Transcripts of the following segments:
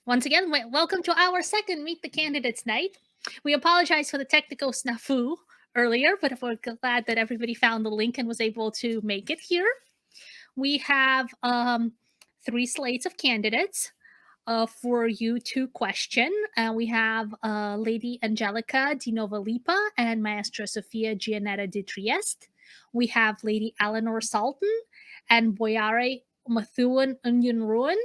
Once again, welcome to our second Meet the Candidates night. We apologize for the technical snafu earlier, but we're glad that everybody found the link and was able to make it here. We have three slates of candidates for you to question. We have Lady Angelica Di Novalipa and Maestra Sofia Gianetta di Trieste. We have Lady Eleanor Salton and Boyare Mathuan Unionruin.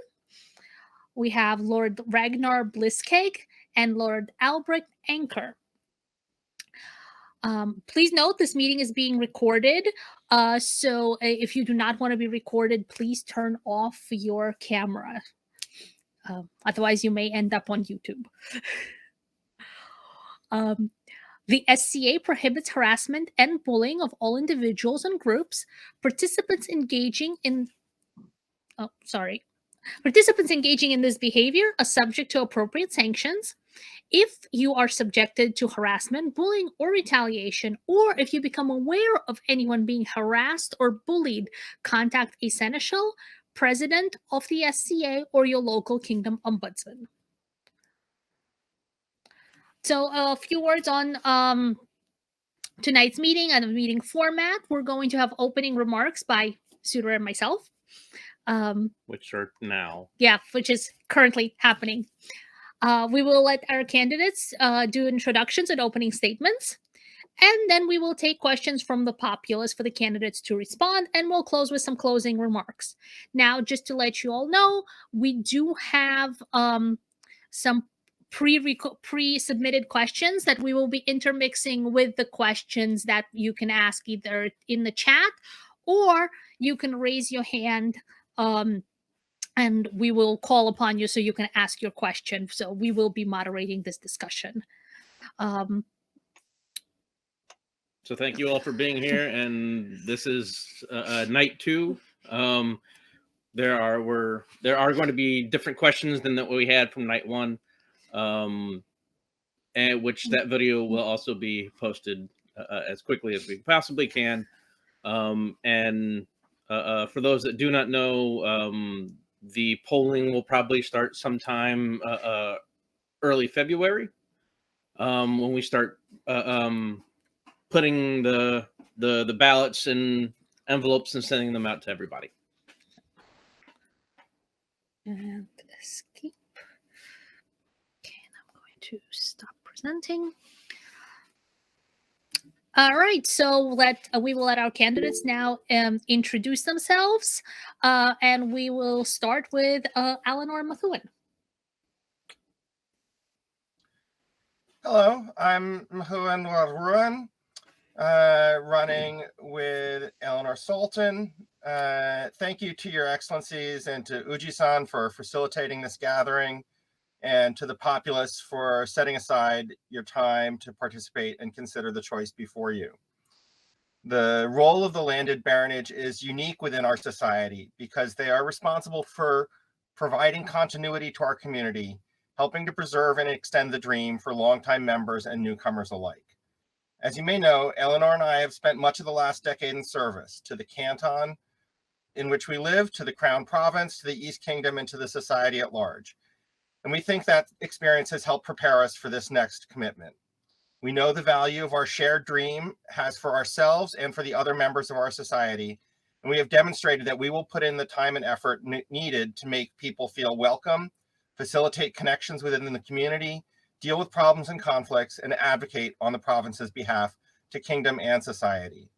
We have Lord Ragnar Bliskeg and Lord Albrecht Anker. Please note this meeting is being recorded. So if you do not want to be recorded, please turn off your camera. Otherwise, you may end up on YouTube. The SCA prohibits harassment and bullying of all individuals and groups. Participants engaging in this behavior are subject to appropriate sanctions. If you are subjected to harassment, bullying, or retaliation, or if you become aware of anyone being harassed or bullied, contact a seneschal, president of the SCA, or your local kingdom ombudsman. So a few words on tonight's meeting and the meeting format. We're going to have opening remarks by Suter and myself. Which are now. Yeah, which is currently happening. We will let our candidates do introductions and opening statements, and then we will take questions from the populace for the candidates to respond, and we'll close with some closing remarks. Now, just to let you all know, we do have some pre-submitted questions that we will be intermixing with the questions that you can ask either in the chat or you can raise your hand and we will call upon you so you can ask your question. So we will be moderating this discussion. So thank you all for being here. And this is night two. There are going to be different questions than what we had from night one, and which that video will also be posted as quickly as we possibly can. And for those that do not know, the polling will probably start sometime early February when we start putting the ballots in envelopes and sending them out to everybody. And escape. Okay, and I'm going to stop presenting. All right, so we will let our candidates now introduce themselves, and we will start with Eleanor Mathuan. Hello, I'm Mathuan Ruan, running with Eleanor Salton. Thank you to your excellencies and to Uji-san for facilitating this gathering, and to the populace for setting aside your time to participate and consider the choice before you. The role of the landed baronage is unique within our society because they are responsible for providing continuity to our community, helping to preserve and extend the dream for longtime members and newcomers alike. As you may know, Eleanor and I have spent much of the last decade in service to the canton in which we live, to the Crown Province, to the East Kingdom, and to the society at large. And we think that experience has helped prepare us for this next commitment. We know the value of our shared dream has for ourselves and for the other members of our society, and we have demonstrated that we will put in the time and effort needed to make people feel welcome, facilitate connections within the community, deal with problems and conflicts, and advocate on the province's behalf to kingdom and society.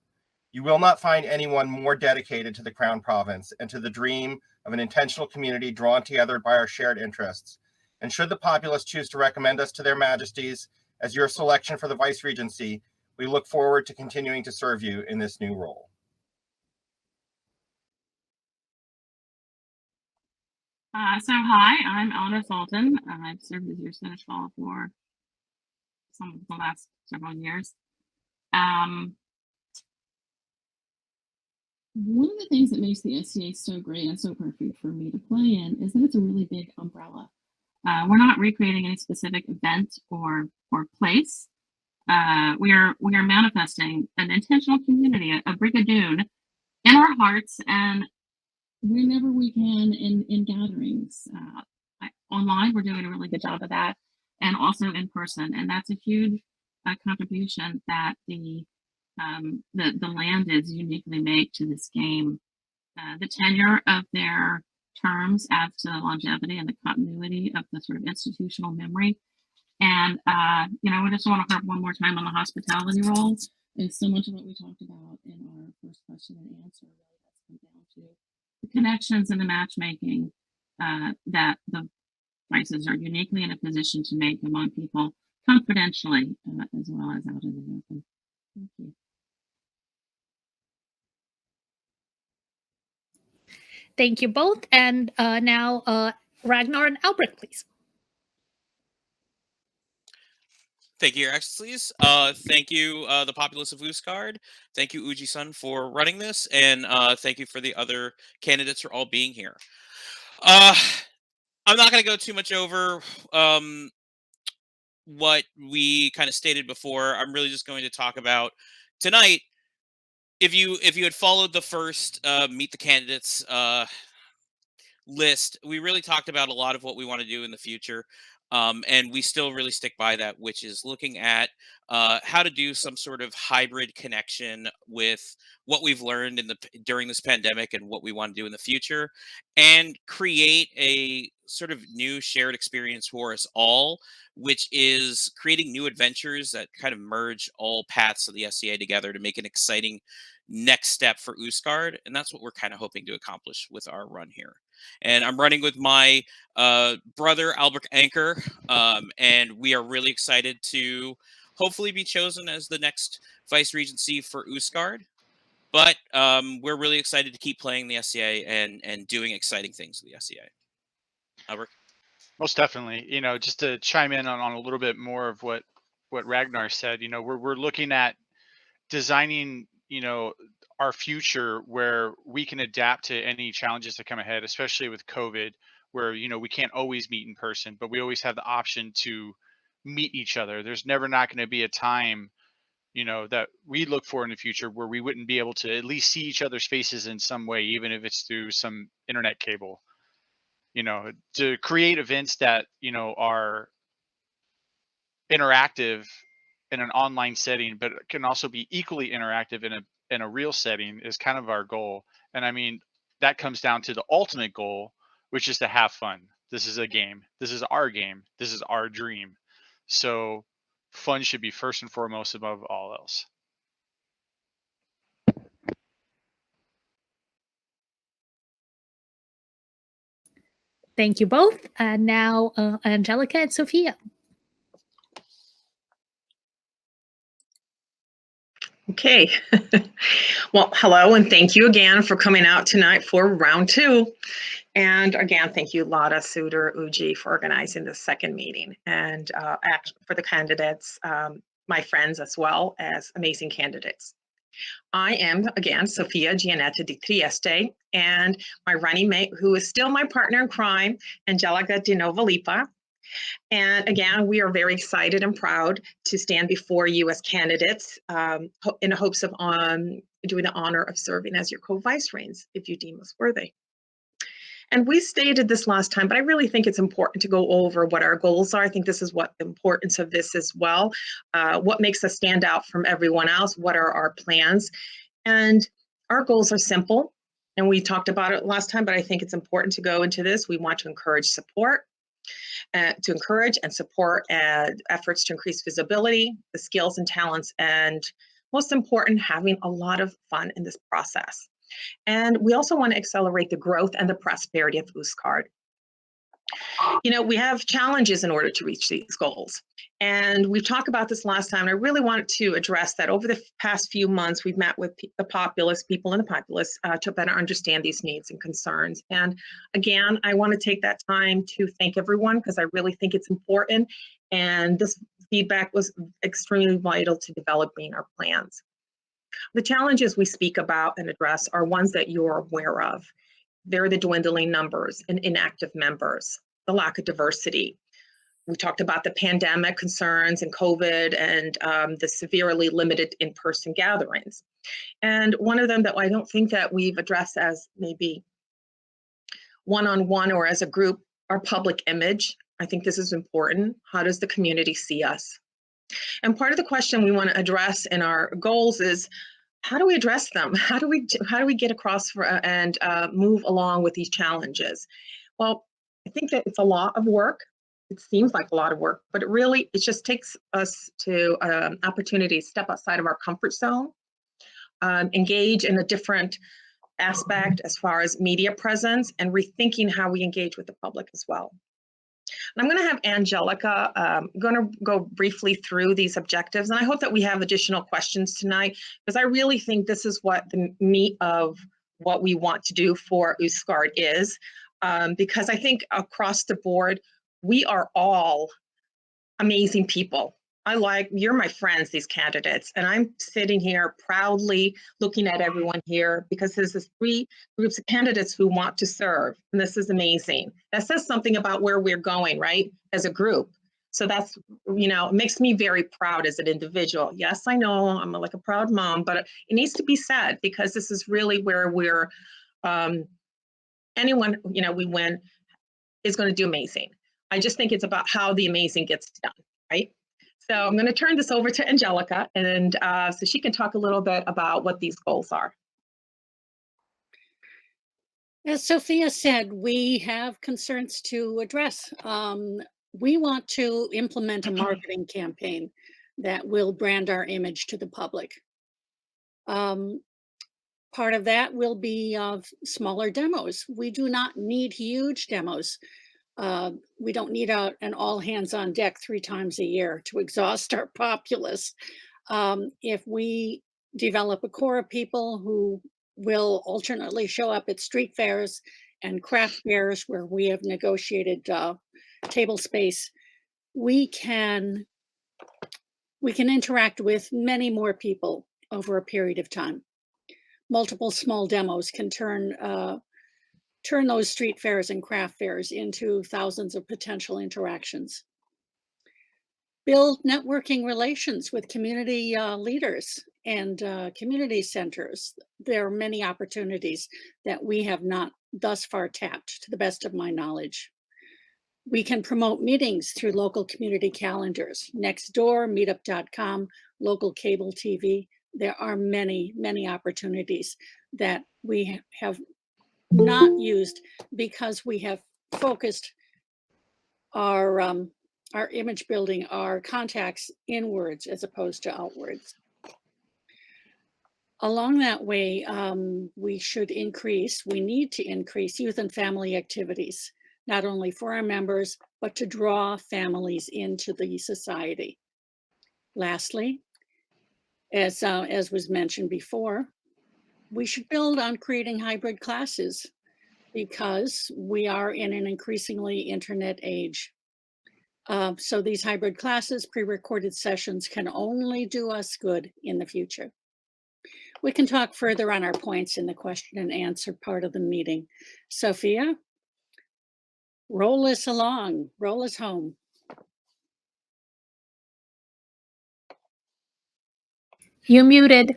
You will not find anyone more dedicated to the Crown Province and to the dream of an intentional community drawn together by our shared interests. And should the populace choose to recommend us to their majesties as your selection for the Viceregency, we look forward to continuing to serve you in this new role. So hi, I'm Eleanor Salton. I've served as your seneschal for some of the last several years. One of the things that makes the SCA so great and so perfect for me to play in is that it's a really big umbrella. We're not recreating any specific event or place. We are manifesting an intentional community, a brigadoon in our hearts and whenever we can in gatherings. online. We're doing a really good job of that, and also in person. And that's a huge contribution that the landeds uniquely make to this game. The tenure of their terms adds to the longevity and the continuity of the sort of institutional memory. And, we just want to harp one more time on the hospitality role. And so much of what we talked about in our first question and answer really has come down to the connections and the matchmaking that the Vices are uniquely in a position to make among people confidentially, as well as out in the open. Thank you. Thank you both. And now Ragnar and Albrecht, please. Thank you, Your Excellencies. Thank you, the populace of Ostgardr. Thank you, Uji-san, for running this, and thank you for the other candidates for all being here. I'm not going to go too much over what we kind of stated before. I'm really just going to talk about tonight. If you had followed the first Meet the Candidates list, we really talked about a lot of what we want to do in the future. And we still really stick by that, which is looking at how to do some sort of hybrid connection with what we've learned during this pandemic and what we want to do in the future, and create a sort of new shared experience for us all, which is creating new adventures that kind of merge all paths of the SCA together to make an exciting next step for Ostgardr. And that's what we're kind of hoping to accomplish with our run here. And I'm running with my brother, Albrecht Anker, and we are really excited to hopefully be chosen as the next Vice Regency for Ostgardr. But we're really excited to keep playing the SCA and doing exciting things with the SCA. Albrecht? Most definitely. Just to chime in on a little bit more of what Ragnar said, we're looking at designing, our future where we can adapt to any challenges that come ahead, especially with COVID, where, we can't always meet in person, but we always have the option to meet each other. There's never not going to be a time, that we look for in the future where we wouldn't be able to at least see each other's faces in some way, even if it's through some internet cable, to create events that, are interactive in an online setting, but can also be equally interactive in a real setting is kind of our goal. And I mean, that comes down to the ultimate goal, which is to have fun. This is a game. This is our game. This is our dream. So fun should be first and foremost above all else. Thank you both. And now Angelica and Sophia. Okay. Well, hello, and thank you again for coming out tonight for round 2. And again, thank you, Lada, Suter, Uji, for organizing this second meeting, and for the candidates, my friends, as well as amazing candidates. I am, again, Sofia Gianetta di Trieste, and my running mate, who is still my partner in crime, Angelica Di Novalipa. And again, we are very excited and proud to stand before you as candidates in hopes of doing the honor of serving as your co-vice reigns, if you deem us worthy. And we stated this last time, but I really think it's important to go over what our goals are. I think this is what the importance of this as well. What makes us stand out from everyone else? What are our plans? And our goals are simple. And we talked about it last time, but I think it's important to go into this. We want to encourage support. To encourage and support efforts to increase visibility, the skills and talents, and most important, having a lot of fun in this process. And we also want to accelerate the growth and the prosperity of Ostgardr. We have challenges in order to reach these goals. And we've talked about this last time, and I really wanted to address that. Over the past few months, we've met with the people in the populace to better understand these needs and concerns. And again, I want to take that time to thank everyone, because I really think it's important. And this feedback was extremely vital to developing our plans. The challenges we speak about and address are ones that you're aware of. They're the dwindling numbers and inactive members, the lack of diversity. We talked about the pandemic concerns and COVID and the severely limited in-person gatherings. And one of them that I don't think that we've addressed as maybe one-on-one or as a group our public image. I think this is important. How does the community see us? And part of the question we want to address in our goals is, how do we address them? How do we get across and move along with these challenges? Well, I think that it's a lot of work. It seems like a lot of work, but it just takes us to opportunity to step outside of our comfort zone, engage in a different aspect as far as media presence, and rethinking how we engage with the public as well. And I'm going to have Angelica going to go briefly through these objectives, and I hope that we have additional questions tonight, because I really think this is what the meat of what we want to do for Ostgardr is, because I think across the board, we are all amazing people. You're my friends, these candidates, and I'm sitting here proudly looking at everyone here because there's this 3 groups of candidates who want to serve, and this is amazing. That says something about where we're going, right, as a group. So that's, it makes me very proud as an individual. Yes, I know I'm like a proud mom, but it needs to be said because this is really where we're, anyone, we win is going to do amazing. I just think it's about how the amazing gets done, right? So I'm going to turn this over to Angelica, and so she can talk a little bit about what these goals are. As Sophia said, we have concerns to address. We want to implement a marketing campaign that will brand our image to the public. Part of that will be smaller demos. We do not need huge demos. We don't need an all hands on deck 3 times a year to exhaust our populace. If we develop a core of people who will alternately show up at street fairs and craft fairs where we have negotiated table space, we can interact with many more people over a period of time. Multiple small demos can turn those street fairs and craft fairs into thousands of potential interactions. Build networking relations with community leaders and community centers. There are many opportunities that we have not thus far tapped, to the best of my knowledge. We can promote meetings through local community calendars, Nextdoor, meetup.com, local cable TV. There are many, many opportunities that we have not used because we have focused our image building, our contacts inwards as opposed to outwards. Along that way, we need to increase youth and family activities, not only for our members, but to draw families into the society. Lastly, as was mentioned before, we should build on creating hybrid classes because we are in an increasingly internet age. So these hybrid classes, pre-recorded sessions can only do us good in the future. We can talk further on our points in the question and answer part of the meeting. Sophia, roll us along, roll us home. You muted.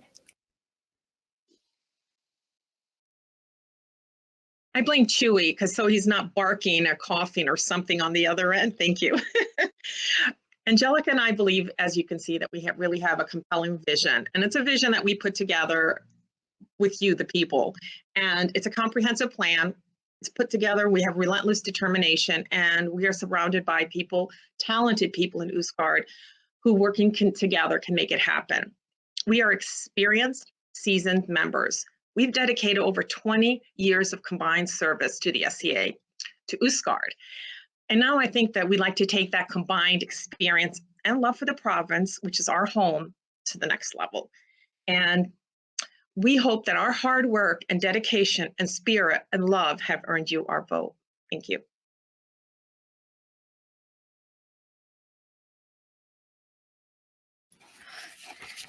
I blame Chewy because so he's not barking or coughing or something on the other end. Thank you. Angelica and I believe, as you can see, that we really have a compelling vision, and it's a vision that we put together with you, the people, and it's a comprehensive plan. It's put together. We have relentless determination, and we are surrounded by people, talented people in Ostgardr, who working together can make it happen. We are experienced, seasoned members. We've dedicated over 20 years of combined service to the SCA, to Ostgardr. And now I think that we'd like to take that combined experience and love for the province, which is our home, to the next level. And we hope that our hard work and dedication and spirit and love have earned you our vote. Thank you.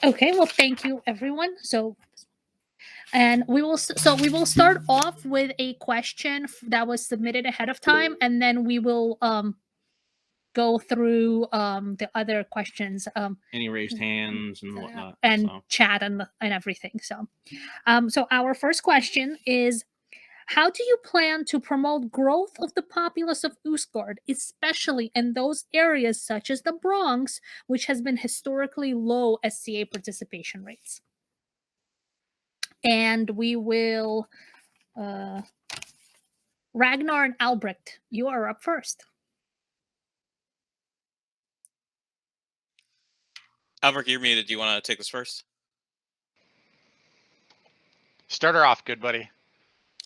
Okay, well, thank you, everyone. And we will start off with a question that was submitted ahead of time, and then we will go through the other questions, Any raised hands and whatnot, and so. chat and everything. So our first question is, How do you plan to promote growth of the populace of Ostgardr, especially in those areas such as the Bronx, which has been historically low SCA participation rates? And we will, Ragnar and Albrecht, you are up first. Albert, you're muted. Do you want to take this first? Start her off, good buddy.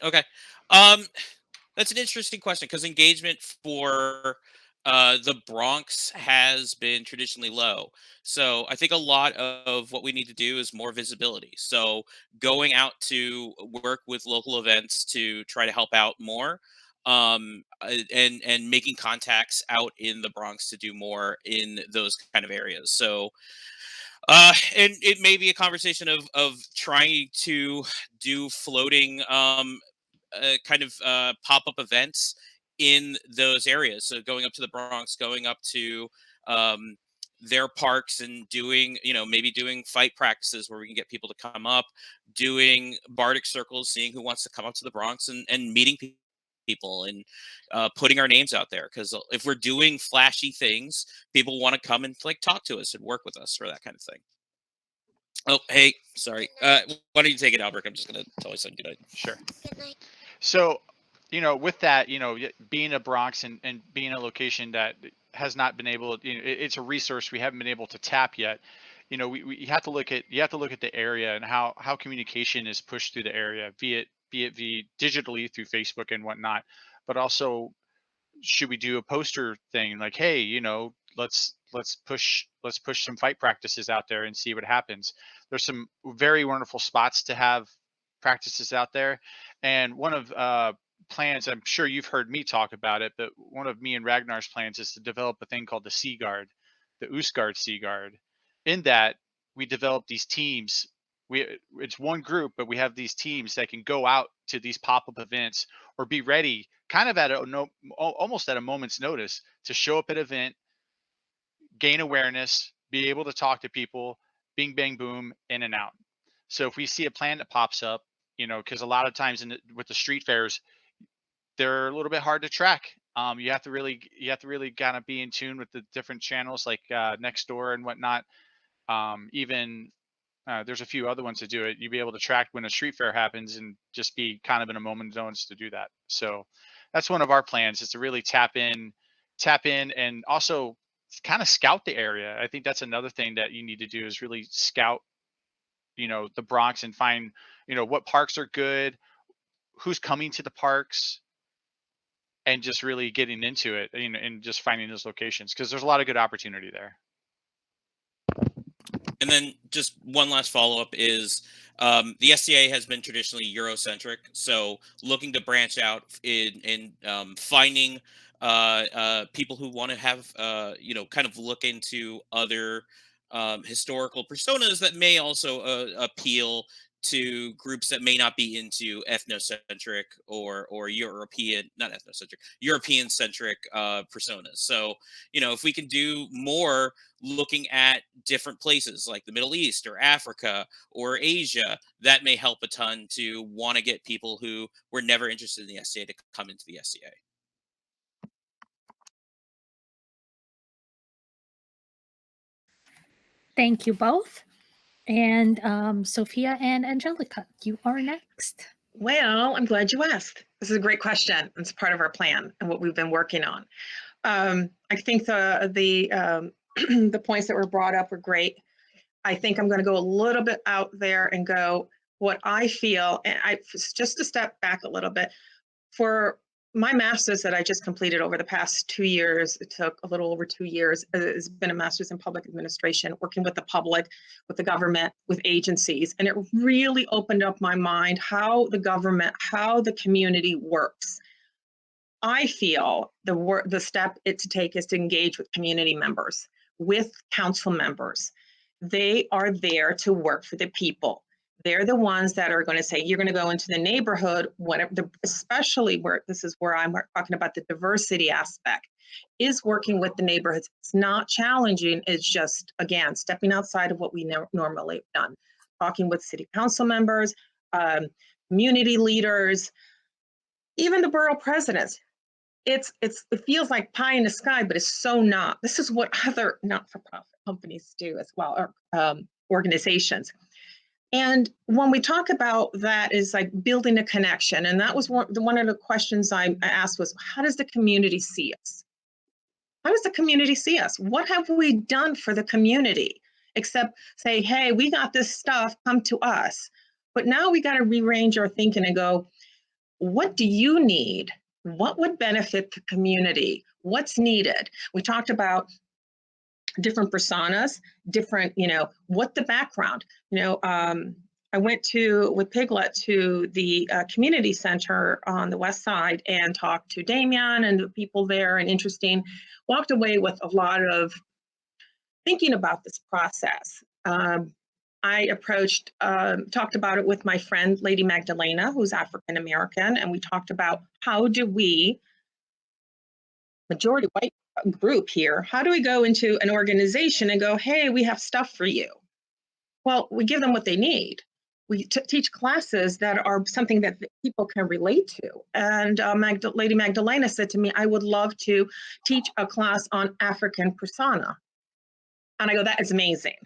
Okay. That's an interesting question because engagement for the Bronx has been traditionally low. So I think a lot of what we need to do is more visibility. So going out to work with local events to try to help out more, and making contacts out in the Bronx to do more in those kind of areas. So and it may be a conversation of trying to do floating pop-up events in those areas. So going up to the Bronx, going up to their parks and doing, maybe doing fight practices where we can get people to come up, doing Bardic circles, seeing who wants to come up to the Bronx and meeting people and putting our names out there. Because if we're doing flashy things, people want to come and talk to us and work with us for that kind of thing. Oh, hey, sorry. Why don't you take it, Albert? I'm just going to tell you something. Good night. Sure. So, with that, being a Bronx and being a location that has not been able, it's a resource we haven't been able to tap yet. You have to look at the area and how communication is pushed through the area, be it via digitally through Facebook and whatnot, but also should we do a poster thing like, hey, let's push some fight practices out there and see what happens. There's some very wonderful spots to have practices out there, and one of plans, I'm sure you've heard me talk about it, but one of me and Ragnar's plans is to develop a thing called the Sea Guard, the Ostgardr Sea Guard. In that, we develop these teams. It's one group, but we have these teams that can go out to these pop-up events or be ready kind of almost at a moment's notice to show up at an event, gain awareness, be able to talk to people, bing, bang, boom, in and out. So if we see a plan that pops up, because a lot of times with the street fairs, they're a little bit hard to track. You have to really kind of be in tune with the different channels like Nextdoor and whatnot. There's a few other ones to do it. You'll be able to track when a street fair happens and just be kind of in a moment's notice to do that. So that's one of our plans, is to really tap in and also kind of scout the area. I think that's another thing that you need to do, is really scout, the Bronx and find, what parks are good, who's coming to the parks, and just really getting into it, and just finding those locations, because there's a lot of good opportunity there. And then just one last follow-up is the SCA has been traditionally Eurocentric, so looking to branch out in finding people who want to have kind of look into other historical personas that may also appeal to groups that may not be into ethnocentric or European, not ethnocentric, European-centric personas. So, if we can do more looking at different places like the Middle East or Africa or Asia, that may help a ton to want to get people who were never interested in the SCA to come into the SCA. Thank you both. And Sophia and Angelica, you are next. Well, I'm glad you asked. This is a great question. It's part of our plan and what we've been working on. I think the points that were brought up were great. I think I'm going to go a little bit out there and go what I feel, and just to step back a little bit. For my master's that I just completed over the past 2 years, it took a little over 2 years, has been a master's in public administration, working with the public, with the government, with agencies. And it really opened up my mind how the government, how the community works. I feel the step to take is to engage with community members, with council members. They are there to work for the people. They're the ones that are going to say, you're going to go into the neighborhood, especially where this is where I'm talking about the diversity aspect, is working with the neighborhoods. It's not challenging. It's just, again, stepping outside of what we normally have done, talking with city council members, community leaders, even the borough presidents, it feels like pie in the sky, but it's so not. This is what other not-for-profit companies do as well, or organizations. And when we talk about that, is like building a connection. And that was one of the questions I asked was, how does the community see us? How does the community see us? What have we done for the community? Except say, hey, we got this stuff, come to us. But now we got to rearrange our thinking and go, what do you need? What would benefit the community? What's needed? We talked about different personas, different, what the background, I went with Piglet to the community center on the west side and talked to Damien and the people there, and walked away with a lot of thinking about this process. I talked about it with my friend, Lady Magdalena, who's African American, and we talked about how do we, majority white group here, how do we go into an organization and go, hey, we have stuff for you? Well, we give them what they need. We teach classes that are something that people can relate to. And Lady Magdalena said to me, I would love to teach a class on African persona. And I go, that is amazing.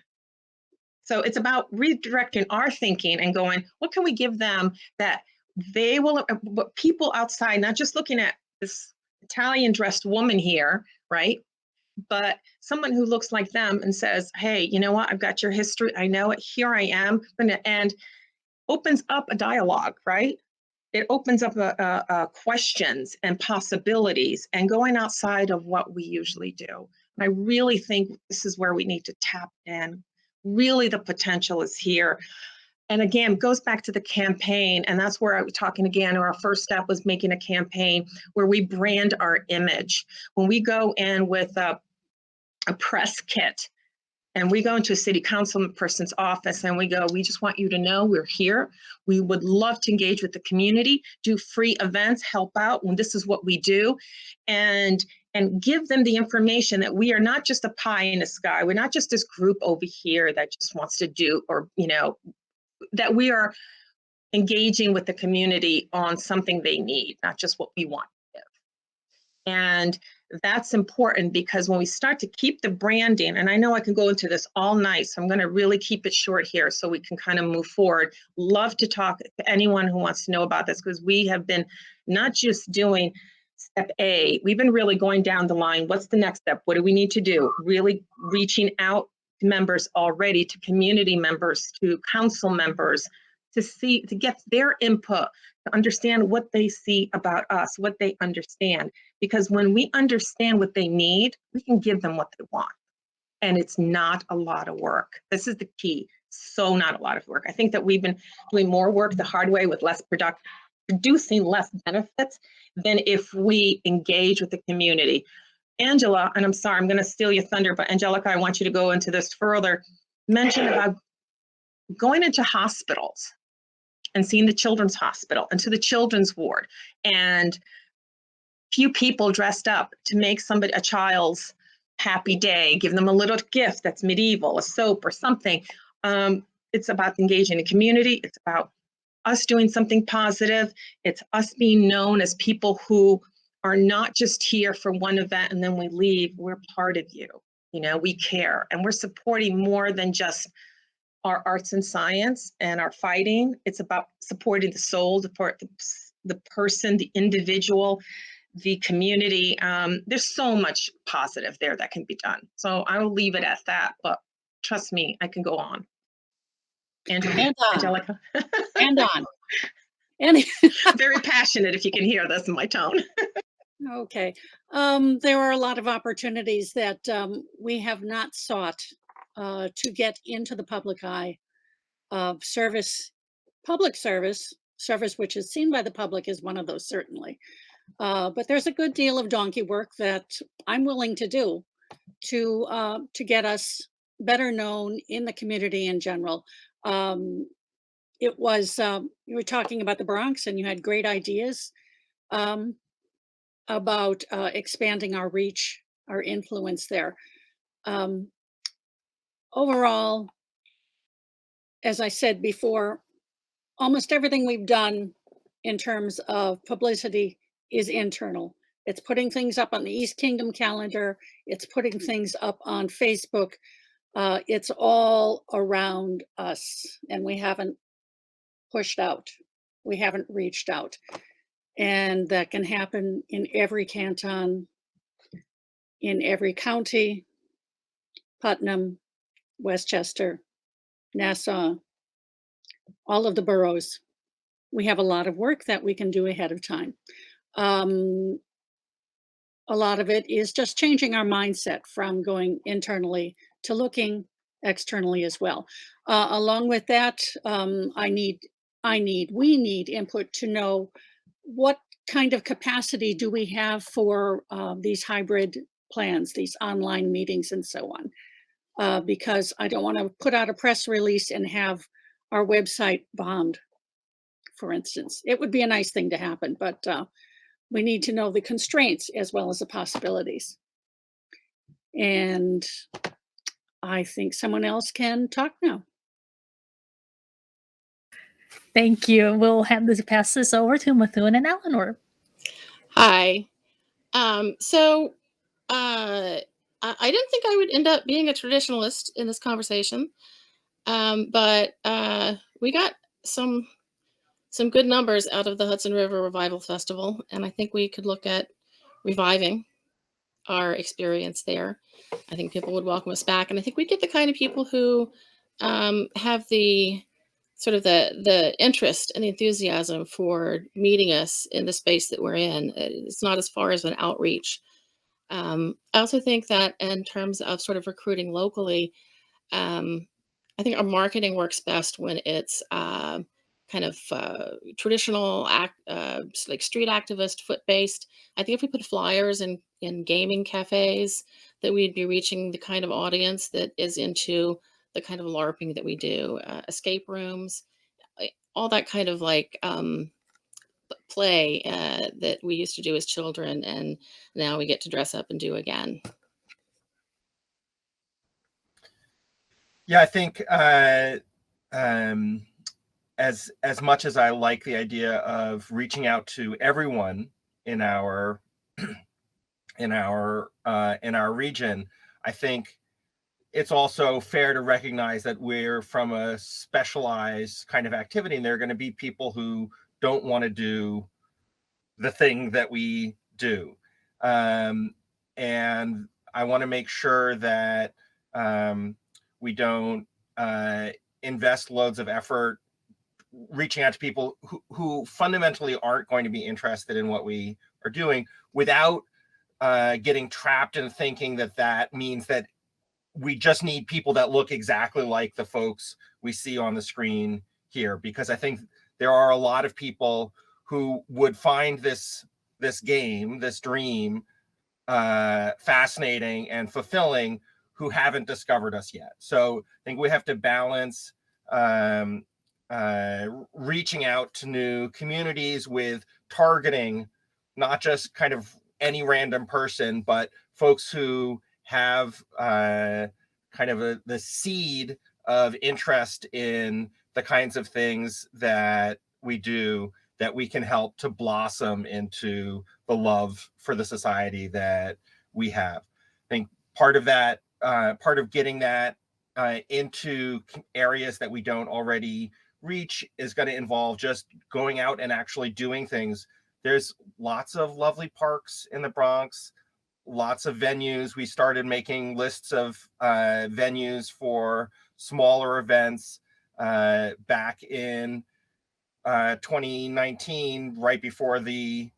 So it's about redirecting our thinking and going, what can we give them that they will, people outside, not just looking at this Italian dressed woman here, right? But someone who looks like them and says, hey, you know what? I've got your history. I know it. Here I am. And opens up a dialogue, right? It opens up questions and possibilities and going outside of what we usually do. And I really think this is where we need to tap in. Really, the potential is here. And again, goes back to the campaign. And that's where I was talking again, our first step was making a campaign where we brand our image. When we go in with a press kit and we go into a city council person's office and we go, we just want you to know we're here. We would love to engage with the community, do free events, help out when this is what we do, and give them the information that we are not just a pie in the sky. We're not just this group over here that just wants to do, or, that we are engaging with the community on something they need, not just what we want to give. And that's important because when we start to keep the branding, and I know I can go into this all night, so I'm going to really keep it short here so we can kind of move forward. Love to talk to anyone who wants to know about this, because we have been not just doing step A, we've been really going down the line. What's the next step? What do we need to do? Really reaching out to members already, to community members, to council members, to get their input, to understand what they see about us, what they understand. Because when we understand what they need, we can give them what they want. And it's not a lot of work. This is the key. So not a lot of work. I think that we've been doing more work the hard way with less producing less benefits than if we engage with the community. Angela, and I'm sorry, I'm going to steal your thunder, but Angelica, I want you to go into this further. Mention about going into hospitals and seeing the children's hospital and to the children's ward, and few people dressed up to make a child's happy day, give them a little gift that's medieval, a soap or something. It's about engaging the community. It's about us doing something positive. It's us being known as people who are not just here for one event and then we leave. We're part of you. We care, and we're supporting more than just our arts and science and our fighting. It's about supporting the soul, the person, the individual, the community. There's so much positive there that can be done. So I will leave it at that, but trust me, I can go on. Angelica. And on. Very passionate, if you can hear this in my tone. Okay. There are a lot of opportunities that we have not sought to get into the public eye. Public service which is seen by the public is one of those, certainly. But there's a good deal of donkey work that I'm willing to do to get us better known in the community in general. It was, you were talking about the Bronx and you had great ideas about expanding our reach, our influence there. Overall, as I said before, almost everything we've done in terms of publicity is internal. It's putting things up on the East Kingdom calendar. It's putting things up on Facebook. It's all around us, and we haven't pushed out. We haven't reached out. And that can happen in every canton, in every county, Putnam, Westchester, Nassau, all of the boroughs. We have a lot of work that we can do ahead of time. A lot of it is just changing our mindset from going internally to looking externally as well. Along with that, we need input to know what kind of capacity do we have for these hybrid plans, these online meetings and so on. Because I don't want to put out a press release and have our website bombed, for instance. It would be a nice thing to happen, but we need to know the constraints as well as the possibilities. And I think someone else can talk now. Thank you. We'll pass this over to Methuen and Eleanor. Hi. So I didn't think I would end up being a traditionalist in this conversation, but we got some good numbers out of the Hudson River Revival Festival, and I think we could look at reviving our experience there. I think people would welcome us back, and I think we get the kind of people who have the sort of the interest and the enthusiasm for meeting us in the space that we're in. It's not as far as an outreach. I also think that in terms of sort of recruiting locally, I think our marketing works best when it's kind of traditional like street activist, foot-based. I think if we put flyers in gaming cafes, that we'd be reaching the kind of audience that is into the kind of LARPing that we do, escape rooms, all that kind of like play that we used to do as children, and now we get to dress up and do again. Yeah, I think as much as I like the idea of reaching out to everyone in our region, I think it's also fair to recognize that we're from a specialized kind of activity, and there are going to be people who don't want to do the thing that we do. And I want to make sure that we don't invest loads of effort reaching out to people who fundamentally aren't going to be interested in what we are doing, without getting trapped in thinking that means that we just need people that look exactly like the folks we see on the screen here. Because I think there are a lot of people who would find this game, this dream, fascinating and fulfilling, who haven't discovered us yet. So I think we have to balance reaching out to new communities with targeting not just kind of any random person, but folks who have kind of the seed of interest in the kinds of things that we do, that we can help to blossom into the love for the society that we have. I think part of that, part of getting that into areas that we don't already reach is going to involve just going out and actually doing things. There's lots of lovely parks in the Bronx, lots of venues. We started making lists of venues for smaller events back in 2019, right before the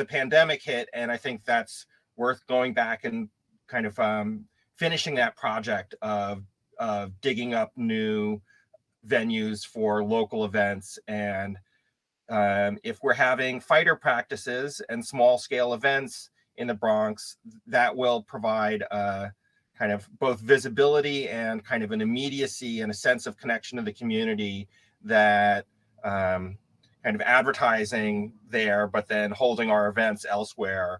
pandemic hit. And I think that's worth going back and kind of finishing that project of digging up new venues for local events. And if we're having fighter practices and small scale events in the Bronx, that will provide kind of both visibility and kind of an immediacy and a sense of connection to the community that kind of advertising there, but then holding our events elsewhere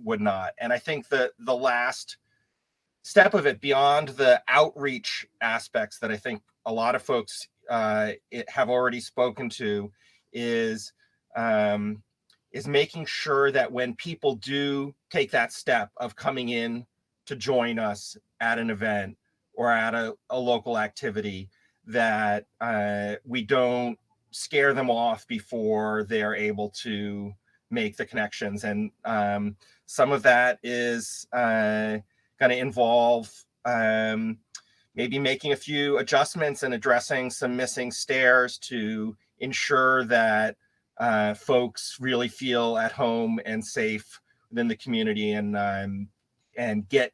would not. And I think that the last step of it, beyond the outreach aspects that I think a lot of folks have already spoken to is making sure that when people do take that step of coming in to join us at an event or at a local activity, that we don't scare them off before they're able to make the connections. And some of that is going to involve maybe making a few adjustments and addressing some missing stairs to ensure that folks really feel at home and safe within the community, and get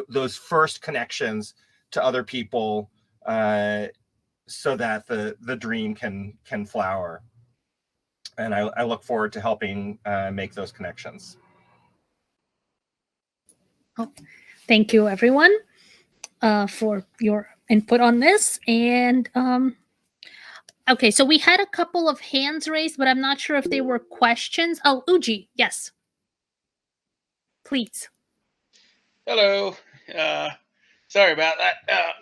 those first connections to other people, so that the dream can flower. And I look forward to helping make those connections. Oh, thank you, everyone, for your input on this. And okay, so we had a couple of hands raised, but I'm not sure if they were questions. Oh, Uji, yes. Please. Hello. Sorry about that.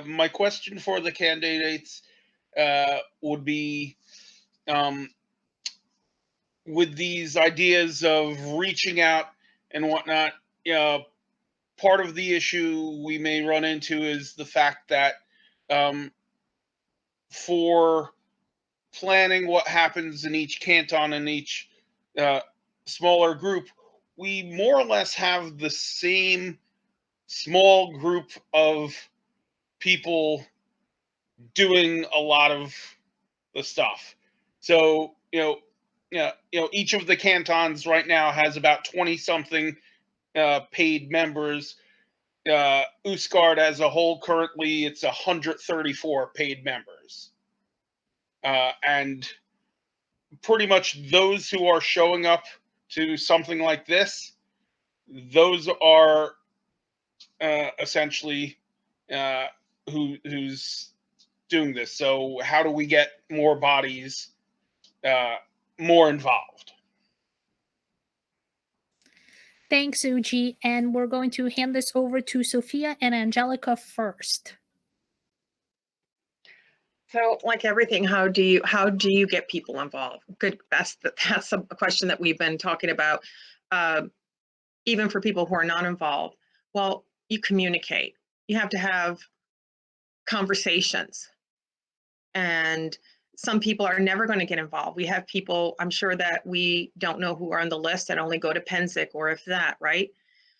My question for the candidates would be, with these ideas of reaching out and whatnot, part of the issue we may run into is the fact that for planning what happens in each canton and each smaller group, we more or less have the same small group of people doing a lot of the stuff. So, each of the cantons right now has about 20 something paid members. Ostgardr as a whole, currently it's 134 paid members. And pretty much those who are showing up to something like this, those are essentially who's doing this. So how do we get more bodies more involved? Thanks, Uji. And we're going to hand this over to Sophia and Angelica first. So, like everything, how do you get people involved? Good, that's a question that we've been talking about. Even for people who are not involved, well, you communicate. You have to have conversations, and some people are never going to get involved. We have people, I'm sure, that we don't know who are on the list that only go to Penzic, or if that, right?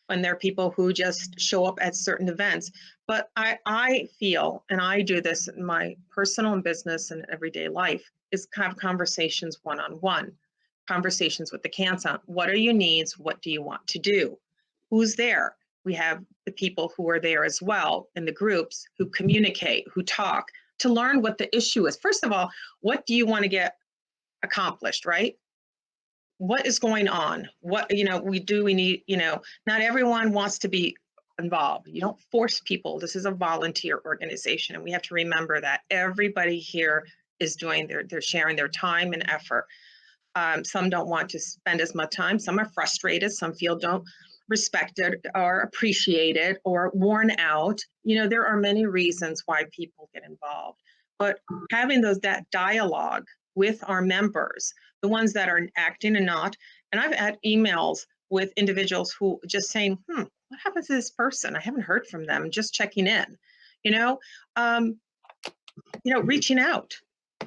And there are people who just show up at certain events. But I feel, and I do this in my personal and business and everyday life, is have conversations one-on-one, conversations with the canton. What are your needs? What do you want to do? Who's there? We have the people who are there as well in the groups who communicate, who talk, to learn what the issue is. First of all, what do you want to get accomplished, right? What is going on? What, we need, not everyone wants to be involved. You don't force people. This is a volunteer organization, and we have to remember that everybody here is doing they're sharing their time and effort. Some don't want to spend as much time. Some are frustrated. Some feel don't respected or appreciated or worn out. There are many reasons why people get involved, but having that dialogue with our members, the ones that are acting and not. And I've had emails with individuals who just saying, what happened to this person? I haven't heard from them, just checking in, reaching out,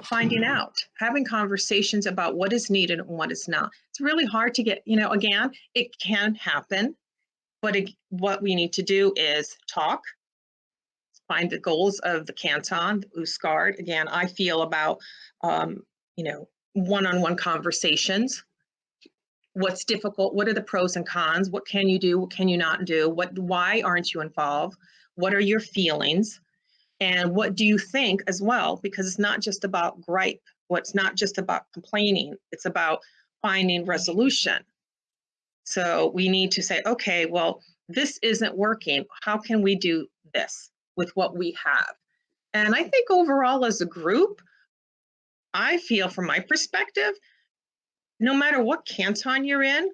finding out, having conversations about what is needed and what is not. It's really hard to get, again, it can happen, but what we need to do is talk, find the goals of the canton, Ostgardr. Again, I feel about, one-on-one conversations. What's difficult? What are the pros and cons? What can you do? What can you not do? Why aren't you involved? What are your feelings? And what do you think as well? Because it's not just about gripe. It's not just about complaining. It's about finding resolution. So we need to say, okay, well, this isn't working. How can we do this with what we have? And I think overall as a group, I feel from my perspective, no matter what canton you're in,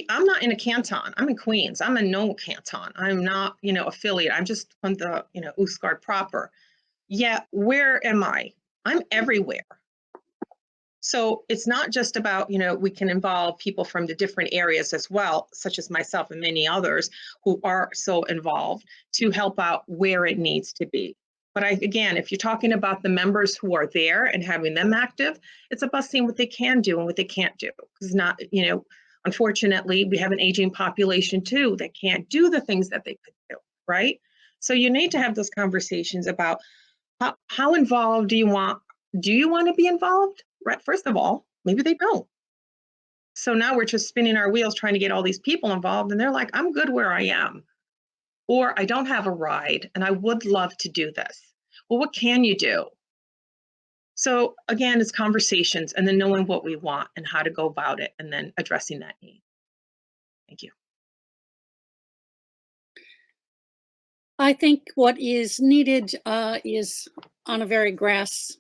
I'm not in a canton. I'm in Queens. I'm in no canton. I'm not, affiliate. I'm just on the, Ostgardr proper. Yeah, where am I? I'm everywhere. So it's not just about, we can involve people from the different areas as well, such as myself and many others who are so involved to help out where it needs to be. But again, if you're talking about the members who are there and having them active, it's about seeing what they can do and what they can't do. Because not, unfortunately, we have an aging population too that can't do the things that they could do, right? So you need to have those conversations about how involved do you want to be involved? Right. First of all, maybe they don't. So now we're just spinning our wheels trying to get all these people involved, and they're like, I'm good where I am. Or I don't have a ride and I would love to do this. Well, what can you do? So again, it's conversations and then knowing what we want and how to go about it and then addressing that need. Thank you. I think what is needed is on a very grass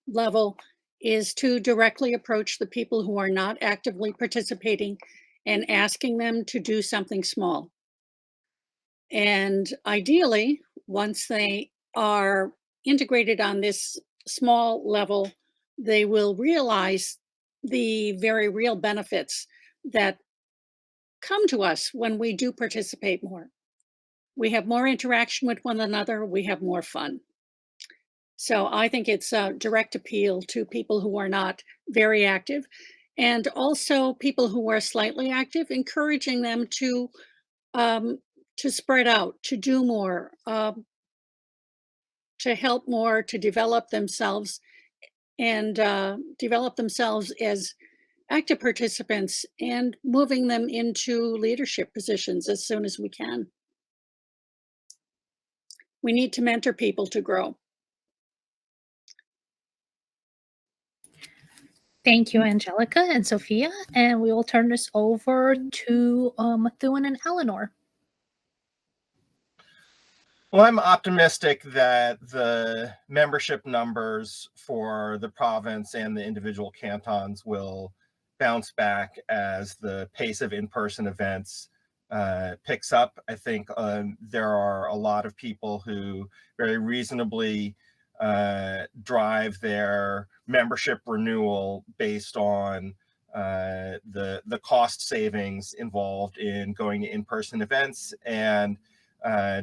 level is to directly approach the people who are not actively participating and asking them to do something small. And ideally, once they are integrated on this small level, they will realize the very real benefits that come to us when we do participate more. We have more interaction with one another, we have more fun. So I think it's a direct appeal to people who are not very active, and also people who are slightly active, encouraging them to spread out, to do more, to help more, to develop themselves, and develop themselves as active participants, and moving them into leadership positions as soon as we can. We need to mentor people to grow. Thank you, Angelica and Sophia. And we will turn this over to Methuen and Eleanor. Well, I'm optimistic that the membership numbers for the province and the individual cantons will bounce back as the pace of in-person events picks up. I think there are a lot of people who very reasonably drive their membership renewal based on the cost savings involved in going to in-person events, and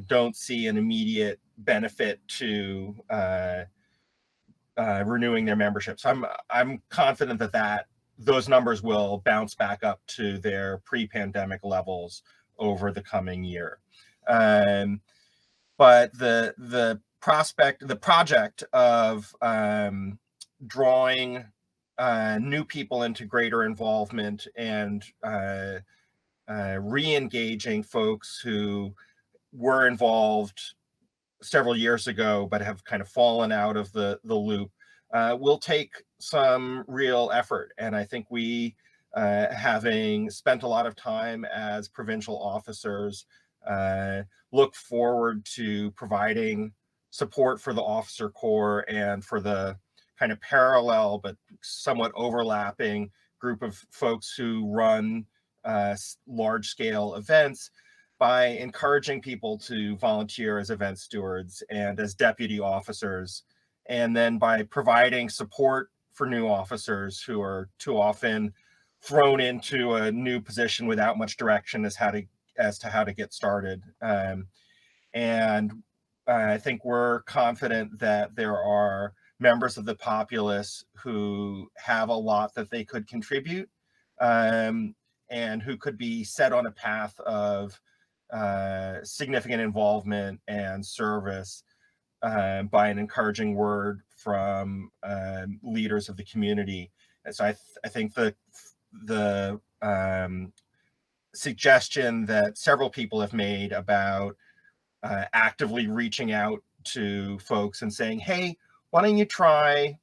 don't see an immediate benefit to renewing their memberships. I'm confident that those numbers will bounce back up to their pre-pandemic levels over the coming year. But the project of drawing new people into greater involvement and re-engaging folks who were involved several years ago but have kind of fallen out of the loop will take some real effort. And I think we, having spent a lot of time as provincial officers, look forward to providing support for the officer corps and for the kind of parallel but somewhat overlapping group of folks who run large-scale events, by encouraging people to volunteer as event stewards and as deputy officers, and then by providing support for new officers who are too often thrown into a new position without much direction as to how to get started. And I think we're confident that there are members of the populace who have a lot that they could contribute, and who could be set on a path of significant involvement and service by an encouraging word from leaders of the community. And so I think the suggestion that several people have made about actively reaching out to folks and saying, hey, why don't you try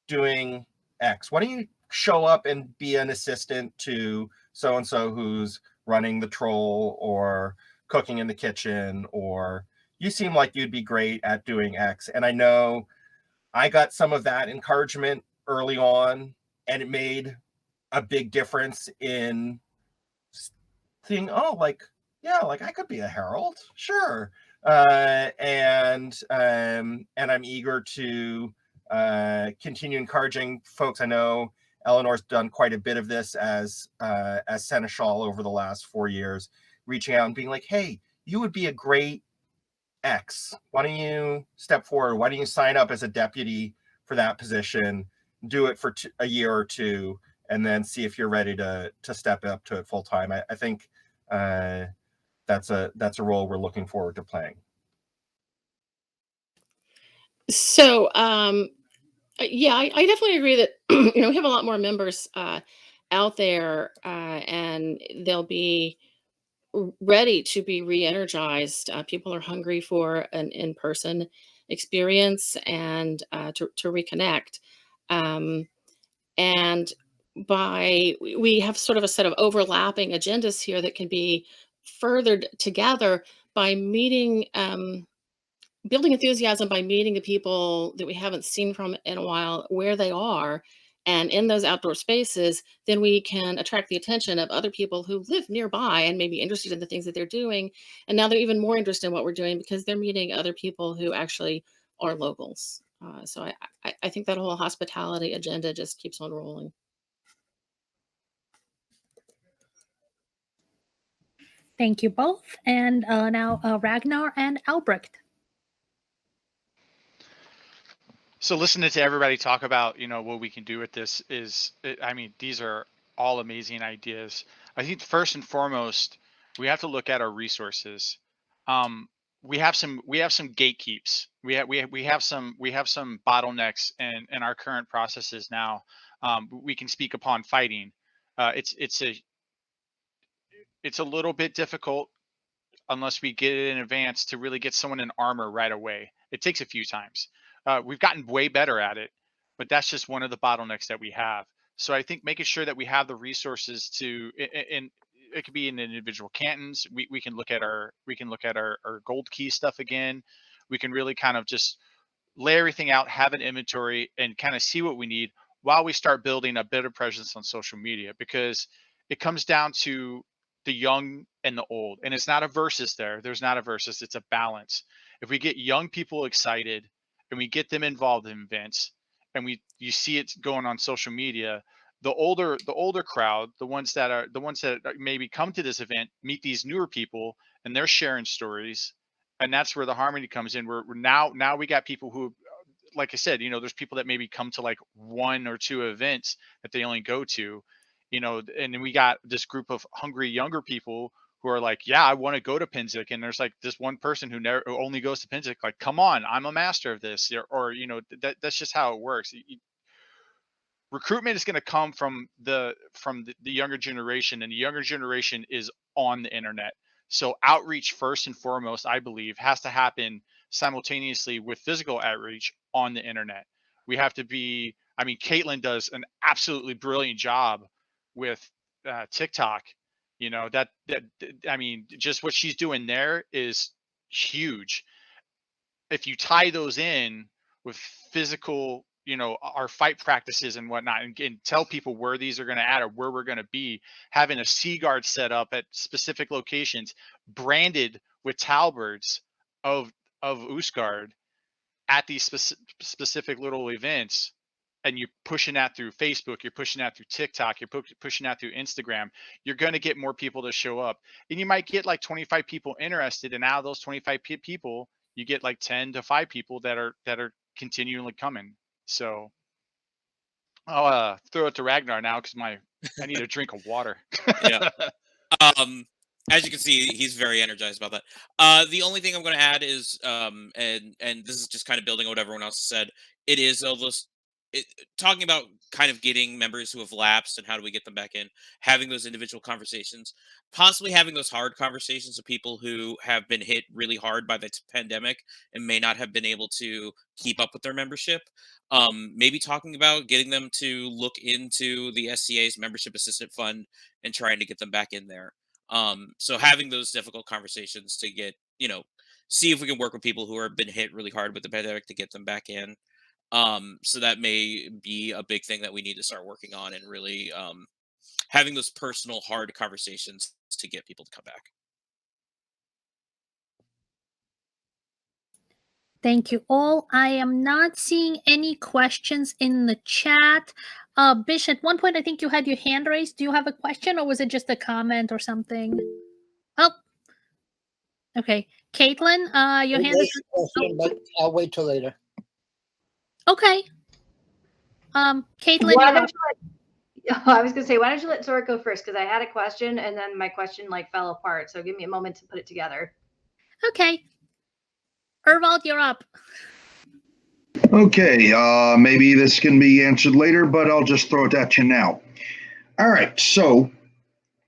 doing X? Why don't you show up and be an assistant to so-and-so who's running the troll or cooking in the kitchen, or you seem like you'd be great at doing X. And I know I got some of that encouragement early on, and it made a big difference in thinking, oh, like, yeah, like I could be a herald, sure. And I'm eager to continue encouraging folks. I know Eleanor's done quite a bit of this as seneschal over the last 4 years, reaching out and being like, hey, you would be a great X. Why don't you step forward? Why don't you sign up as a deputy for that position? Do it for a year or two, and then see if you're ready to step up to it full time. I think that's a role we're looking forward to playing. So, yeah, I definitely agree that you know, we have a lot more members out there, and they'll be ready to be re-energized. People are hungry for an in-person experience and to reconnect. Um, and we have sort of a set of overlapping agendas here that can be furthered together by meeting. Building enthusiasm by meeting the people that we haven't seen from in a while where they are, and in those outdoor spaces, then we can attract the attention of other people who live nearby and may be interested in the things that they're doing, and now they're even more interested in what we're doing because they're meeting other people who actually are locals. So I think that whole hospitality agenda just keeps on rolling. Thank you both. And now Ragnar and Albrecht. So listening to everybody talk about, you know, what we can do with this I mean, these are all amazing ideas. I think first and foremost, we have to look at our resources. We have some gatekeeps. We have some bottlenecks in our current processes now. We can speak upon fighting. It's a little bit difficult unless we get it in advance to really get someone in armor right away. It takes a few times. We've gotten way better at it, but that's just one of the bottlenecks that we have. So I think making sure that we have the resources to, and it could be in individual cantons. We can look at our gold key stuff again. We can really kind of just lay everything out, have an inventory, and kind of see what we need while we start building a better presence on social media, because it comes down to the young and the old, and it's not a versus there's not a versus, it's a balance. If we get young people excited and we get them involved in events, and you see it going on social media, the older crowd, the ones that maybe come to this event, meet these newer people, and they're sharing stories, and that's where the harmony comes in. We're now we got people who, like I said, you know, there's people that maybe come to like 1 or 2 events that they only go to, you know, and then we got this group of hungry younger people who are like, yeah, I want to go to Pinzik, and there's like this one person who only goes to Pinzik, like, come on, I'm a master of this, or you know, that's just how it works. Recruitment is going to come from the younger generation, and the younger generation is on the internet. So outreach first and foremost, I believe, has to happen simultaneously with physical outreach on the internet. We have to be, I mean, Caitlin does an absolutely brilliant job with TikTok. You know, I mean, just what she's doing there is huge. If you tie those in with physical, you know, our fight practices and whatnot, and tell people where these are going to add or where we're going to be, having a sea guard set up at specific locations, branded with talbards of Ostgardr at these specific little events, and you're pushing that through Facebook, you're pushing that through TikTok, you're pushing that through Instagram, you're going to get more people to show up. And you might get like 25 people interested, and out of those 25 people, you get like 10 to 5 people that are continually coming. So I'll throw it to Ragnar now because I need a drink of water. Yeah. As you can see, he's very energized about that. The only thing I'm going to add is, and this is just kind of building on what everyone else has said. It is almost talking about kind of getting members who have lapsed and how do we get them back in, having those individual conversations, possibly having those hard conversations with people who have been hit really hard by the pandemic and may not have been able to keep up with their membership. Maybe talking about getting them to look into the SCA's membership assistant fund and trying to get them back in there. So having those difficult conversations to get, you know, see if we can work with people who have been hit really hard with the pandemic to get them back in. So that may be a big thing that we need to start working on, and really having those personal hard conversations to get people to come back. Thank you all. I am not seeing any questions in the chat. Bish, at one point, I think you had your hand raised. Do you have a question, or was it just a comment or something? Oh, okay. Caitlin, your hand is... Question, but I'll wait till later. Okay. Caitlin, Why you're don't up. I was gonna say, why don't you let Zorik go first? Because I had a question and then my question like fell apart. So give me a moment to put it together. Okay. Ervald, you're up. Okay, maybe this can be answered later, but I'll just throw it at you now. All right, so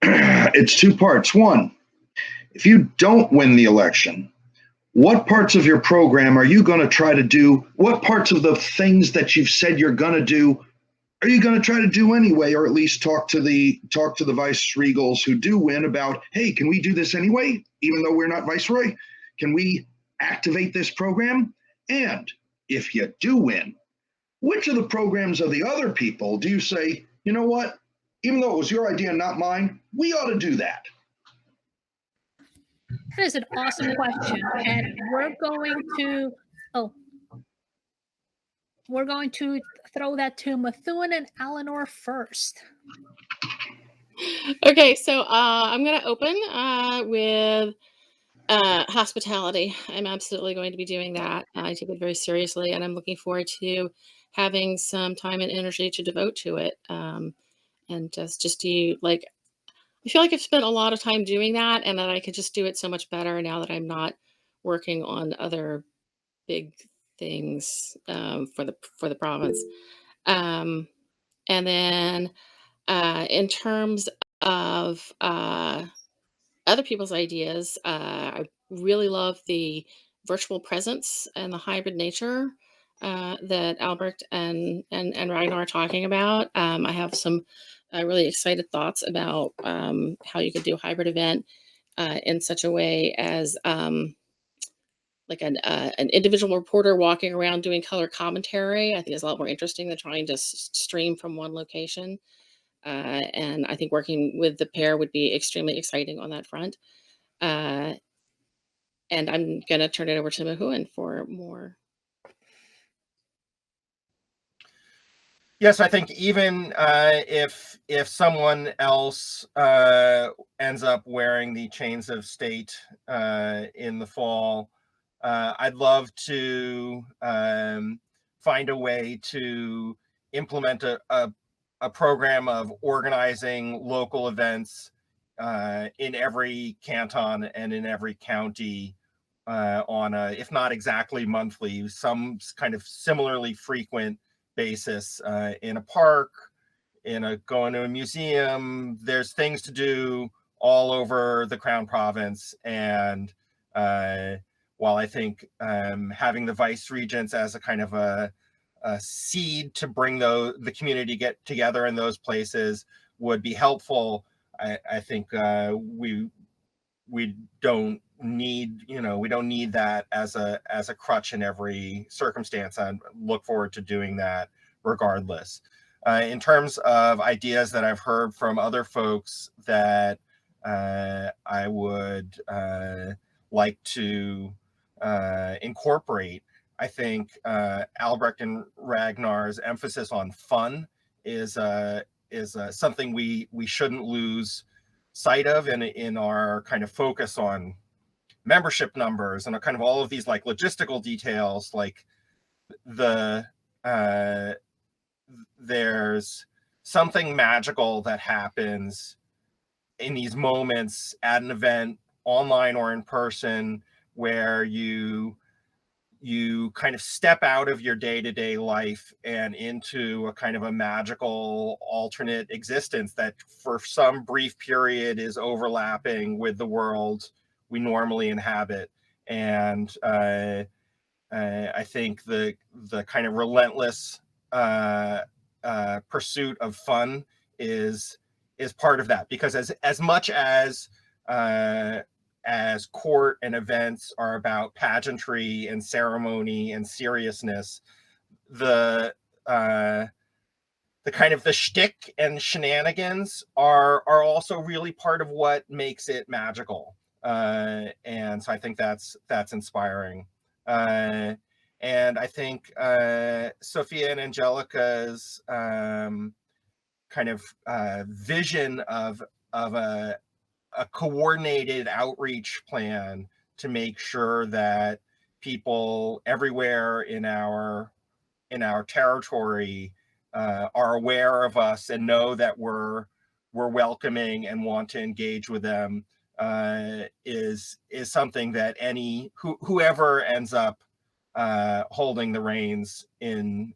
it's two parts. One, if you don't win the election, what parts of your program are you going to try to do? What parts of the things that you've said you're going to do are you going to try to do anyway, or at least talk to the Viceregals who do win about, hey, can we do this anyway, even though we're not Viceroy? Can we activate this program? And if you do win, which of the programs of the other people do you say, you know what, even though it was your idea, not mine, we ought to do that? That is an awesome question. And we're going to throw that to Methuen and Eleanor first. Okay, so I'm going to open with hospitality. I'm absolutely going to be doing that. I take it very seriously, and I'm looking forward to having some time and energy to devote to it. And just to like, I feel like I've spent a lot of time doing that, and that I could just do it so much better now that I'm not working on other big things for the province. And then in terms of other people's ideas, I really love the virtual presence and the hybrid nature that Albert and Ragnar are talking about. I have some really excited thoughts about how you could do a hybrid event in such a way as like an individual reporter walking around doing color commentary. I think is a lot more interesting than trying to stream from one location. And I think working with the pair would be extremely exciting on that front. And I'm going to turn it over to Methuen for more. Yes, I think even if someone else ends up wearing the Chains of State in the fall, I'd love to find a way to implement a program of organizing local events in every canton and in every county on a, if not exactly monthly, some kind of similarly frequent basis in a park, going to a museum. There's things to do all over the Crown Province. And while I think having the vice regents as a kind of a seed to bring the community get together in those places would be helpful, I think we don't need, we don't need that as a crutch in every circumstance. I look forward to doing that regardless. In terms of ideas that I've heard from other folks that I would like to incorporate, I think Albrecht and Ragnar's emphasis on fun is something we shouldn't lose sight of in our kind of focus on membership numbers and kind of all of these like logistical details. Like there's something magical that happens in these moments at an event, online or in person, where you kind of step out of your day-to-day life and into a kind of a magical alternate existence that for some brief period is overlapping with the world we normally inhabit. And I think the kind of relentless pursuit of fun is part of that, because as much as court and events are about pageantry and ceremony and seriousness, the kind of the shtick and shenanigans are also really part of what makes it magical. And so I think that's inspiring. And I think Sophia and Angelica's kind of vision of a coordinated outreach plan to make sure that people everywhere in our territory are aware of us and know that we're welcoming and want to engage with them is something that whoever ends up holding the reins in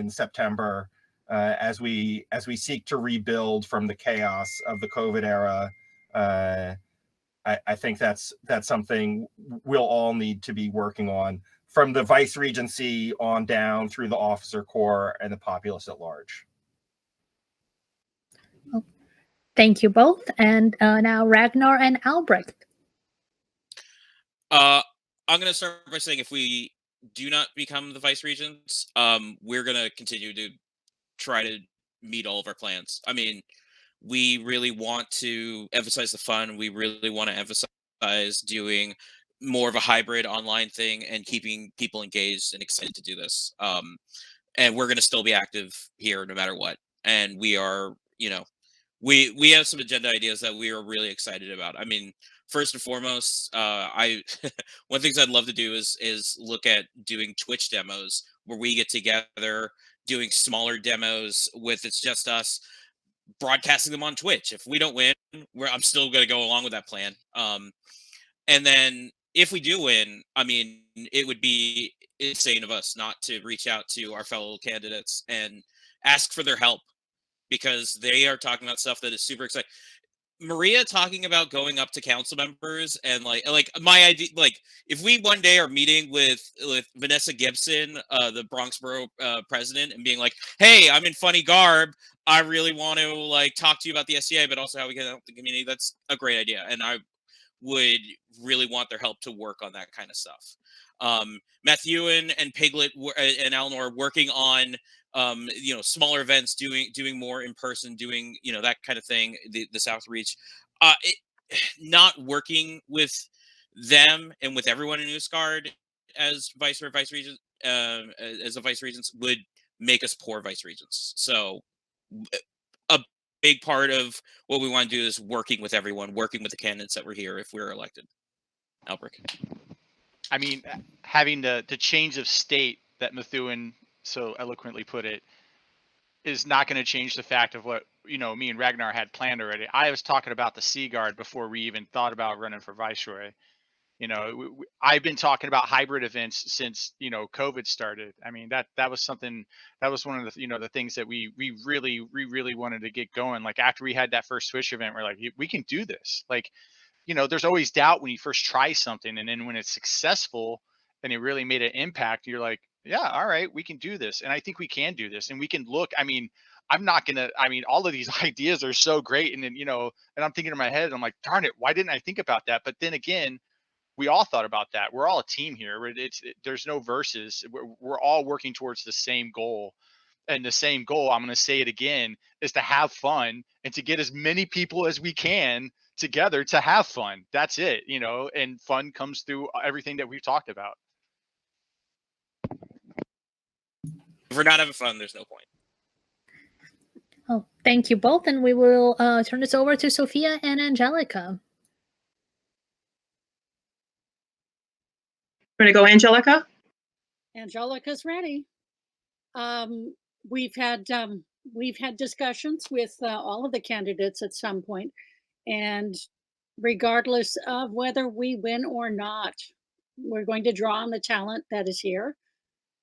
September as we seek to rebuild from the chaos of the COVID era. I think that's something we'll all need to be working on, from the Vice Regency on down through the officer corps and the populace at large. Thank you both. And now Ragnar and Albrecht. I'm going to start by saying, if we do not become the vice regents, we're going to continue to try to meet all of our plans. I mean, we really want to emphasize the fun. We really want to emphasize doing more of a hybrid online thing and keeping people engaged and excited to do this. And we're going to still be active here no matter what. And we are, we have some agenda ideas that we are really excited about. I mean, first and foremost, one of the things I'd love to do is look at doing Twitch demos where we get together, doing smaller demos with it's just us, broadcasting them on Twitch. If we don't win, I'm still going to go along with that plan. And then if we do win, I mean, it would be insane of us not to reach out to our fellow candidates and ask for their help, because they are talking about stuff that is super exciting. Maria talking about going up to council members and like my idea, like if we one day are meeting with Vanessa Gibson, the Bronx Borough president, and being like, hey, I'm in funny garb, I really want to like talk to you about the SCA, but also how we can help the community. That's a great idea. And I would really want their help to work on that kind of stuff. Matthew and Piglet and Eleanor working on smaller events, doing more in person, doing that kind of thing, this outreach. Not working with them and with everyone in Ostgardr as vice regent, as a vice regents, would make us poor vice regents. So a big part of what we want to do is working with everyone, working with the candidates that were here if we're elected. Albrecht. I mean, having the change of state that Methuen so eloquently put it is not going to change the fact of what me and Ragnar had planned already. I was talking about the Sea Guard before we even thought about running for Viceroy. I've been talking about hybrid events since COVID started. I mean, that was something, that was one of the the things that we really wanted to get going. Like after we had that first Switch event, we're like, we can do this. Like, there's always doubt when you first try something, and then when it's successful and it really made an impact, you're like, yeah, all right, we can do this. And I think we can do this, and we can look. I mean, all of these ideas are so great. And then, and I'm thinking in my head, I'm like, darn it, why didn't I think about that? But then again, we all thought about that. We're all a team here. There's no versus. We're all working towards the same goal. And the same goal, I'm going to say it again, is to have fun and to get as many people as we can together to have fun. That's it, and fun comes through everything that we've talked about. If we're not having fun, there's no point. Oh, thank you both. And we will turn this over to Sophia and Angelica. Going to go, Angelica? Angelica's ready. We've had discussions with all of the candidates at some point, and regardless of whether we win or not, we're going to draw on the talent that is here.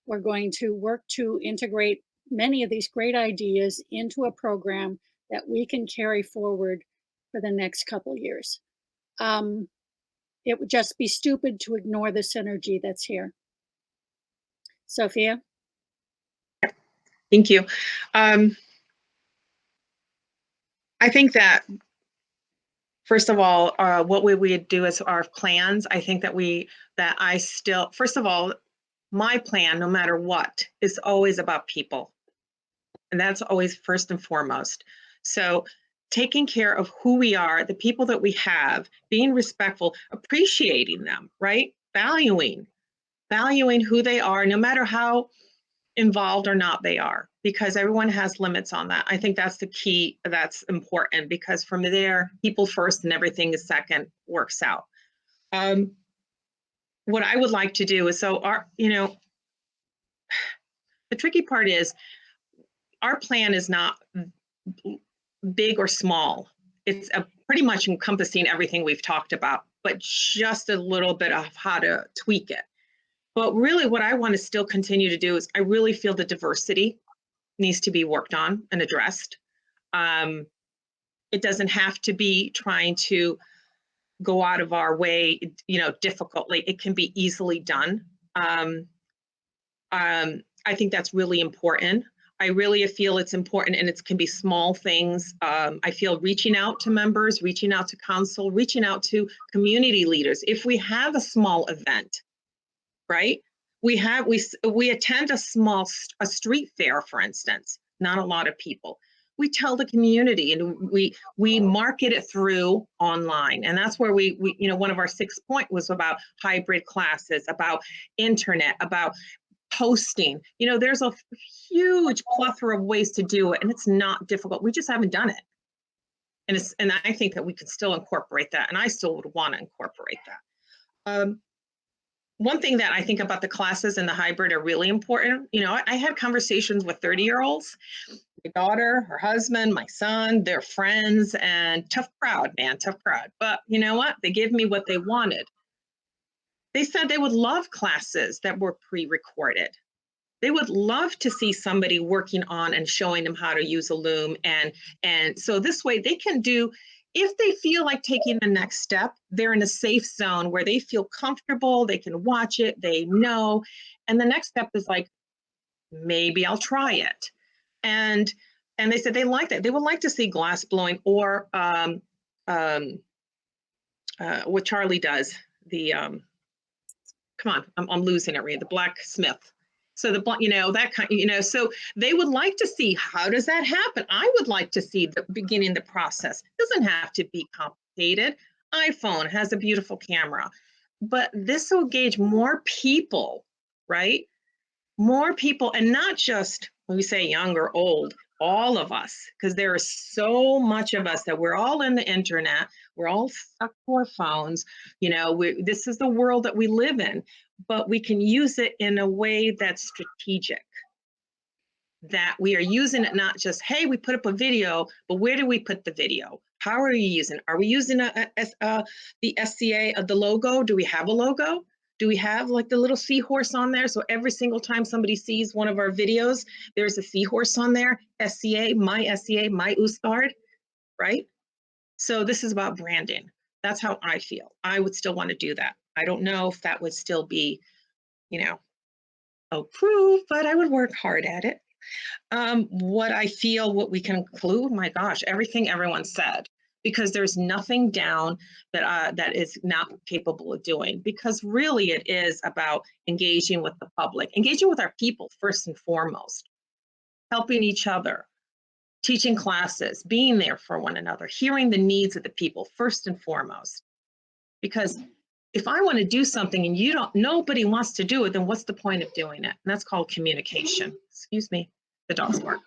We're going to work to integrate many of these great ideas into a program that we can carry forward for the next couple years. It would just be stupid to ignore the synergy that's here. Sophia? Thank you. I think that, first of all, what we would do as our plans, I think that first of all, my plan, no matter what, is always about people. And that's always first and foremost. So taking care of who we are, the people that we have, being respectful, appreciating them, right? Valuing who they are, no matter how involved or not they are, because everyone has limits on that. I think that's the key. That's important, because from there, people first and everything is second works out. What I would like to do is, so the tricky part is our plan is not big or small. It's pretty much encompassing everything we've talked about, but just a little bit of how to tweak it. But really what I want to still continue to do is I really feel the diversity needs to be worked on and addressed. It doesn't have to be trying to go out of our way, difficultly. It can be easily done. I think that's really important. I really feel it's important, and it can be small things. I feel reaching out to members, reaching out to council, reaching out to community leaders. If we have a small event, right? We attend a street fair, for instance, not a lot of people. We tell the community, and we market it through online. And that's where we one of our 6 points was about hybrid classes, about internet, about posting. There's a huge plethora of ways to do it, and it's not difficult. We just haven't done it. And I think that we could still incorporate that, and I still would want to incorporate that. One thing that I think about the classes and the hybrid are really important. I had conversations with 30-year-olds, my daughter, her husband, my son, their friends, and tough crowd, man, tough crowd. But you know what? They gave me what they wanted. They said they would love classes that were pre-recorded. They would love to see somebody working on and showing them how to use a loom. And so this way they can do, if they feel like taking the next step, they're in a safe zone where they feel comfortable, they can watch it, they know. And the next step is like, maybe I'll try it. And they said they like that. They would like to see glass blowing, or what Charlie does, come on, I'm losing it, Rhea, the blacksmith. So that kind, so they would like to see, how does that happen? I would like to see the beginning, the process. It doesn't have to be complicated. iPhone has a beautiful camera, but this will engage more people, right? More people, and not just when we say young or old, all of us, because there is so much of us that we're all in the internet, we're all stuck to our phones. This is the world that we live in, but we can use it in a way that's strategic. That we are using it not just, hey, we put up a video, but where do we put the video? How are we using it? Are we using the SCA of the logo? Do we have a logo? Do we have like the little seahorse on there? So every single time somebody sees one of our videos, there's a seahorse on there, SCA, my Ostgardr, right? So this is about branding. That's how I feel. I would still want to do that. I don't know if that would still be, approved, but I would work hard at it. What we can include, my gosh, everything everyone said, because there's nothing down that is not capable of doing, because really it is about engaging with the public, engaging with our people first and foremost, helping each other, teaching classes, being there for one another, hearing the needs of the people first and foremost. Because if I want to do something and nobody wants to do it, then what's the point of doing it? And that's called communication. Excuse me, the dog's bark.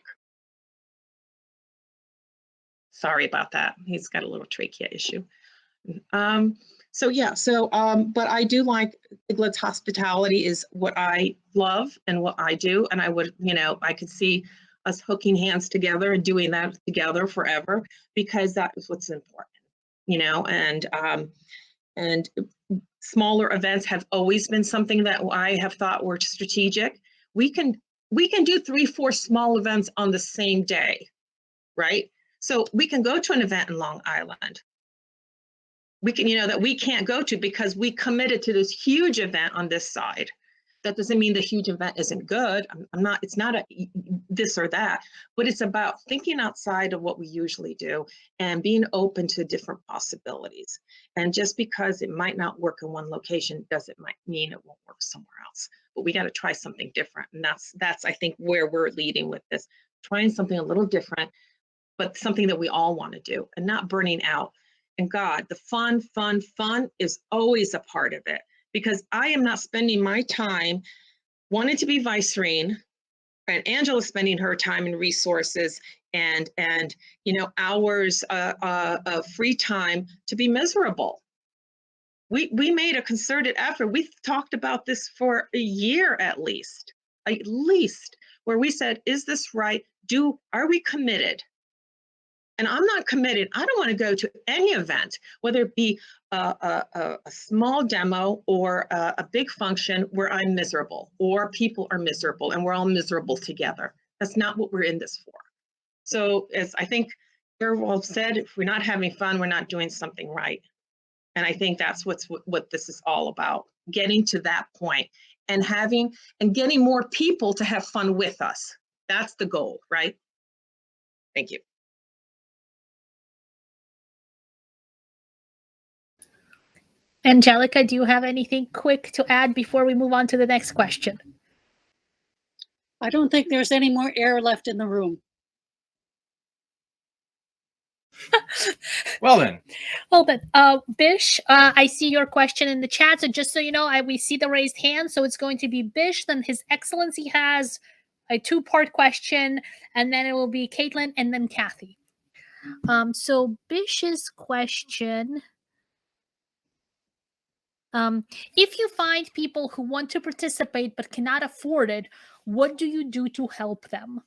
Sorry about that. He's got a little trachea issue. But I do like Iglet's hospitality is what I love and what I do. And I would, I could see us hooking hands together and doing that together forever, because that is what's important, and smaller events have always been something that I have thought were strategic. We can do 3-4 small events on the same day, right? So we can go to an event in Long Island. We can, that we can't go to because we committed to this huge event on this side. That doesn't mean the huge event isn't good. It's not a this or that, but it's about thinking outside of what we usually do and being open to different possibilities. And just because it might not work in one location doesn't mean it won't work somewhere else. But we got to try something different. And that's I think where we're leading with this, trying something a little different, but something that we all want to do and not burning out. And God, the fun is always a part of it, because I am not spending my time wanting to be Vicerine, and Angela's spending her time and resources and hours of free time to be miserable. We made a concerted effort. We've talked about this for a year at least, where we said, is this right? Are we committed? And I'm not committed. I don't want to go to any event, whether it be a small demo or a big function where I'm miserable or people are miserable and we're all miserable together. That's not what we're in this for. So as I think Gerwald said, if we're not having fun, we're not doing something right. And I think that's what this is all about, getting to that point and getting more people to have fun with us. That's the goal, right? Thank you. Angelica, do you have anything quick to add before we move on to the next question? I don't think there's any more air left in the room. Well then. Bish, I see your question in the chat. So just so you know, we see the raised hand. So it's going to be Bish, then His Excellency has a 2-part question, and then it will be Caitlin and then Kathy. So Bish's question, if you find people who want to participate but cannot afford it, what do you do to help them?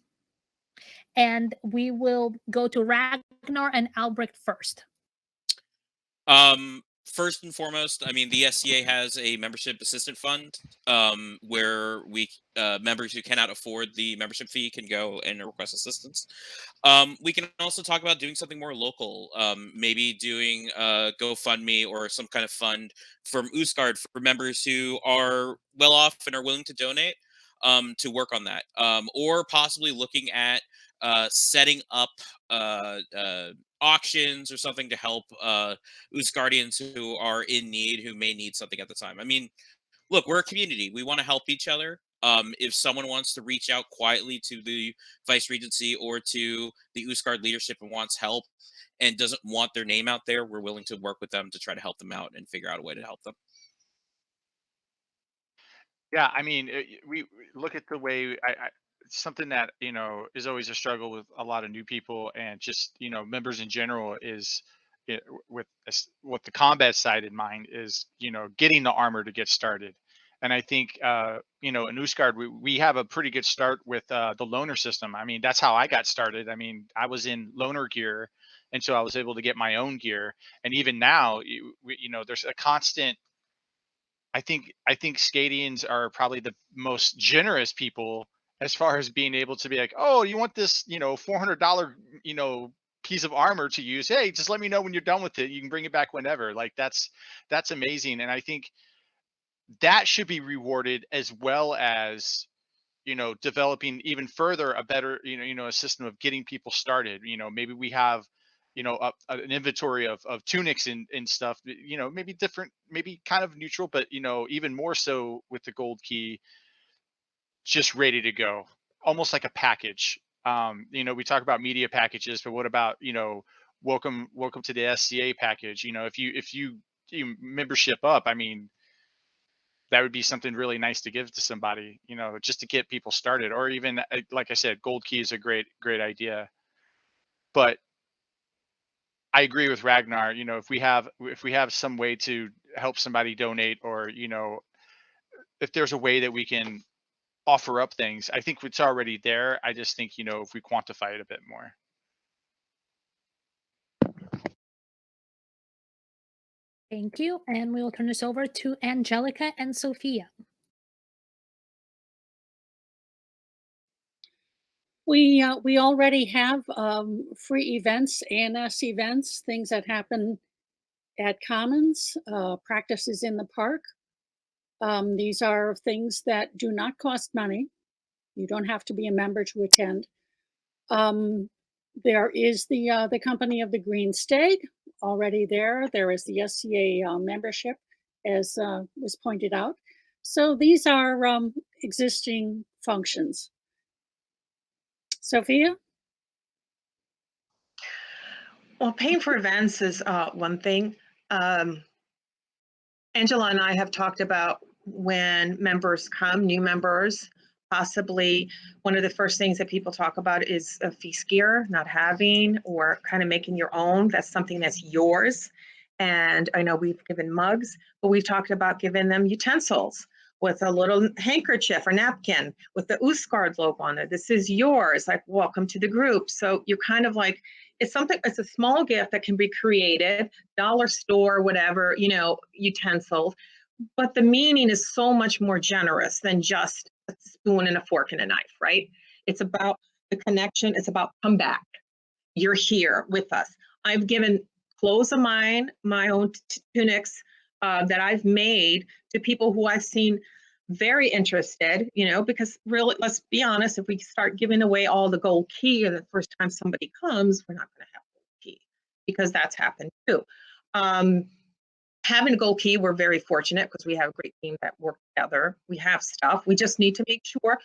And we will go to Ragnar and Albrecht first. First and foremost, I mean, the SCA has a membership assistant fund where members who cannot afford the membership fee can go and request assistance. We can also talk about doing something more local, maybe doing a GoFundMe or some kind of fund from Ostgardr for members who are well off and are willing to donate to work on that, or possibly looking at setting up auctions or something to help Ostgardians who are in need, who may need something at the time. I mean, look, we're a community. We want to help each other. If someone wants to reach out quietly to the Vice Regency or to the Ostgardr leadership and wants help and doesn't want their name out there, we're willing to work with them to try to help them out and figure out a way to help them. Yeah, I mean, we look at the way something that is always a struggle with a lot of new people and just members in general is with what the combat side in mind is getting the armor to get started. And I think in Ostgardr we have a pretty good start with the loaner system. I mean, that's how I got started. I mean, I was in loaner gear, and so I was able to get my own gear. And even now, there's a constant. I think Skadians are probably the most generous people as far as being able to be like, oh, you want this, $400, piece of armor to use? Hey, just let me know when you're done with it. You can bring it back whenever. Like that's amazing. And I think that should be rewarded, as well as, developing even further a better, a system of getting people started. Maybe we have an inventory of tunics and stuff, maybe different, maybe kind of neutral, but even more so with the gold key, just ready to go, almost like a package. We talk about media packages, but what about welcome to the SCA package? If you membership up, I mean, that would be something really nice to give to somebody, just to get people started. Or even, like I said, gold key is a great idea. But I agree with Ragnar. If we have some way to help somebody donate, or if there's a way that we can offer up things, I think it's already there. I just think if we quantify it a bit more. Thank you, and we will turn this over to Angelica and Sophia. We already have free events, ANS events, things that happen at Commons, practices in the park. These are things that do not cost money. You don't have to be a member to attend. There is the Company of the Green Stag already there. There is the SCA membership, as was pointed out. So these are existing functions. Sophia? Well, paying for events is one thing. Angela and I have talked about when members come, new members, possibly one of the first things that people talk about is a fee skier, not having, or kind of making your own. That's something that's yours. And I know we've given mugs, but we've talked about giving them utensils with a little handkerchief or napkin with the Ostgardr logo on it. This is yours, like welcome to the group. So you're kind of like, it's a small gift that can be created, dollar store, whatever, utensils. But the meaning is so much more generous than just a spoon and a fork and a knife, right? It's about the connection. It's about come back. You're here with us. I've given clothes of mine, my own tunics that I've made to people who I've seen very interested, because really, let's be honest, if we start giving away all the gold key and the first time somebody comes, we're not going to have gold key, because that's happened too. Having a gold key, we're very fortunate because we have a great team that work together. We have stuff. We just need to make sure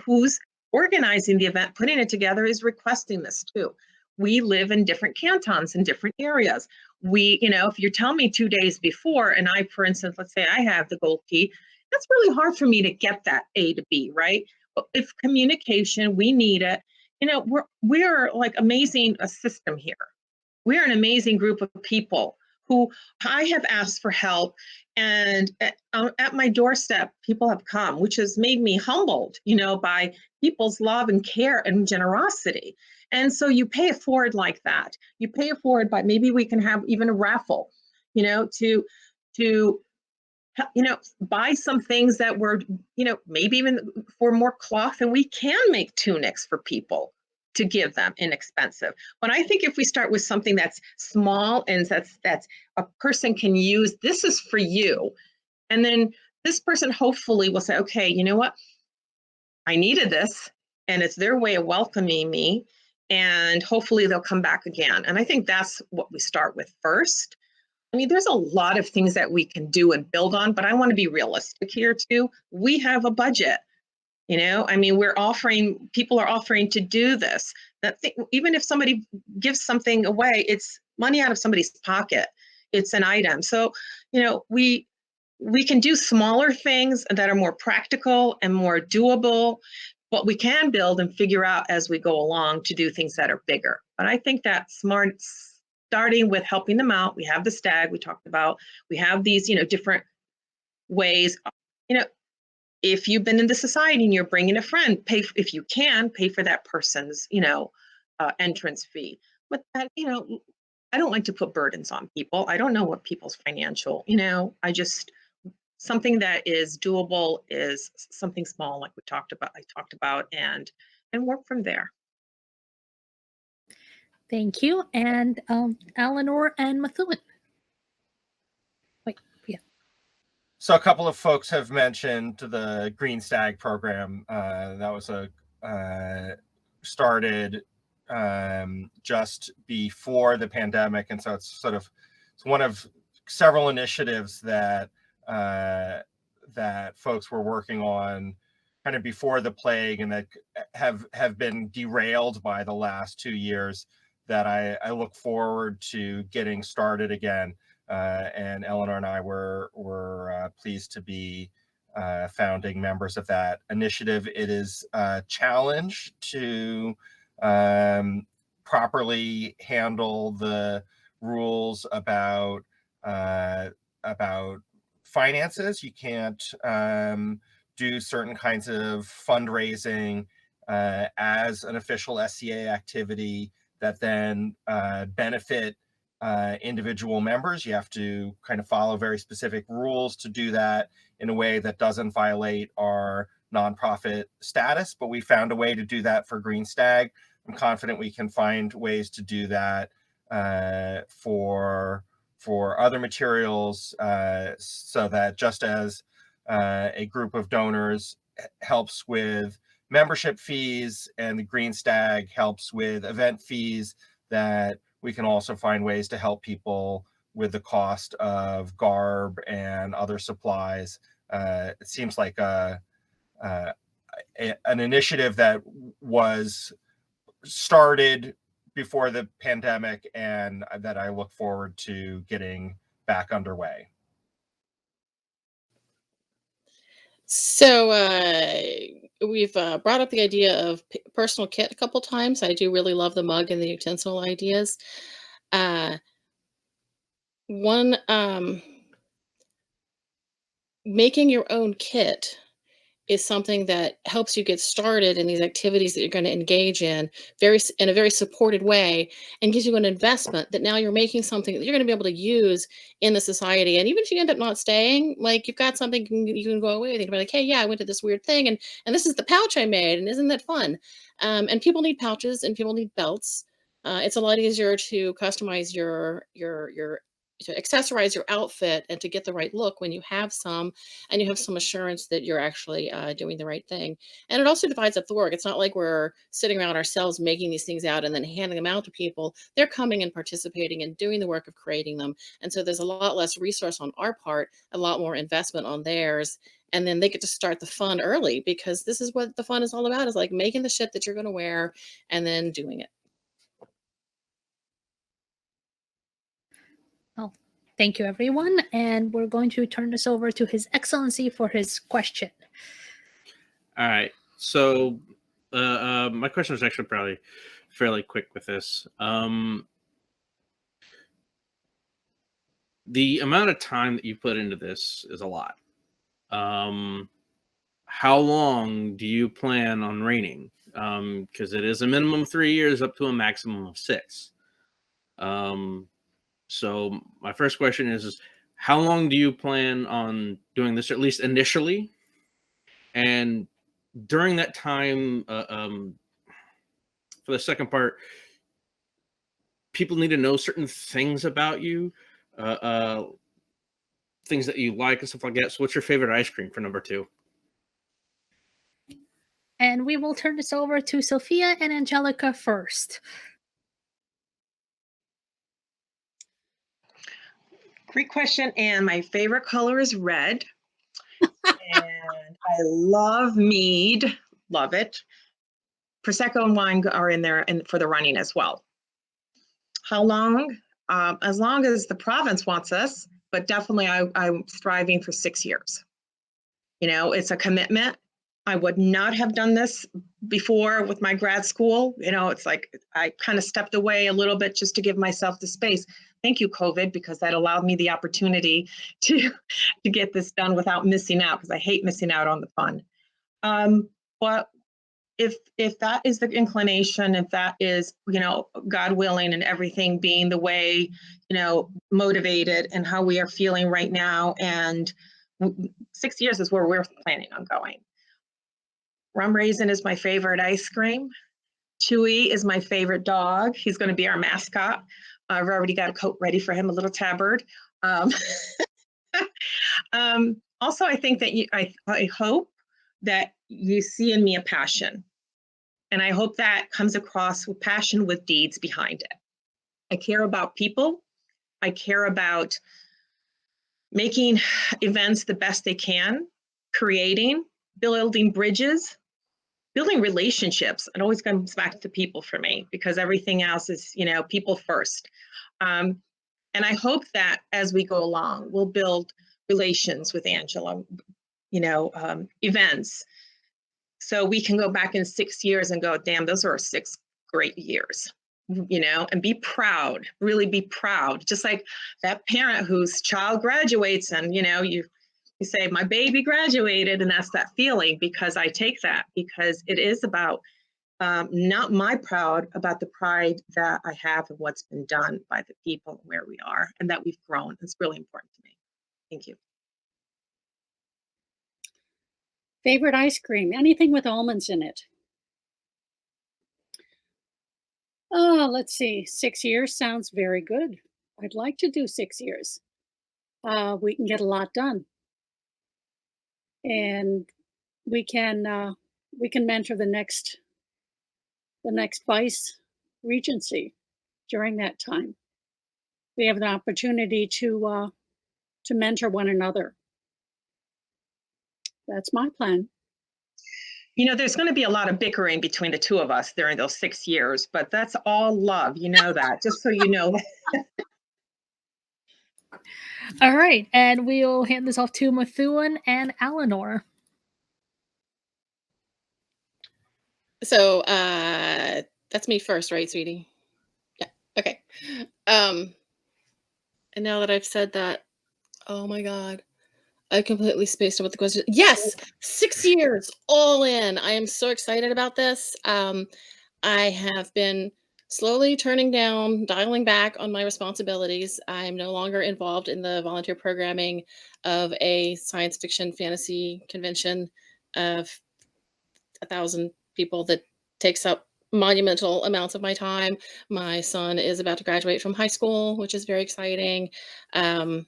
who's organizing the event, putting it together, is requesting this too. We live in different cantons in different areas. If you tell me 2 days before, and I, for instance, let's say I have the gold key, that's really hard for me to get that A to B, right? But if communication, we need it. We're like amazing a system here. We're an amazing group of people who I have asked for help, and at my doorstep, people have come, which has made me humbled, by people's love and care and generosity. And so you pay it forward like that. You pay it forward by, maybe we can have even a raffle, to buy some things that were, maybe even for more cloth, and we can make tunics for people to give them inexpensive. But I think if we start with something that's small and that's a person can use, this is for you. And then this person hopefully will say, okay, you know what? I needed this, and it's their way of welcoming me, and hopefully they'll come back again. And I think that's what we start with first. I mean, there's a lot of things that we can do and build on, but I want to be realistic here too. We have a budget. People are offering to do this. Even if somebody gives something away, it's money out of somebody's pocket. It's an item. So, we can do smaller things that are more practical and more doable, but we can build and figure out as we go along to do things that are bigger. But I think that starting with helping them out. We have the stag we talked about. We have these, different ways, if you've been in the society and you're bringing a friend, if you can, pay for that person's, entrance fee. But that, I don't like to put burdens on people. I don't know what people's financial, something that is doable is something small, like I talked about, and work from there. Thank you. And Eleanor and Methuen. So a couple of folks have mentioned the Green Stag program. That was started just before the pandemic, and so it's one of several initiatives that folks were working on kind of before the plague, and that have been derailed by the last 2 years. That I look forward to getting started again. And Eleanor and I were pleased to be founding members of that initiative. It is a challenge to properly handle the rules about finances. You can't do certain kinds of fundraising as an official SCA activity that then benefit individual members. You have to kind of follow very specific rules to do that in a way that doesn't violate our nonprofit status, but we found a way to do that for Green Stag. I'm confident we can find ways to do that for other materials, so that just as a group of donors helps with membership fees and the Green Stag helps with event fees, that we can also find ways to help people with the cost of garb and other supplies. It seems like an initiative that was started before the pandemic and that I look forward to getting back underway. So we've brought up the idea of personal kit a couple times. I do really love the mug and the utensil ideas. One, making your own kit is something that helps you get started in these activities that you're going to engage in in a very supported way, and gives you an investment that now you're making something that you're going to be able to use in the society. And even if you end up not staying, like, you've got something you can go away with. You can be like, hey, yeah, I went to this weird thing, and this is the pouch I made, and isn't that fun? And people need pouches and people need belts. It's a lot easier to customize to accessorize your outfit and to get the right look when you have some, and you have some assurance that you're actually doing the right thing. And it also divides up the work. It's not like we're sitting around ourselves making these things out and then handing them out to people. They're coming and participating and doing the work of creating them. And so there's a lot less resource on our part, a lot more investment on theirs. And then they get to start the fun early, because this is what the fun is all about, is like making the shit that you're going to wear and then doing it. Well, thank you, everyone. And we're going to turn this over to His Excellency for his question. All right. So my question is actually probably fairly quick with this. The amount of time that you put into this is a lot. How long do you plan on reigning? Because it is a minimum of 3 years up to a maximum of 6. So my first question is how long do you plan on doing this, or at least initially? And during that time, for the second part, people need to know certain things about you, things that you like and stuff like that. So what's your favorite ice cream for number 2? And we will turn this over to Sophia and Angelica first. Great question. And my favorite color is red. And I love mead. Love it. Prosecco and wine are in there and for the running as well. How long? As long as the province wants us, but definitely I'm striving for 6 years. You know, it's a commitment. I would not have done this before with my grad school. You know, it's like I kind of stepped away a little bit just to give myself the space. Thank you, COVID, because that allowed me the opportunity to get this done without missing out, because I hate missing out on the fun. But if that is the inclination, if that is, you know, God willing and everything being the way, you know, motivated and how we are feeling right now, and 6 years is where we're planning on going. Rum Raisin is my favorite ice cream. Chewy is my favorite dog. He's going to be our mascot. I've already got a coat ready for him, a little tabard. Also, I think that I hope that you see in me a passion. And I hope that comes across with passion with deeds behind it. I care about people. I care about making events the best they can, creating, building bridges, building relationships. It always comes back to people for me, because everything else is, you know, people first. And I hope that as we go along, we'll build relations with Angela, you know, events. So we can go back in 6 years and go, damn, those are 6 great years, you know, and be proud, really be proud. Just like that parent whose child graduates and, you know, you say, my baby graduated, and that's that feeling, because I take that, because it is about not my proud, about the pride that I have of what's been done by the people where we are and that we've grown. It's really important to me. Thank you. Favorite ice cream, anything with almonds in it. Oh, let's see, 6 years sounds very good. I'd like to do 6 years. We can get a lot done. And we can mentor the next vice regency during that time. We have an opportunity to mentor one another. That's my plan. You know, there's going to be a lot of bickering between the two of us during those 6 years, but that's all love. You know that, just so you know. All right, and we'll hand this off to Methuen and Eleanor. So that's me first, right, sweetie? Yeah. Okay. And now that I've said that, oh my God, I completely spaced out what the question. Yes, 6 years, all in. I am so excited about this. I have been slowly turning down, dialing back on my responsibilities. I'm no longer involved in the volunteer programming of a science fiction fantasy convention of 1,000 people that takes up monumental amounts of my time. My son is about to graduate from high school, which is very exciting. My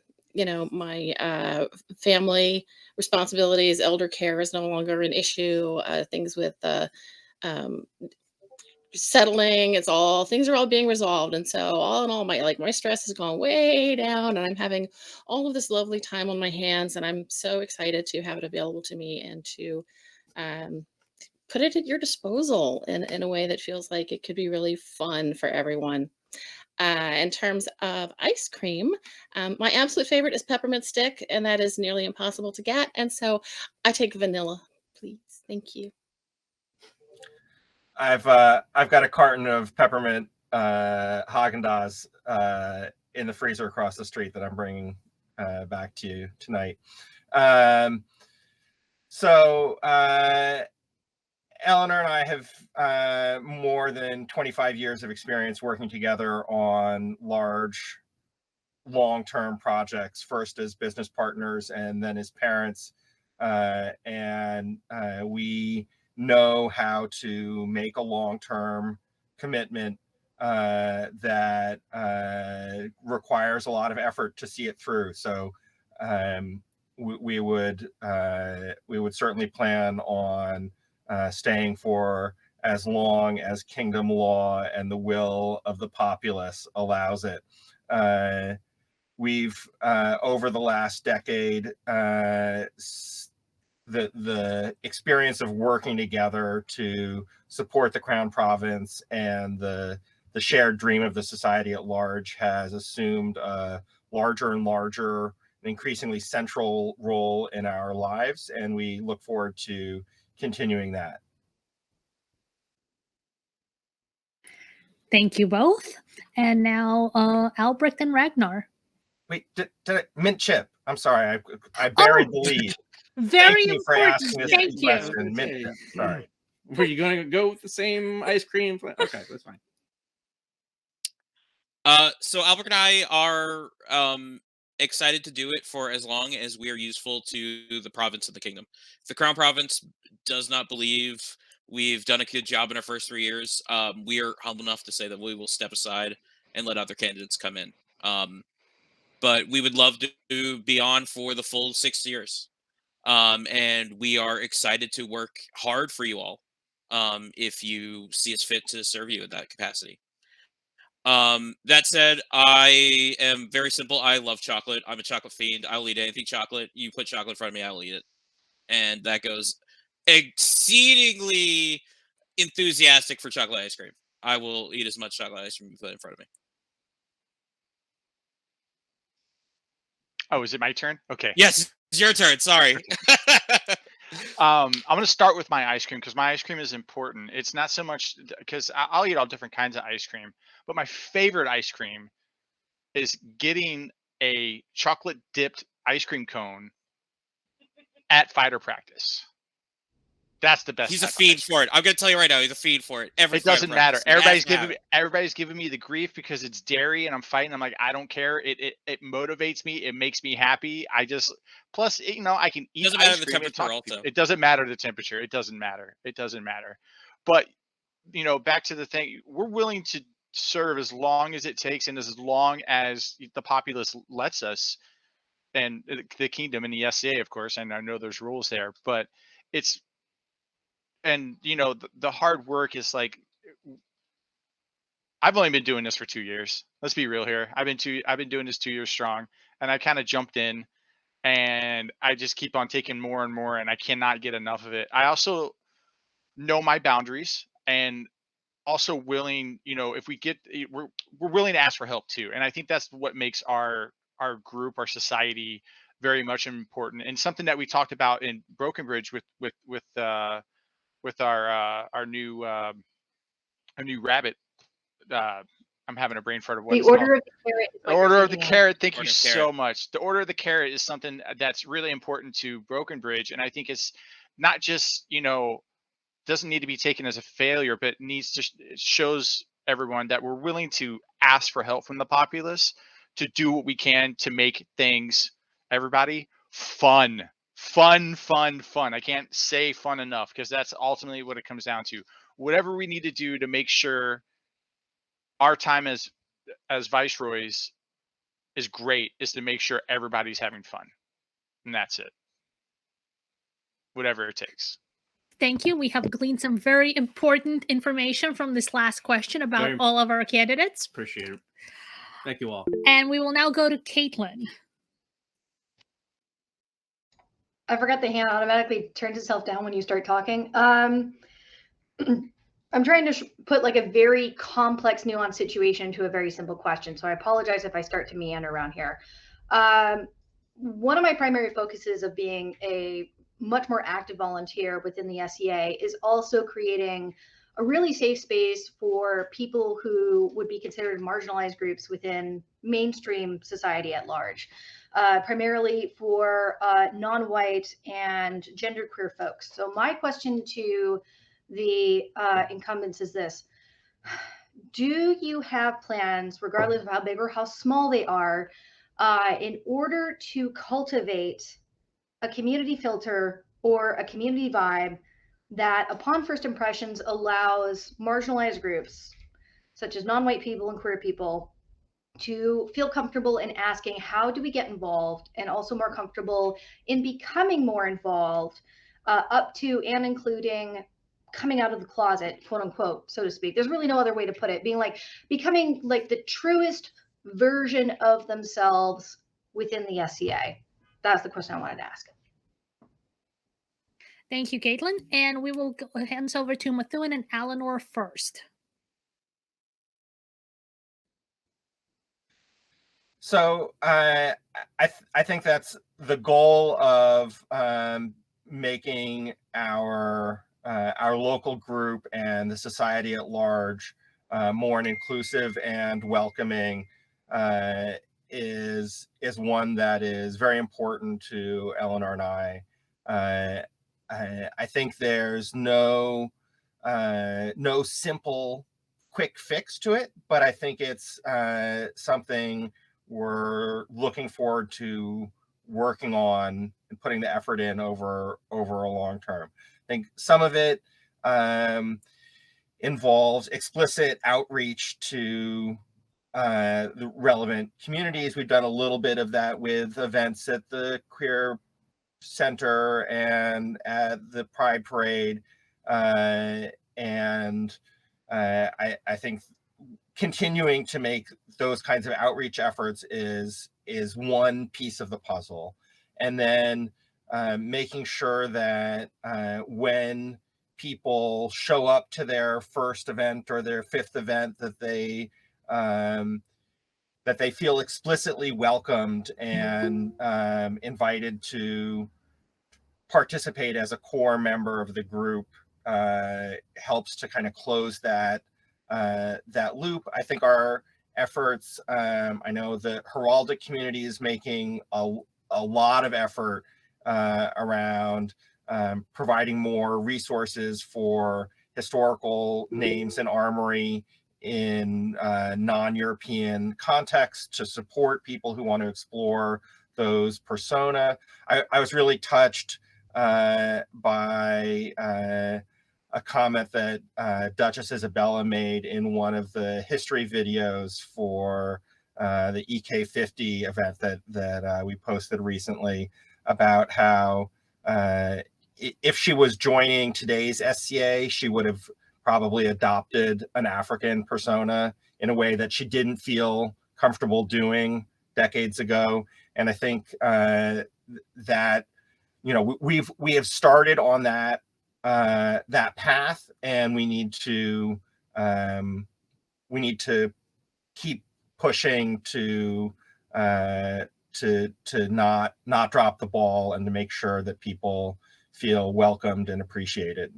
family responsibilities, elder care is no longer an issue. Things with um, settling, things are all being resolved. And so all in all, my stress has gone way down, and I'm having all of this lovely time on my hands, and I'm so excited to have it available to me and to put it at your disposal in a way that feels like it could be really fun for everyone. In terms of ice cream, my absolute favorite is peppermint stick, and that is nearly impossible to get. And so I take vanilla, please. Thank you. I've got a carton of peppermint Haagen-Dazs in the freezer across the street that I'm bringing back to you tonight. So Eleanor and I have more than 25 years of experience working together on large, long-term projects, first as business partners and then as parents. And we know how to make a long-term commitment that requires a lot of effort to see it through. So we would certainly plan on staying for as long as kingdom law and the will of the populace allows it. We've over the last decade, the experience of working together to support the Crown Province and the shared dream of the society at large has assumed a larger and larger, and increasingly central role in our lives, and we look forward to continuing that. Thank you both. And now Albrecht and Ragnar. Wait, did I, mint chip? I'm sorry, I buried the lead. Very Thank you for important. asking this Thank you. question. Mint chip. Sorry. Were you going to go with the same ice cream? Okay, that's fine. So Albert and I are excited to do it for as long as we are useful to the province and the kingdom. If the Crown Province does not believe we've done a good job in our first 3 years, we are humble enough to say that we will step aside and let other candidates come in. But we would love to be on for the full 6 years. And we are excited to work hard for you all if you see us fit to serve you in that capacity. That said, I am very simple. I love chocolate. I'm a chocolate fiend. I'll eat anything chocolate. You put chocolate in front of me, I'll eat it. And that goes exceedingly enthusiastic for chocolate ice cream. I will eat as much chocolate ice cream you put in front of me. Oh, is it my turn? Okay. Yes, it's your turn. Sorry. I'm going to start with my ice cream because my ice cream is important. It's not so much because I'll eat all different kinds of ice cream, but my favorite ice cream is getting a chocolate dipped ice cream cone at fighter practice. That's the best. He's a fiend for it. I'm going to tell you right now, he's a fiend for it. It doesn't matter. Everybody's giving me the grief because it's dairy and I'm fighting. I'm like, I don't care. It motivates me. It makes me happy. Plus, I can eat. Doesn't matter the temperature also. It doesn't matter the temperature. It doesn't matter. It doesn't matter. But back to the thing, we're willing to serve as long as it takes and as long as the populace lets us, and the kingdom and the SCA, of course. And I know there's rules there, but it's. And the hard work is like, I've only been doing this for 2 years. Let's be real here. I've been doing this 2 years strong, and I kind of jumped in, and I just keep on taking more and more, and I cannot get enough of it. I also know my boundaries, and also willing, if we get, we're willing to ask for help too. And I think that's what makes our group, our society, very much important, and something that we talked about in Broken Bridge with our new rabbit. I'm having a brain fart of what The it's Order called. of the Carrot. is what Order you're of the thinking Carrot. Thank you Order of so Carrot. much. The Order of the Carrot is something that's really important to Broken Bridge, and I think it's not just doesn't need to be taken as a failure, but needs to it shows everyone that we're willing to ask for help from the populace to do what we can to make things, everybody, fun. I can't say fun enough, because that's ultimately what it comes down to. Whatever we need to do to make sure our time as viceroys is great is to make sure everybody's having fun, and that's it. Whatever it takes. Thank you. We have gleaned some very important information from this last question about Very- all of our candidates. Appreciate it. Thank you all. And we will now go to Caitlin. I forgot the hand automatically turns itself down when you start talking. I'm trying to put like a very complex, nuanced situation into a very simple question. So I apologize if I start to meander around here. One of my primary focuses of being a much more active volunteer within the SCA is also creating a really safe space for people who would be considered marginalized groups within mainstream society at large, primarily for non-white and genderqueer folks. So my question to the incumbents is this: do you have plans, regardless of how big or how small they are, in order to cultivate a community filter or a community vibe that, upon first impressions, allows marginalized groups, such as non-white people and queer people, to feel comfortable in asking, how do we get involved, and also more comfortable in becoming more involved, up to and including coming out of the closet, quote unquote, so to speak. There's really no other way to put it. Becoming like the truest version of themselves within the SCA. That's the question I wanted to ask. Thank you, Caitlin. And we will go hands over to Methuen and Eleanor first. So I think that's the goal of making our local group and the society at large more inclusive and welcoming is one that is very important to Eleanor and I. I think there's no simple quick fix to it, but I think it's something we're looking forward to working on and putting the effort in over a long term. I think some of it involves explicit outreach to the relevant communities. We've done a little bit of that with events at the Queer Center and at the Pride Parade. And I think continuing to make those kinds of outreach efforts is one piece of the puzzle. And then making sure that when people show up to their first event or their fifth event, that they feel explicitly welcomed and invited to participate as a core member of the group helps to kind of close that loop. I think our efforts, I know the heraldic community is making a lot of effort around providing more resources for historical names and armory in non-European contexts to support people who want to explore those persona. I was really touched by a comment that Duchess Isabella made in one of the history videos for the EK50 event that we posted recently, about how if she was joining today's SCA, she would have probably adopted an African persona in a way that she didn't feel comfortable doing decades ago. And I think that we have started on that that path, and we need to keep pushing to not drop the ball and to make sure that people feel welcomed and appreciated.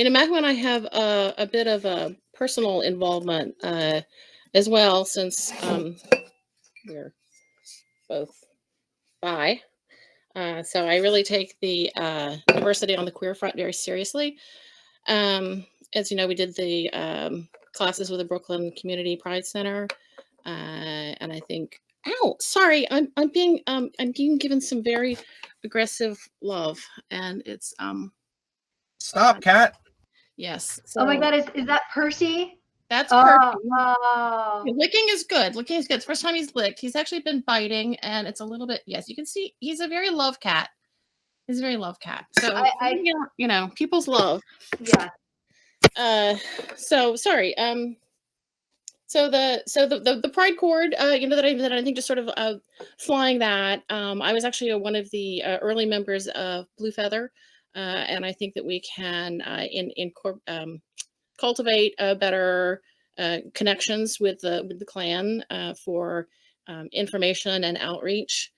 Mac and I have a bit of a personal involvement as well, since we're both bi. So I really take the diversity on the queer front very seriously. As you know, we did the classes with the Brooklyn Community Pride Center, and I think, ow, sorry, I'm being given some very aggressive love, and it's Stop, Kat. yes. Oh my so God, is that Percy? That's Oh, perfect. oh. Licking is good. Licking is good. It's the first time he's licked. He's actually been biting, and it's a little bit. Yes, you can see he's a very love cat. He's a very love cat. So people's love. Yeah. So sorry. So the pride cord. That I think just sort of flying that. I was actually one of the early members of Blue Feather, and I think that we can cultivate better connections with the clan for information and outreach.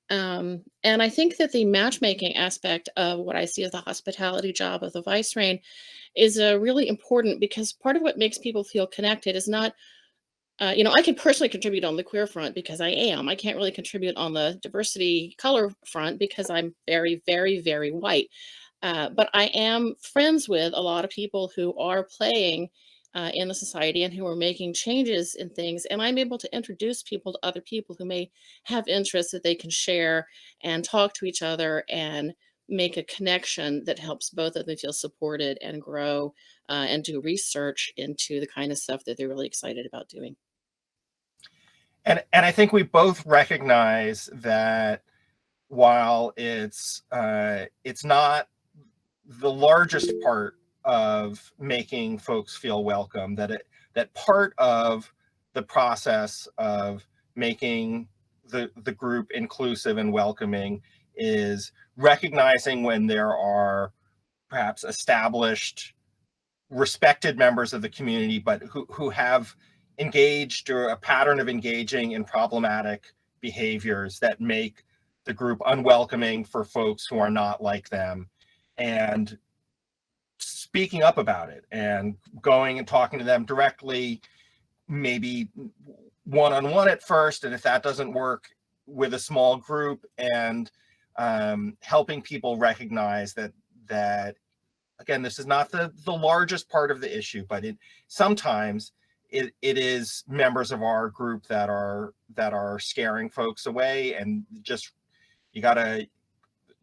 And I think that the matchmaking aspect of what I see as the hospitality job of the Vice Reign is really important, because part of what makes people feel connected is not, I can personally contribute on the queer front because I can't really contribute on the diversity color front because I'm very, very, very white. But I am friends with a lot of people who are playing in the society and who are making changes in things. And I'm able to introduce people to other people who may have interests that they can share and talk to each other and make a connection that helps both of them feel supported and grow and do research into the kind of stuff that they're really excited about doing. And I think we both recognize that while it's not the largest part of making folks feel welcome, that part of the process of making the group inclusive and welcoming is recognizing when there are perhaps established, respected members of the community, but who have engaged or a pattern of engaging in problematic behaviors that make the group unwelcoming for folks who are not like them, and speaking up about it and going and talking to them directly, maybe one-on-one at first, and if that doesn't work, with a small group, and helping people recognize that again, this is not the largest part of the issue, but sometimes it is members of our group that are scaring folks away, and just you gotta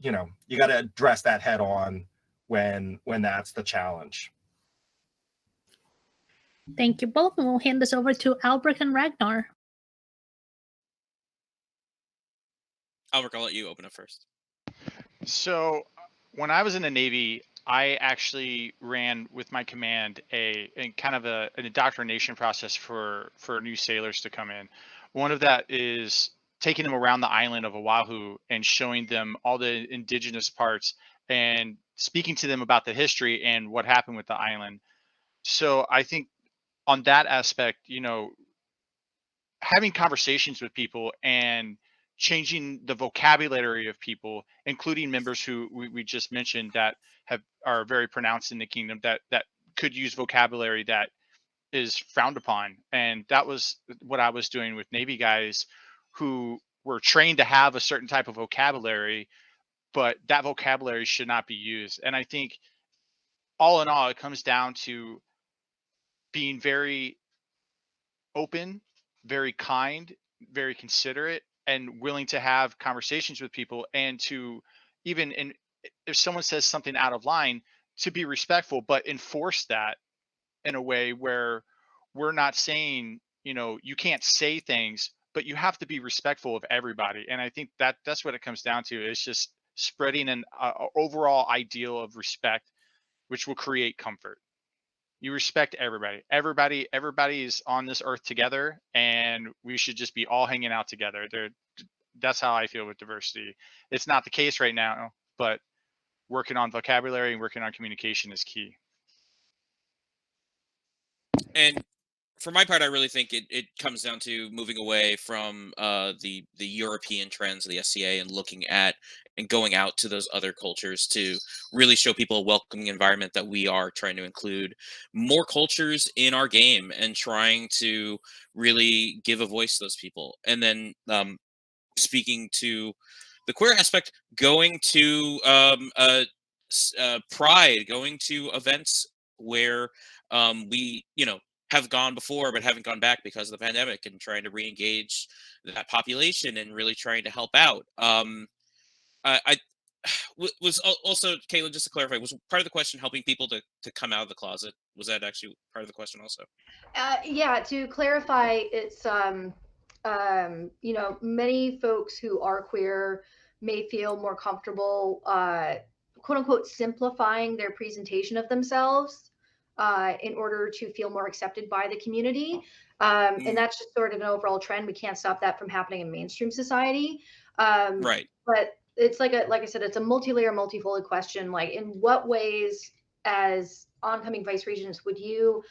address that head on when that's the challenge. Thank you both, and we'll hand this over to Albrecht and Ragnar. Albrecht, I'll let you open it first. So when I was in the Navy, I actually ran with my command an indoctrination process for new sailors to come in. One of that is taking them around the island of Oahu and showing them all the indigenous parts and speaking to them about the history and what happened with the island. So I think on that aspect, having conversations with people and changing the vocabulary of people, including members who we just mentioned that are very pronounced in the kingdom, that could use vocabulary that is frowned upon. And that was what I was doing with Navy guys who were trained to have a certain type of vocabulary, but that vocabulary should not be used. And I think all in all, it comes down to being very open, very kind, very considerate, and willing to have conversations with people, and to even if someone says something out of line, to be respectful, but enforce that in a way where we're not saying, you can't say things, but you have to be respectful of everybody. And I think that's what it comes down to. It's just spreading an overall ideal of respect, which will create comfort. You respect everybody. Everybody is on this earth together, and we should just be all hanging out together. That's how I feel with diversity. It's not the case right now, but working on vocabulary and working on communication is key. And for my part, I really think it comes down to moving away from the European trends of the SCA and looking at and going out to those other cultures to really show people a welcoming environment, that we are trying to include more cultures in our game and trying to really give a voice to those people. And then speaking to the queer aspect, going to Pride, going to events where we, have gone before but haven't gone back because of the pandemic, and trying to re-engage that population and really trying to help out. I was also, Caitlin, just to clarify, was part of the question helping people to come out of the closet? Was that actually part of the question also? Yeah, to clarify, it's many folks who are queer may feel more comfortable quote unquote simplifying their presentation of themselves in order to feel more accepted by the community. And that's just sort of an overall trend. We can't stop that from happening in mainstream society. Right. But it's like I said, it's a multi-layer, multifold question. Like, in what ways, as oncoming vice regents, would you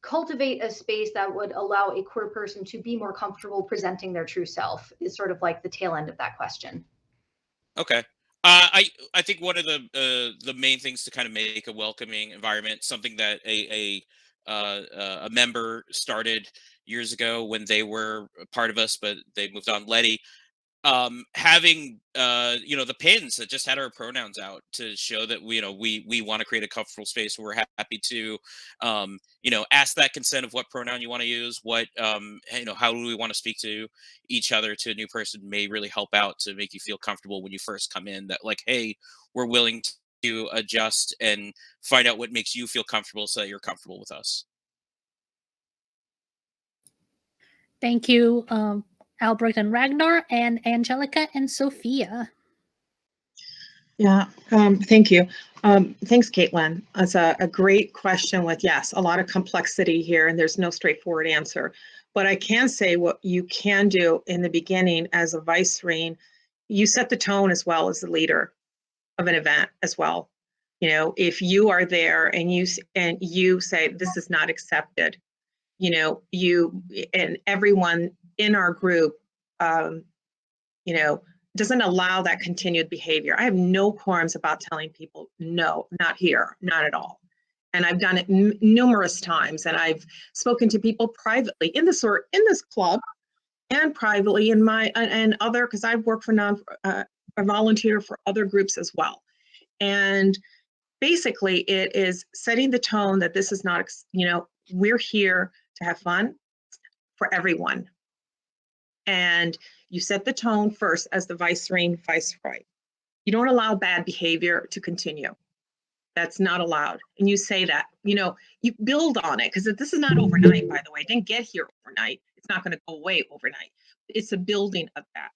cultivate a space that would allow a queer person to be more comfortable presenting their true self? Is sort of like the tail end of that question. Okay. I think one of the main things to kind of make a welcoming environment, something that a member started years ago when they were a part of us, but they moved on, Letty, having the pins that just had our pronouns out to show that we want to create a comfortable space where we're happy to ask that consent of what pronoun you want to use, what how do we want to speak to each other to a new person, may really help out to make you feel comfortable when you first come in, that like, hey, we're willing to adjust and find out what makes you feel comfortable so that you're comfortable with us. Thank you, Albrecht and Ragnar, and Angelica and Sophia. Yeah, thank you. Thanks, Caitlin. That's a great question with, yes, a lot of complexity here, and there's no straightforward answer. But I can say what you can do in the beginning as a vice rein, you set the tone as well as the leader of an event as well. If you are there and you say, this is not accepted, you and everyone in our group, doesn't allow that continued behavior. I have no qualms about telling people, no, not here, not at all. And I've done it numerous times, and I've spoken to people privately in this club, and privately in my and other, because I've worked for I volunteer for other groups as well. And basically, it is setting the tone that this is not, we're here to have fun for everyone. And you set the tone first as the viceroy. You don't allow bad behavior to continue. That's not allowed. And you say that, you build on it, because this is not overnight, by the way. It didn't get here overnight. It's not going to go away overnight. It's a building of that.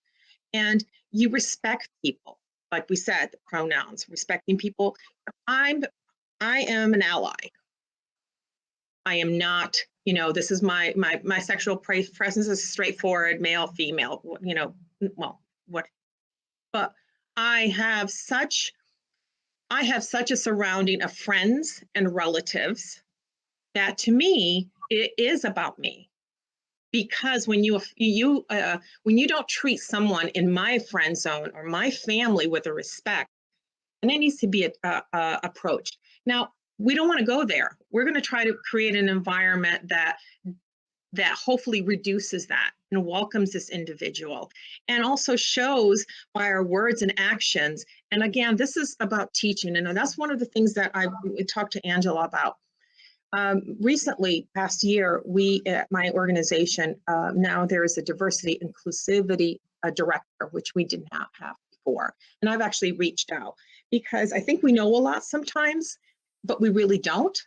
And you respect people. Like we said, the pronouns, respecting people. I am an ally. I am not, this is my sexual presence is straightforward, male, female, but I have such a surrounding of friends and relatives that to me, it is about me. Because when you don't treat someone in my friend zone or my family with a respect, and it needs to be approached. Now, we don't want to go there. We're going to try to create an environment that hopefully reduces that and welcomes this individual, and also shows by our words and actions. And again, this is about teaching, and that's one of the things that I talked to Angela about. Recently, past year, we at my organization, now there is a diversity inclusivity director, which we did not have before. And I've actually reached out because I think we know a lot sometimes, but we really don't.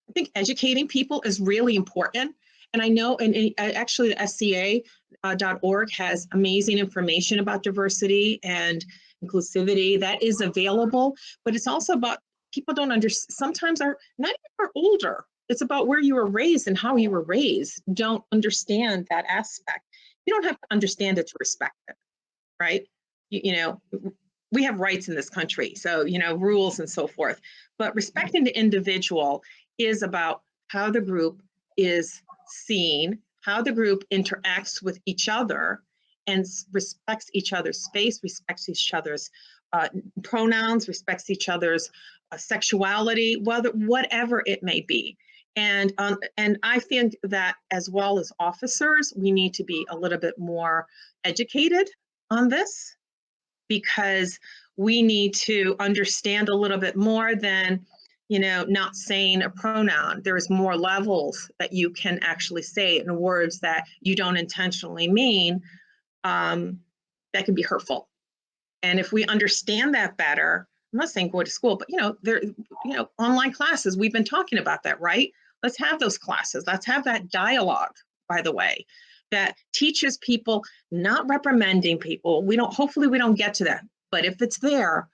I think educating people is really important. And I know, and actually the SCA.org has amazing information about diversity and inclusivity that is available, but it's also about people don't understand, sometimes not even are older. it's about where you were raised and how you were raised, don't understand that aspect. You don't have to understand it to respect it, right? You know, we have rights in this country, so, you know, rules and so forth. But respecting the individual is about how the group is seen, how the group interacts with each other, and respects each other's space, respects each other's pronouns, respects each other's sexuality, whatever it may be. And I think that as well as officers, we need to be a little bit more educated on this, because we need to understand a little bit more than, you know, not saying a pronoun. There's more levels that you can actually say in words that you don't intentionally mean, that can be hurtful. And if we understand that better, I'm not saying go to school, but, you know, online classes, we've been talking about that, right? Let's have those classes. Let's have that dialogue, by the way, that teaches people, not reprimanding people. Hopefully we don't get to that, but if it's there,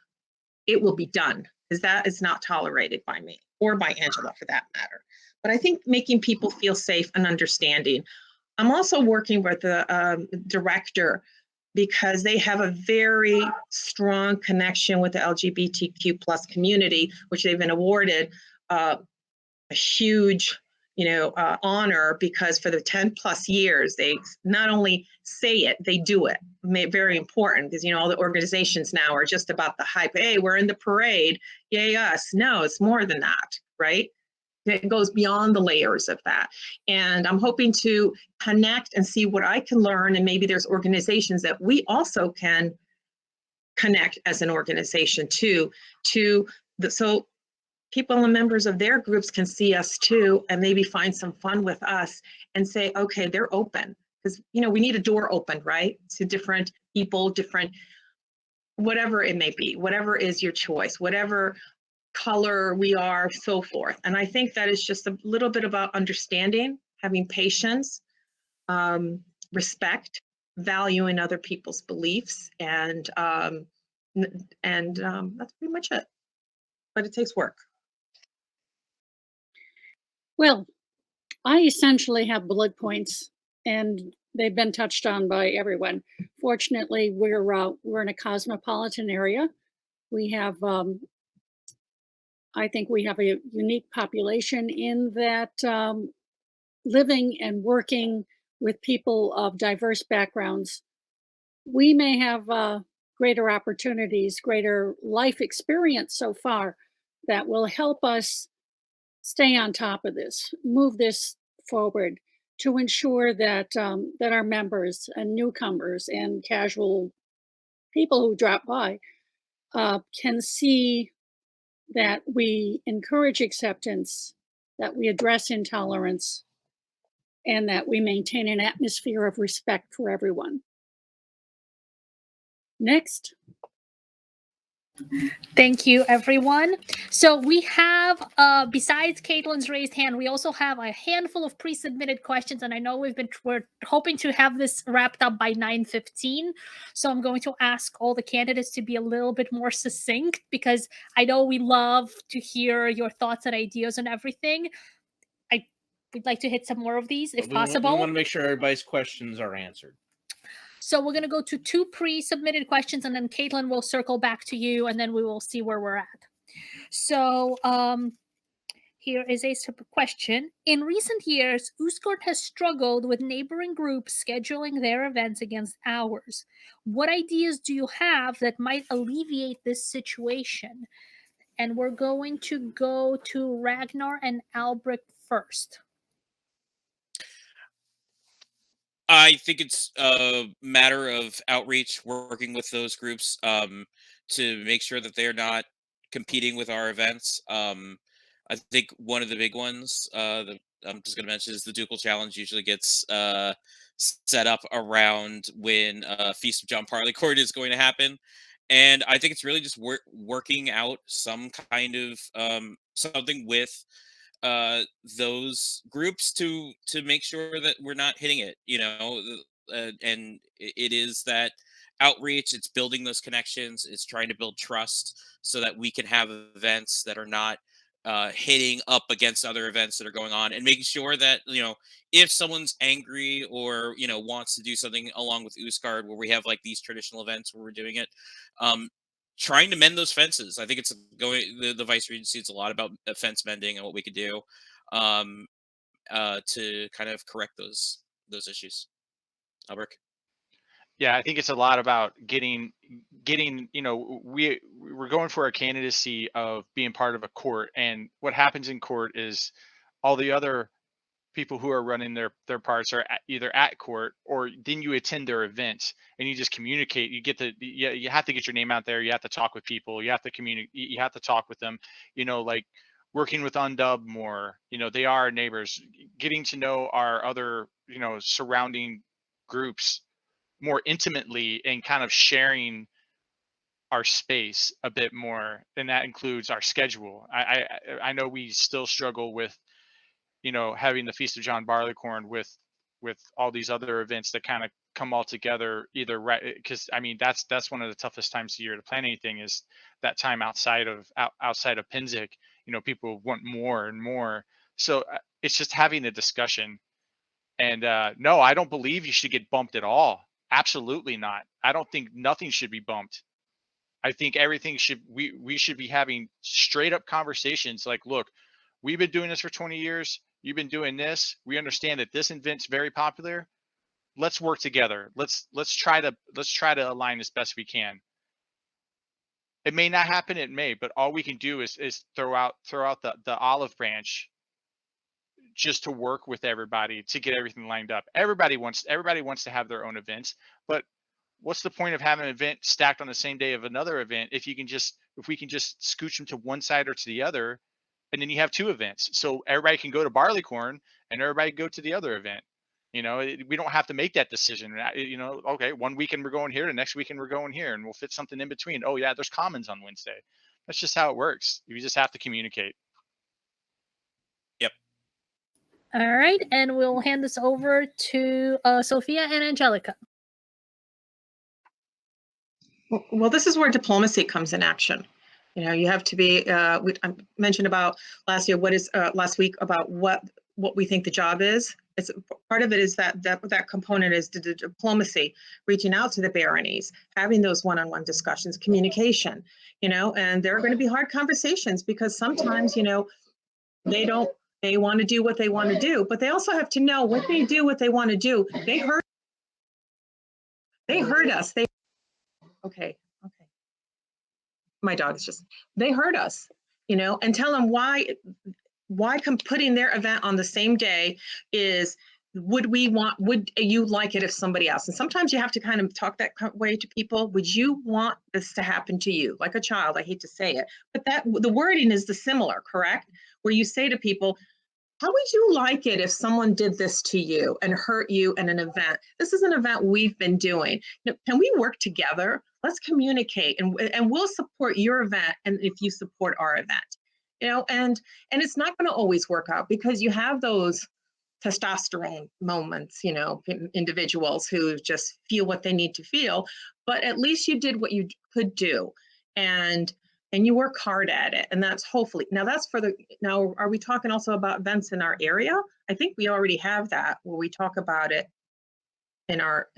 it will be done, because that is not tolerated by me or by Angela for that matter. But I think making people feel safe and understanding. I'm also working with the director, because they have a very strong connection with the LGBTQ plus community, which they've been awarded a huge, honor, because for the 10 plus years, they not only say it, they do it. Very important, because, all the organizations now are just about the hype. Hey, we're in the parade, yay us. No, it's more than that, right? It goes beyond the layers of that. And I'm hoping to connect and see what I can learn. And maybe there's organizations that we also can connect as an organization too, so people and members of their groups can see us too, and maybe find some fun with us and say, okay, they're open. Because, we need a door open, right? To different people, different, whatever it may be, whatever is your choice, whatever color we are, so forth. And I think that is just a little bit about understanding, having patience, respect, valuing other people's beliefs, and that's pretty much it. But it takes work. Well, I essentially have bullet points, and they've been touched on by everyone. Fortunately, we're in a cosmopolitan area. We have I think we have a unique population in that living and working with people of diverse backgrounds, we may have greater opportunities, greater life experience so far that will help us stay on top of this, move this forward to ensure that that our members and newcomers and casual people who drop by can see that we encourage acceptance, that we address intolerance, and that we maintain an atmosphere of respect for everyone. Next. Thank you, everyone. So we have, besides Caitlin's raised hand, we also have a handful of pre-submitted questions, and I know we're hoping to have this wrapped up by 9:15. So I'm going to ask all the candidates to be a little bit more succinct, because I know we love to hear your thoughts and ideas and everything. We'd like to hit some more of these if possible. We want to make sure everybody's questions are answered. So we're going to go to 2 pre-submitted questions, and then Caitlin will circle back to you, and then we will see where we're at. So here is a question. In recent years, Ostgardr has struggled with neighboring groups scheduling their events against ours. What ideas do you have that might alleviate this situation? And we're going to go to Ragnar and Albrecht first. I think it's a matter of outreach, working with those groups to make sure that they're not competing with our events. I think one of the big ones that I'm just going to mention is the Ducal Challenge usually gets set up around when Feast of John Barleycorn is going to happen. And I think it's really just working out some kind of something with those groups to make sure that we're not hitting it, and it is that outreach. It's building those connections. It's trying to build trust so that we can have events that are not hitting up against other events that are going on, and making sure that, if someone's angry or wants to do something along with Ostgardr, where we have like these traditional events where we're doing it, trying to mend those fences. I think it's going the Vice Regency. It's a lot about fence mending and what we could do to kind of correct those issues. Albert. Yeah, I think it's a lot about getting we're going for a candidacy of being part of a court, and what happens in court is all the other people who are running their parts are either at court, or then you attend their events and you just communicate. You have to get your name out there. You have to talk with people. You have to communicate. You have to talk with them. Like working with Undub more. They are our neighbors. Getting to know our other surrounding groups more intimately, and kind of sharing our space a bit more, and that includes our schedule. I know we still struggle with having the Feast of John Barleycorn with all these other events that kind of come all together, either right, because that's one of the toughest times of year to plan anything, is that time outside of Pinzik. People want more and more, so it's just having a discussion. And no, I don't believe you should get bumped at all. Absolutely not. I don't think nothing should be bumped. I think everything we should be having straight up conversations like, look, we've been doing this for 20 years. You've been doing this. We understand that this event's very popular. Let's work together. Let's try to align as best we can. It may not happen, it may, but all we can do is throw out the olive branch, just to work with everybody to get everything lined up. Everybody wants to have their own events, but what's the point of having an event stacked on the same day of another event if we can just scooch them to one side or to the other, and then you have two events, so everybody can go to Barleycorn and everybody go to the other event. We don't have to make that decision. Okay, one weekend we're going here, the next weekend we're going here, and we'll fit something in between. Oh yeah, there's commons on Wednesday. That's just how it works. You just have to communicate. Yep. All right, and we'll hand this over to Sophia and Angelica. Well, this is where diplomacy comes in action. You have to be. I mentioned about last week about what we think the job is. It's part of it is that component is the diplomacy, reaching out to the baronies, having those one-on-one discussions, communication. And there are going to be hard conversations, because sometimes they want to do what they want to do, but they also have to know what they do, what they want to do. They heard us. Okay. My dog is just, they heard us, and tell them why putting their event on the same day is, would you like it if somebody else? And sometimes you have to kind of talk that way to people. Would you want this to happen to you? Like a child, I hate to say it, but the wording is the similar, correct? Where you say to people, how would you like it if someone did this to you and hurt you in an event? This is an event we've been doing. Can we work together? Let's communicate, and we'll support your event, and if you support our event, and it's not going to always work out, because you have those testosterone moments, individuals who just feel what they need to feel, but at least you did what you could do, and you work hard at it. And that's hopefully, now are we talking also about events in our area? I think we already have that, where we talk about it in our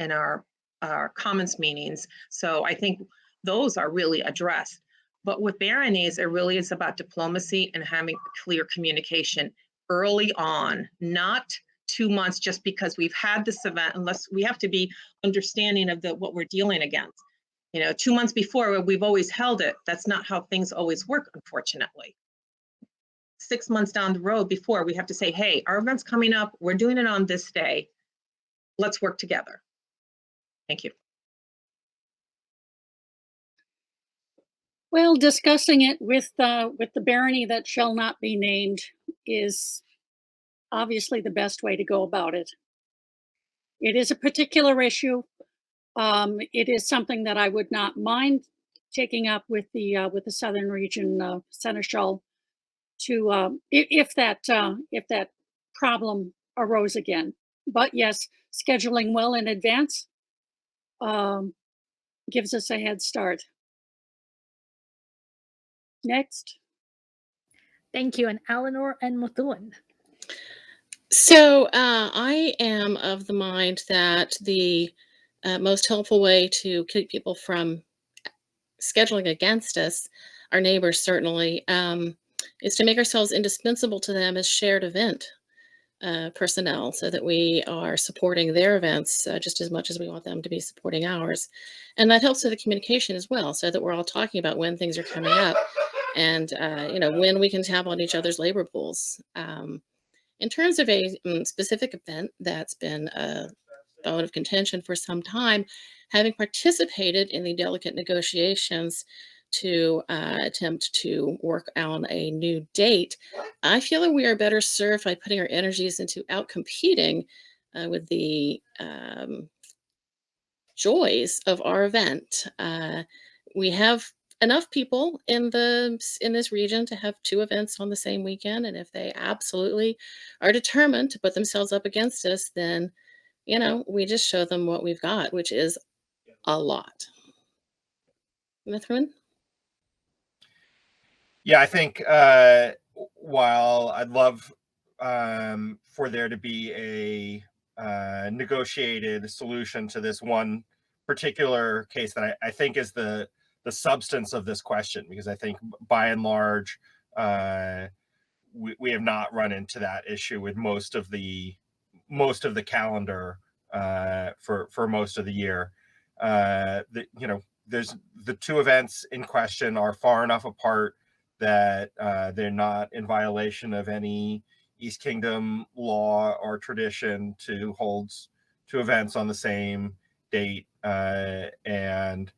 commons meetings. So I think those are really addressed. But with baronies, it really is about diplomacy and having clear communication early on, not 2 months just because we've had this event, unless we have to be understanding of what we're dealing against. 2 months before, we've always held it. That's not how things always work, unfortunately. 6 months down the road before, we have to say, hey, our event's coming up. We're doing it on this day. Let's work together. Thank you. Well, discussing it with the barony that shall not be named is obviously the best way to go about it. It is a particular issue. It is something that I would not mind taking up with the Southern Region Seneschal to if that problem arose again. But yes, scheduling well in advance gives us a head start. Next. Thank you. And Eleanor and Muthuan. So I am of the mind that the most helpful way to keep people from scheduling against us, our neighbors certainly, is to make ourselves indispensable to them as shared event personnel, so that we are supporting their events just as much as we want them to be supporting ours. And that helps with the communication as well, so that we're all talking about when things are coming up and when we can tap on each other's labor pools. In terms of a specific event that's been a bone of contention for some time, having participated in the delicate negotiations to attempt to work on a new date, I feel that we are better served by putting our energies into outcompeting with the joys of our event. We have enough people in this region to have 2 events on the same weekend, and if they absolutely are determined to put themselves up against us, then we just show them what we've got, which is a lot. Mithrin? Yeah, I think while I'd love for there to be a negotiated solution to this one particular case that I think is the substance of this question, because I think by and large we have not run into that issue with most of the calendar for most of the year. There's the 2 events in question are far enough apart that they're not in violation of any East Kingdom law or tradition to hold 2 events on the same date, and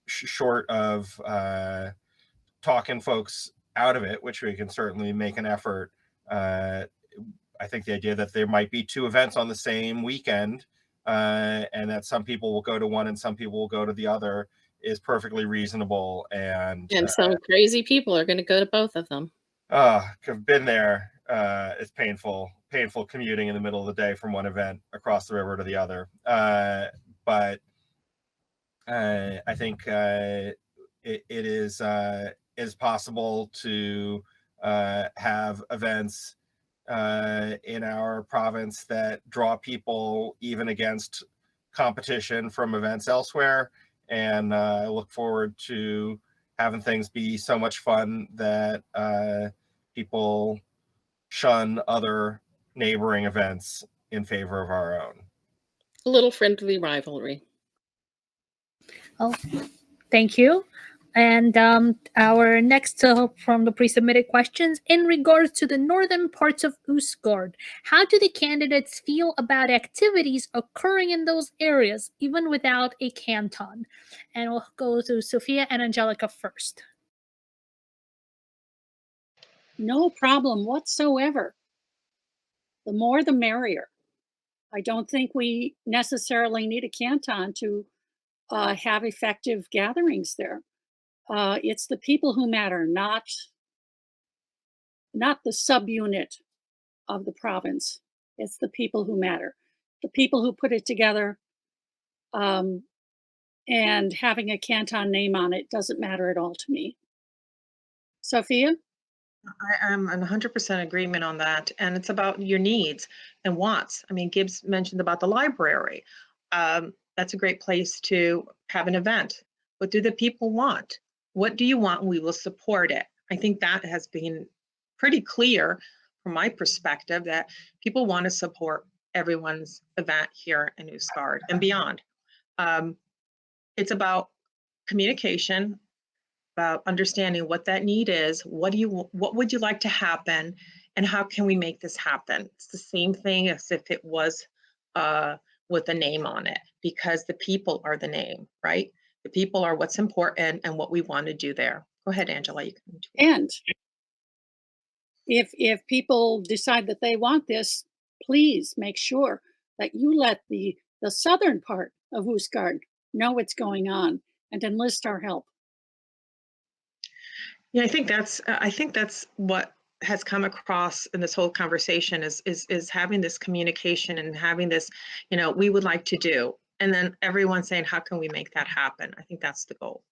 short of talking folks out of it, which we can certainly make an effort. I think the idea that there might be 2 events on the same weekend, and that some people will go to one and some people will go to the other, is perfectly reasonable. And some crazy people are going to go to both of them. I've been there. It's painful commuting in the middle of the day from one event across the river to the other. But I think it is possible to have events in our province that draw people even against competition from events elsewhere. And I look forward to having things be so much fun that people shun other neighboring events in favor of our own. A little friendly rivalry. Oh, thank you. And our next from the pre-submitted questions, in regards to the northern parts of Ostgardr, how do the candidates feel about activities occurring in those areas, even without a canton? And we'll go to Sophia and Angelica first. No problem whatsoever. The more the merrier. I don't think we necessarily need a canton to have effective gatherings there. It's the people who matter, not the subunit of the province. It's the people who matter, the people who put it together. And having a canton name on it doesn't matter at all to me. Sophia? I am in 100% agreement on that. And it's about your needs and wants. I mean, Gibbs mentioned about the library. That's a great place to have an event. What do the people want? What do you want? We will support it. I think that has been pretty clear from my perspective, that people want to support everyone's event here in Ostgardr and beyond. It's about communication, about understanding what that need is, what would you like to happen, and how can we make this happen? It's the same thing as if it was with a name on it, because the people are the name, right? The people are what's important and what we want to do there. Go ahead, Angela. You can. And if people decide that they want this, please make sure that you let the southern part of Ostgardr know what's going on and enlist our help. Yeah, I think that's what has come across in this whole conversation is having this communication and having this, we would like to do, and then everyone saying, how can we make that happen? I think that's the goal.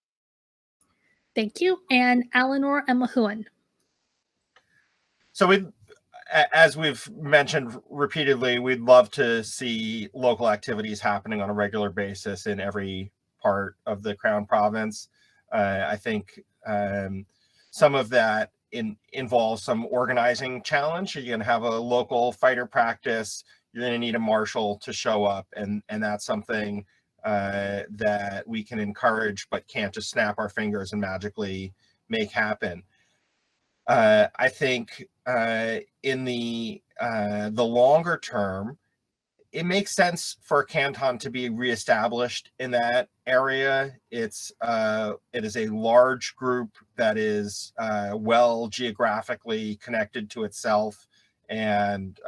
Thank you. And Eleanor and Mahuan. So as we've mentioned repeatedly, we'd love to see local activities happening on a regular basis in every part of the Crown Province. I think some of that involves some organizing challenge. You're going to have a local fighter practice. You're going to need a marshal to show up, and that's something that we can encourage, but can't just snap our fingers and magically make happen. I think in the longer term, it makes sense for Canton to be reestablished in that area. It is a large group that is well geographically connected to itself, and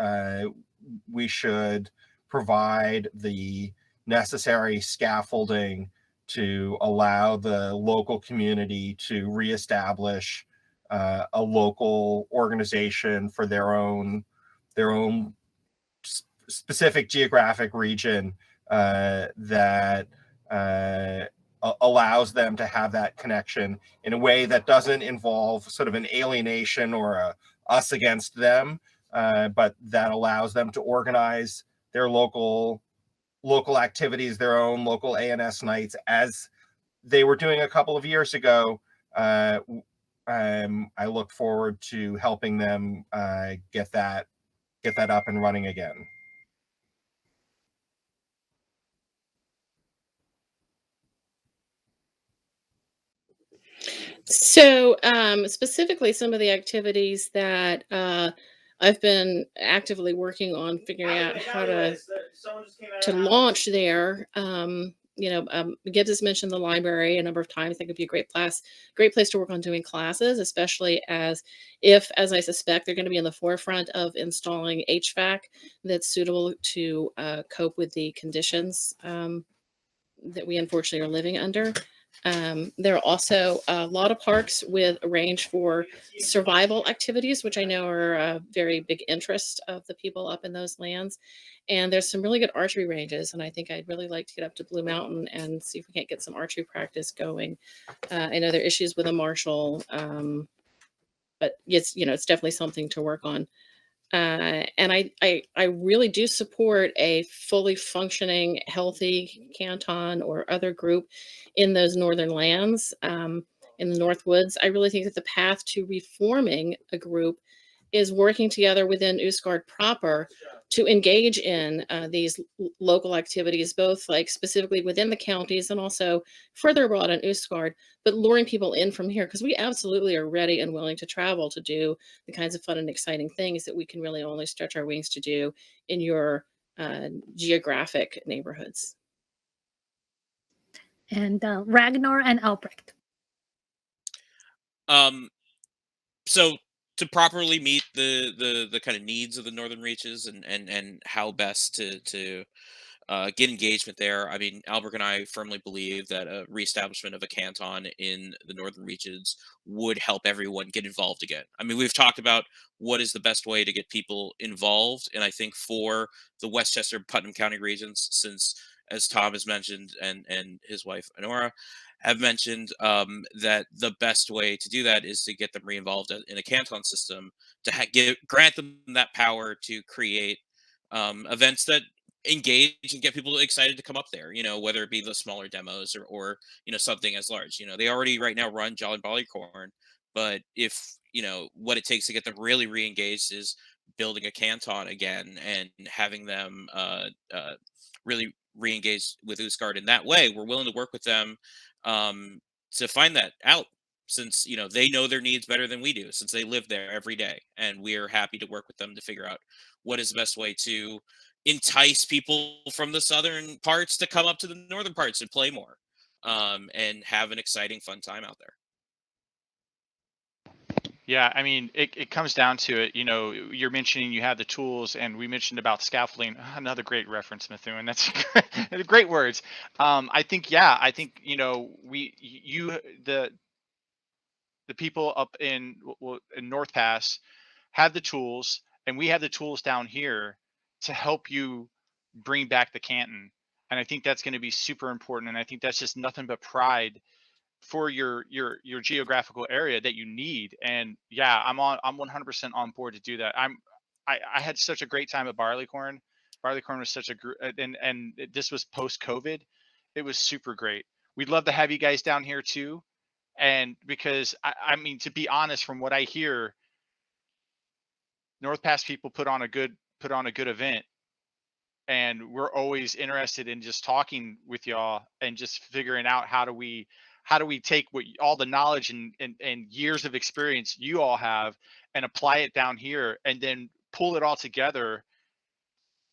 we should provide the necessary scaffolding to allow the local community to reestablish a local organization for their own specific geographic region that allows them to have that connection in a way that doesn't involve sort of an alienation or a us against them, but that allows them to organize their local activities, their own local ANS nights, as they were doing a couple of years ago. I look forward to helping them get that up and running again. So, specifically, some of the activities that I've been actively working on figuring out how to launch there. Gibbs has mentioned the library a number of times. I think it'd be a great place to work on doing classes, especially as I suspect, they're going to be in the forefront of installing HVAC that's suitable to cope with the conditions that we unfortunately are living under. There are also a lot of parks with arranged for survival activities, which I know are a very big interest of the people up in those lands. And there's some really good archery ranges, and I think I'd really like to get up to Blue Mountain and see if we can't get some archery practice going. I know there are issues with a marshal, but it's definitely something to work on. And I really do support a fully functioning, healthy canton or other group in those northern lands, in the North Woods. I really think that the path to reforming a group is working together within Ostgardr proper to engage in these local activities, both like specifically within the counties and also further abroad in Ostgardr, but luring people in from here, because we absolutely are ready and willing to travel to do the kinds of fun and exciting things that we can really only stretch our wings to do in your geographic neighborhoods. And Ragnar and Albrecht. So to properly meet the kind of needs of the northern reaches and how best to get engagement there. I mean, Albert and I firmly believe that a reestablishment of a canton in the northern reaches would help everyone get involved again. I mean, we've talked about what is the best way to get people involved, and I think for the Westchester Putnam County regions, since as Tom has mentioned and his wife Honora have mentioned, that the best way to do that is to get them re-involved in a canton system, to grant them that power to create events that engage and get people excited to come up there, whether it be the smaller demos or something as large. They already right now run Jolly Bollycorn, but if what it takes to get them really re-engaged is building a canton again and having them really re-engage with Ostgardr in that way, we're willing to work with them to find that out, since they know their needs better than we do, since they live there every day, and we are happy to work with them to figure out what is the best way to entice people from the southern parts to come up to the northern parts and play more, and have an exciting, fun time out there. Yeah, I mean, it comes down to it. You're mentioning you have the tools, and we mentioned about scaffolding. Another great reference, Methuen. That's great words. I think the people up in North Pass have the tools, and we have the tools down here to help you bring back the canton. And I think that's going to be super important. And I think that's just nothing but pride for your geographical area that you need. And yeah, I'm 100% on board to do that. I had such a great time at Barleycorn. Barleycorn was such a and this was post COVID. It was super great. We'd love to have you guys down here too. And because I mean, to be honest, from what I hear, North Pass people put on a good event, and we're always interested in just talking with y'all and just figuring out how do we take all the knowledge and years of experience you all have and apply it down here, and then pull it all together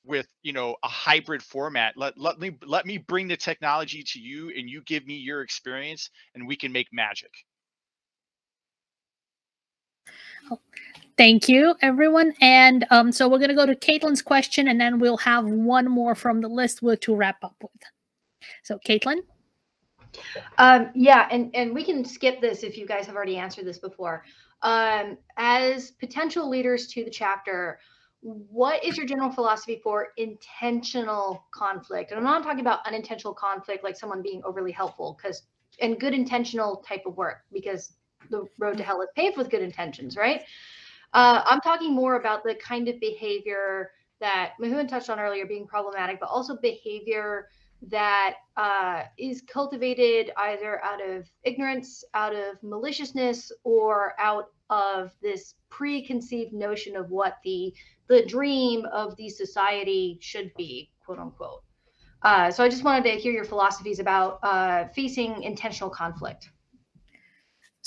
with, you know, a hybrid format. Let me bring the technology to you, and you give me your experience, and we can make magic. Thank you, everyone. And so we're going to go to Caitlin's question, and then we'll have one more from the list to wrap up with. So, Caitlin? Yeah, and we can skip this if you guys have already answered this before. As potential leaders to the chapter, what is your general philosophy for intentional conflict? And I'm not talking about unintentional conflict, like someone being overly helpful, and good intentional type of work, because the road to hell is paved with good intentions, right? I'm talking more about the kind of behavior that Mahuan touched on earlier being problematic, but also behavior that is cultivated either out of ignorance, out of maliciousness, or out of this preconceived notion of what the dream of the society should be, quote unquote. So I just wanted to hear your philosophies about facing intentional conflict.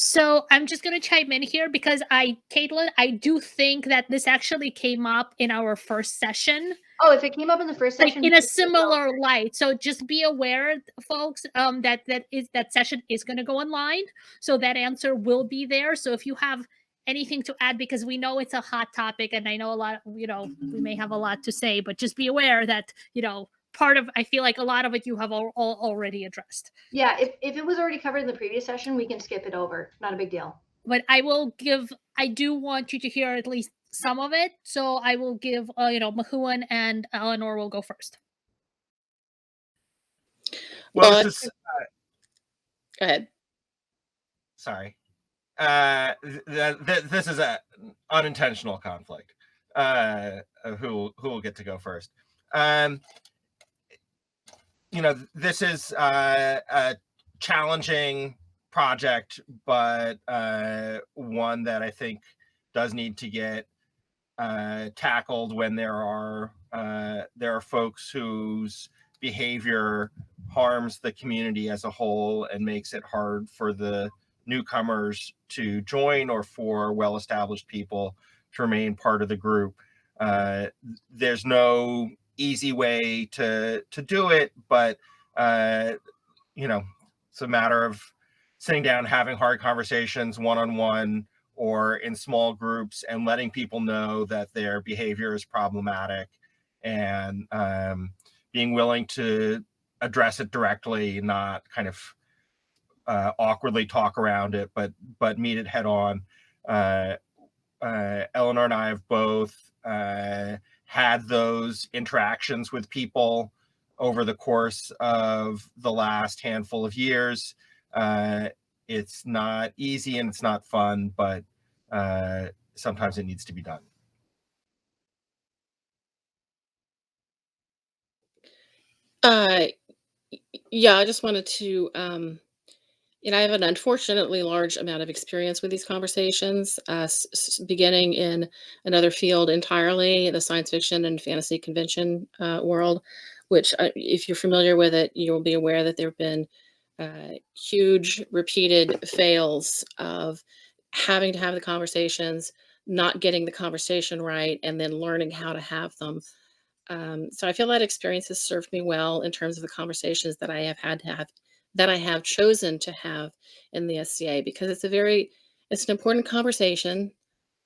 So I'm just going to chime in here because Caitlin, I do think that this actually came up in our first session. Oh, if it came up in the first session, in a similar light. So just be aware, folks, that session is going to go online. So that answer will be there. So if you have anything to add, because we know it's a hot topic, and I know a lot, we may have a lot to say, but just be aware that, I feel like a lot of it you have already addressed. Yeah, if it was already covered in the previous session, we can skip it over. Not a big deal. But I do want you to hear at least some of it. So I will give, Mahuan and Eleanor will go first. Well, go ahead. Sorry. This is an unintentional conflict. Who will get to go first? This is a challenging project, but one that I think does need to get tackled when there are folks whose behavior harms the community as a whole and makes it hard for the newcomers to join or for well-established people to remain part of the group. There's no easy way to do it, but it's a matter of sitting down, having hard conversations one-on-one or in small groups, and letting people know that their behavior is problematic, and being willing to address it directly, not kind of awkwardly talk around it, but meet it head on. Eleanor and I have both had those interactions with people over the course of the last handful of years. It's not easy and it's not fun, but sometimes it needs to be done. Yeah, I just wanted to, I have an unfortunately large amount of experience with these conversations, beginning in another field entirely, the science fiction and fantasy convention world, which if you're familiar with it, you'll be aware that there have been huge repeated fails of having to have the conversations, not getting the conversation right, and then learning how to have them. So I feel that experience has served me well in terms of the conversations that I have had to have, that I have chosen to have in the SCA, because it's an important conversation,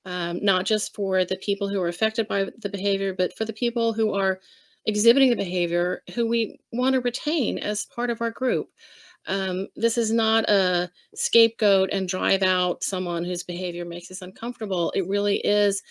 not just for the people who are affected by the behavior, but for the people who are exhibiting the behavior, who we want to retain as part of our group. This is not a scapegoat and drive out someone whose behavior makes us uncomfortable. It really is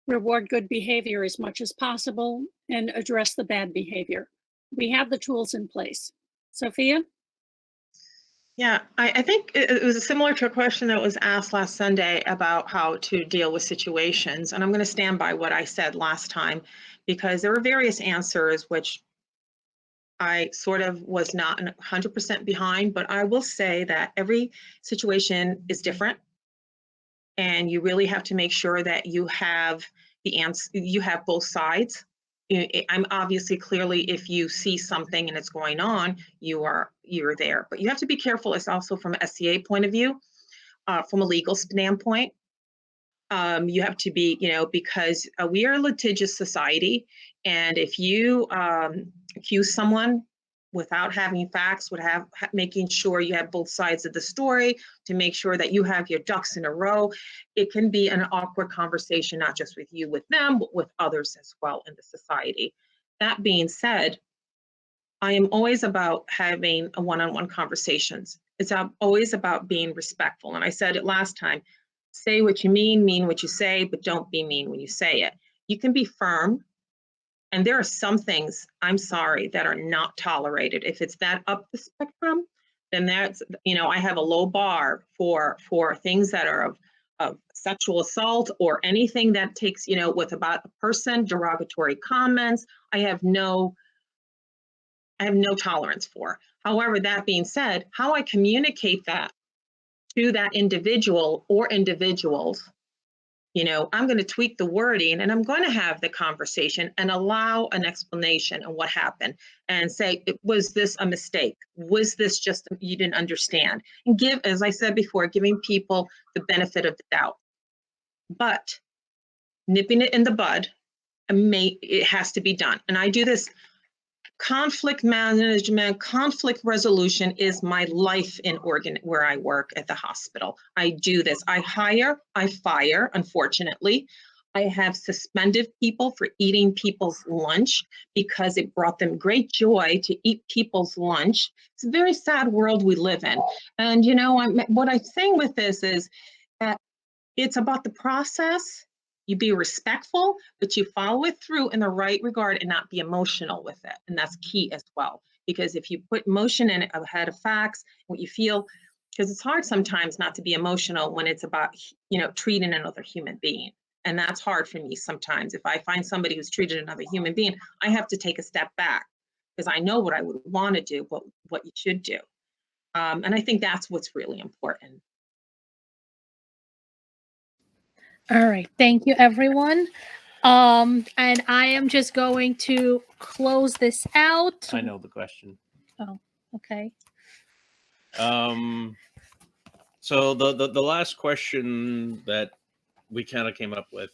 reward good behavior as much as possible, and address the bad behavior. We have the tools in place. Sophia? Yeah, I think it was similar to a question that was asked last Sunday about how to deal with situations. And I'm going to stand by what I said last time, because there were various answers which I sort of was not 100% behind, but I will say that every situation is different. And you really have to make sure that you have the answer, you have both sides. I'm obviously clearly, if you see something and it's going on, you're there. But you have to be careful. It's also from an SCA point of view, from a legal standpoint. You have to be, because we are a litigious society, and if you accuse someone without having facts, making sure you have both sides of the story to make sure that you have your ducks in a row, it can be an awkward conversation, not just with you, with them, but with others as well in the society. That being said, I am always about having a one-on-one conversations. It's always about being respectful. And I said it last time, say what you mean what you say, but don't be mean when you say it. You can be firm. And there are some things, I'm sorry, that are not tolerated. If it's that up the spectrum, then that's, I have a low bar for things that are of sexual assault or anything that takes, with about a person, derogatory comments. I have no tolerance for. However, that being said, how I communicate that to that individual or individuals, I'm going to tweak the wording and I'm going to have the conversation and allow an explanation of what happened and say, was this a mistake? Was this just, you didn't understand? And give, as I said before, giving people the benefit of the doubt. But nipping it in the bud, it has to be done. And I do this. Conflict management, conflict resolution is my life in Oregon, where I work at the hospital. I do this. I hire, I fire, unfortunately. I have suspended people for eating people's lunch because it brought them great joy to eat people's lunch. It's a very sad world we live in. And, what I'm saying with this is that it's about the process. You be respectful, but you follow it through in the right regard and not be emotional with it. And that's key as well. Because if you put emotion in it ahead of facts, what you feel, because it's hard sometimes not to be emotional when it's about, treating another human being. And that's hard for me sometimes. If I find somebody who's treated another human being, I have to take a step back because I know what I would want to do, what you should do. And I think that's what's really important. All right. Thank you, everyone. And I am just going to close this out. I know the question. Oh, okay. So the last question that we kind of came up with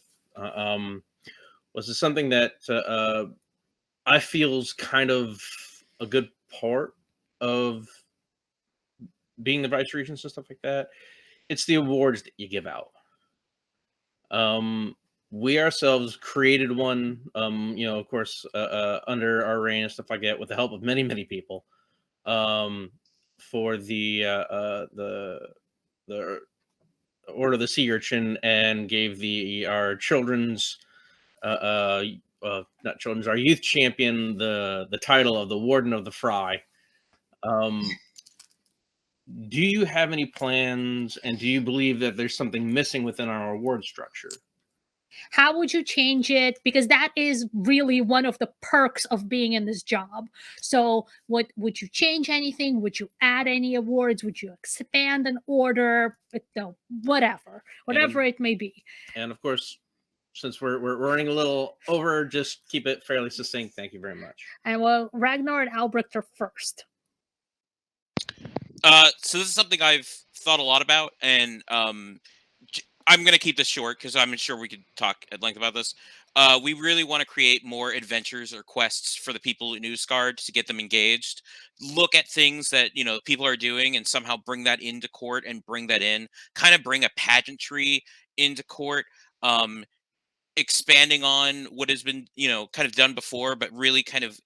was something that I feel is kind of a good part of being the vice regents and stuff like that. It's the awards that you give out. We ourselves created one, of course, under our reign and stuff like that, with the help of many, many people, for the Order of the Sea Urchin, and gave our children's, not children's, our youth champion the title of the Warden of the Fry. Do you have any plans, and do you believe that there's something missing within our award structure? How would you change it? Because that is really one of the perks of being in this job. So would you change anything? Would you add any awards? Would you expand an order? No, whatever it may be. And of course, since we're running a little over, just keep it fairly succinct. Thank you very much. And well, Ragnar and Albrecht are first. So this is something I've thought a lot about, and I'm going to keep this short because I'm sure we could talk at length about this. We really want to create more adventures or quests for the people in Ostgardr to get them engaged. Look at things that people are doing and somehow bring that into court and bring that in. Kind of bring a pageantry into court. Expanding on what has been kind of done before, but really kind of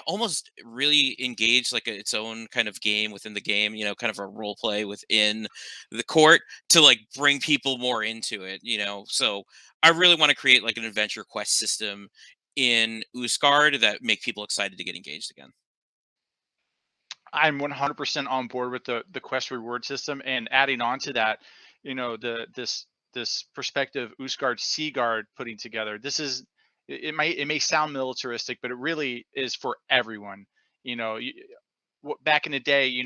almost really engage like its own kind of game within the game, kind of a role play within the court to like bring people more into it, So I really want to create like an adventure quest system in Ostgardr that make people excited to get engaged again. I'm 100% on board with the quest reward system, and adding on to that, this perspective Ostgardr Seaguard putting together. This is it may sound militaristic, but it really is for everyone. Back in the day,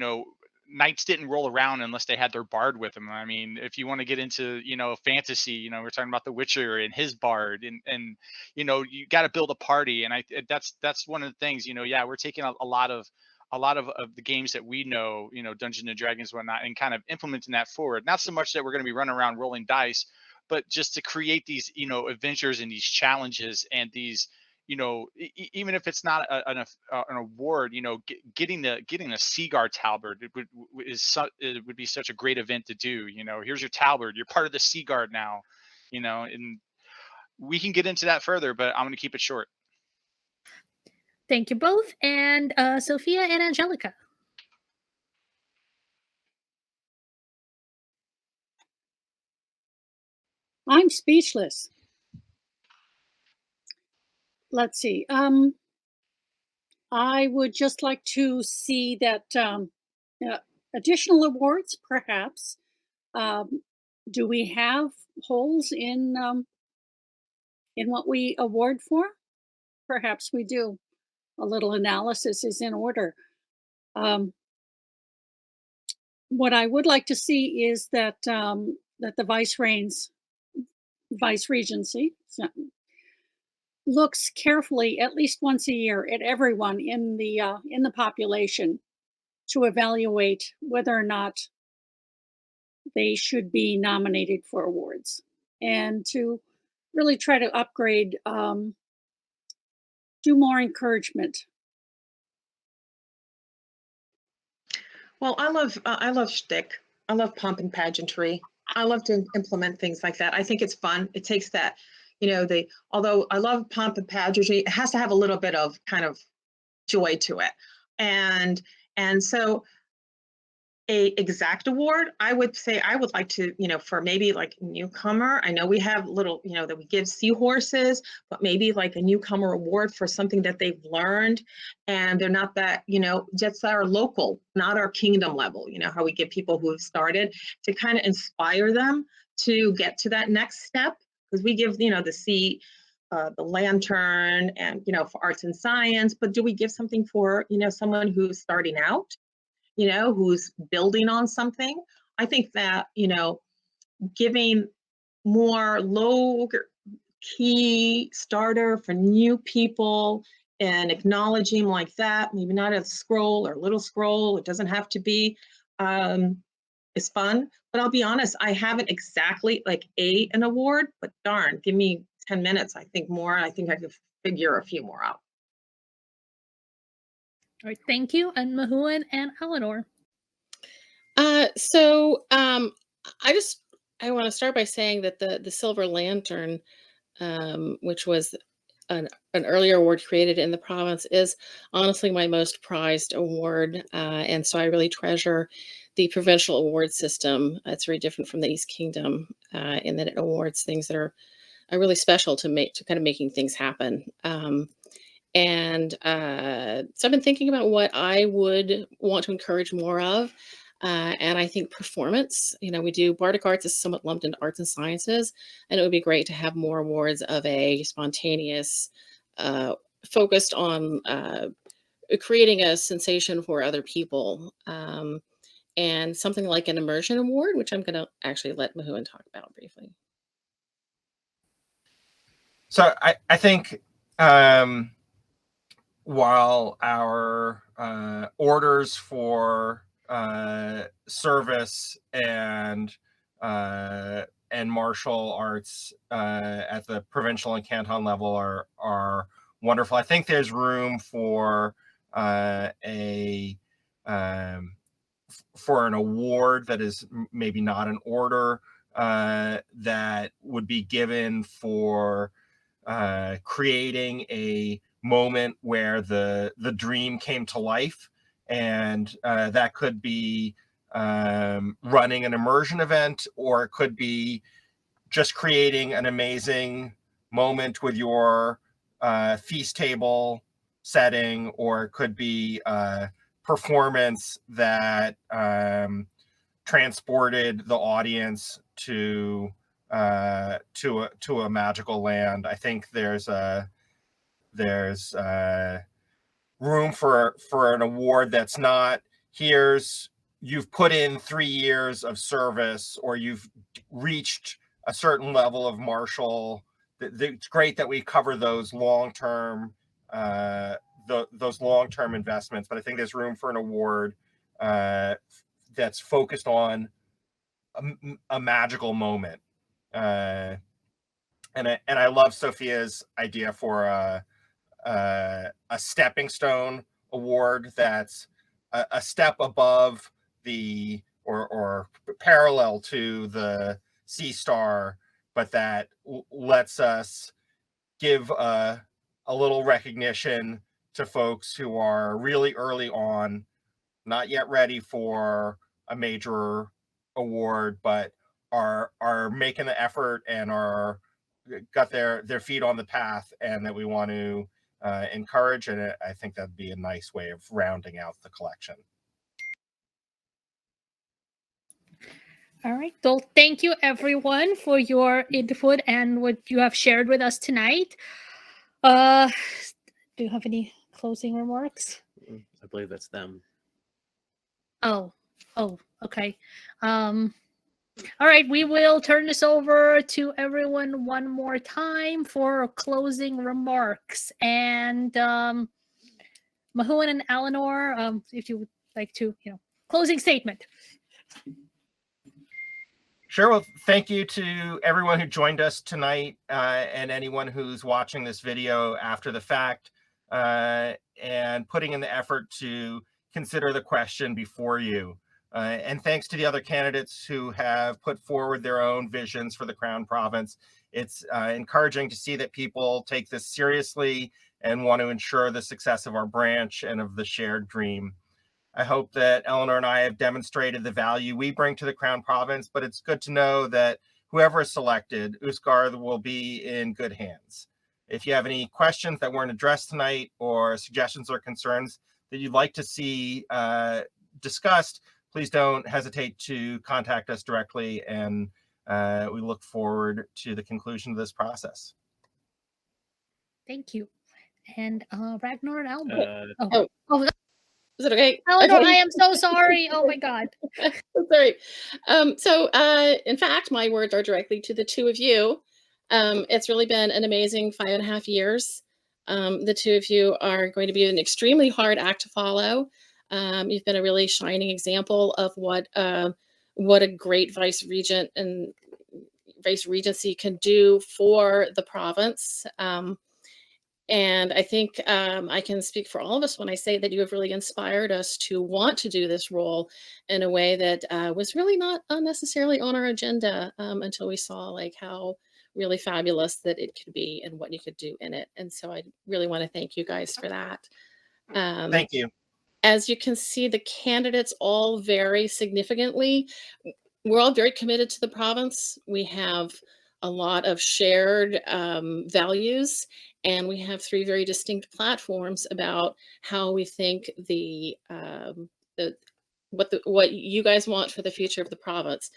knights didn't roll around unless they had their bard with them. I mean, if you want to get into fantasy, we're talking about The Witcher and his bard, and you got to build a party, and that's one of the things. Yeah, we're taking a lot of the games that we know, Dungeons and Dragons, whatnot, and kind of implementing that forward. Not so much that we're going to be running around rolling dice, but just to create these, adventures and these challenges and these, even if it's not an award, getting the Seaguard Talbot, it would be such a great event to do. Here's your Talbot, you're part of the Seaguard now, and we can get into that further, but I'm going to keep it short. Thank you both. And Sophia and Angelica. I'm speechless. Let's see. I would just like to see that additional awards, perhaps. Do we have holes in what we award for? Perhaps we do. A little analysis is in order. What I would like to see is that that the Vice Regency looks carefully at least once a year at everyone in the population to evaluate whether or not they should be nominated for awards, and to really try to upgrade, do more encouragement. Well, I love shtick. I love pomp and pageantry. I love to implement things like that. I think it's fun. It takes that, although I love pomp and pageantry, it has to have a little bit of kind of joy to it. And so a exact award, I would say I would like to, for maybe like newcomer. I know we have little, that we give seahorses, but maybe like a newcomer award for something that they've learned and they're not that, just our local, not our kingdom level, how we give people who have started to kind of inspire them to get to that next step. Because we give, the lantern and, for arts and science, but do we give something for, someone who's starting out? Who's building on something? I think that, giving more low key starter for new people and acknowledging like that, maybe not a scroll or little scroll, it doesn't have to be, is fun. But I'll be honest, I haven't exactly like an award, but darn, give me 10 minutes, I think more. I think I could figure a few more out. All right, thank you. And Mahuan and Eleanor. I want to start by saying that the Silver Lantern, which was an earlier award created in the province, is honestly my most prized award. And so I really treasure the provincial award system. It's very different from the East Kingdom in that it awards things that are really special to kind of making things happen. So I've been thinking about what I would want to encourage more of. And I think performance, we do Bardic Arts is somewhat lumped into arts and sciences, and it would be great to have more awards of a spontaneous, focused on creating a sensation for other people. And something like an immersion award, which I'm going to actually let Mahuan talk about briefly. So I think while our orders for service and martial arts at the provincial and canton level are wonderful, I think there's room for for an award that is maybe not an order that would be given for creating a moment where the dream came to life, and that could be running an immersion event, or it could be just creating an amazing moment with your feast table setting, or it could be a performance that transported the audience to a magical land. I think there's room for an award that's not, you've put in 3 years of service, or you've reached a certain level of marshal. It's great that we cover those long-term those long-term investments, but I think there's room for an award that's focused on a magical moment. And I love Sophia's idea for a stepping stone award that's a step above or parallel to the C-Star, but that lets us give a little recognition to folks who are really early on, not yet ready for a major award, but are making the effort and are got their feet on the path, and that we want to encourage. And I think that'd be a nice way of rounding out the collection. All right. So thank you everyone for your input and what you have shared with us tonight. Do you have any closing remarks? I believe that's them. Oh, okay. All right, we will turn this over to everyone one more time for closing remarks. And Mahuan and Eleanor, if you would like to, closing statement. Sure. Well, thank you to everyone who joined us tonight, and anyone who's watching this video after the fact, and putting in the effort to consider the question before you. And thanks to the other candidates who have put forward their own visions for the Crown Province. It's encouraging to see that people take this seriously and want to ensure the success of our branch and of the shared dream. I hope that Eleanor and I have demonstrated the value we bring to the Crown Province, but it's good to know that whoever is selected, Ostgardr will be in good hands. If you have any questions that weren't addressed tonight, or suggestions or concerns that you'd like to see discussed, please don't hesitate to contact us directly, and we look forward to the conclusion of this process. Thank you. And Ragnar and Albert. Is it okay? Eleanor, I am so sorry. Oh my God. Sorry. In fact, my words are directly to the two of you. It's really been an amazing 5.5 years. The two of you are going to be an extremely hard act to follow. You've been a really shining example of what a great vice regent and vice regency can do for the province. And I think I can speak for all of us when I say that you have really inspired us to want to do this role in a way that was really not unnecessarily on our agenda until we saw how really fabulous that it could be and what you could do in it. And so I really want to thank you guys for that. Thank you. As you can see, the candidates all vary significantly. We're all very committed to the province. We have a lot of shared values, and we have 3 very distinct platforms about how we think what you guys want for the future of the province.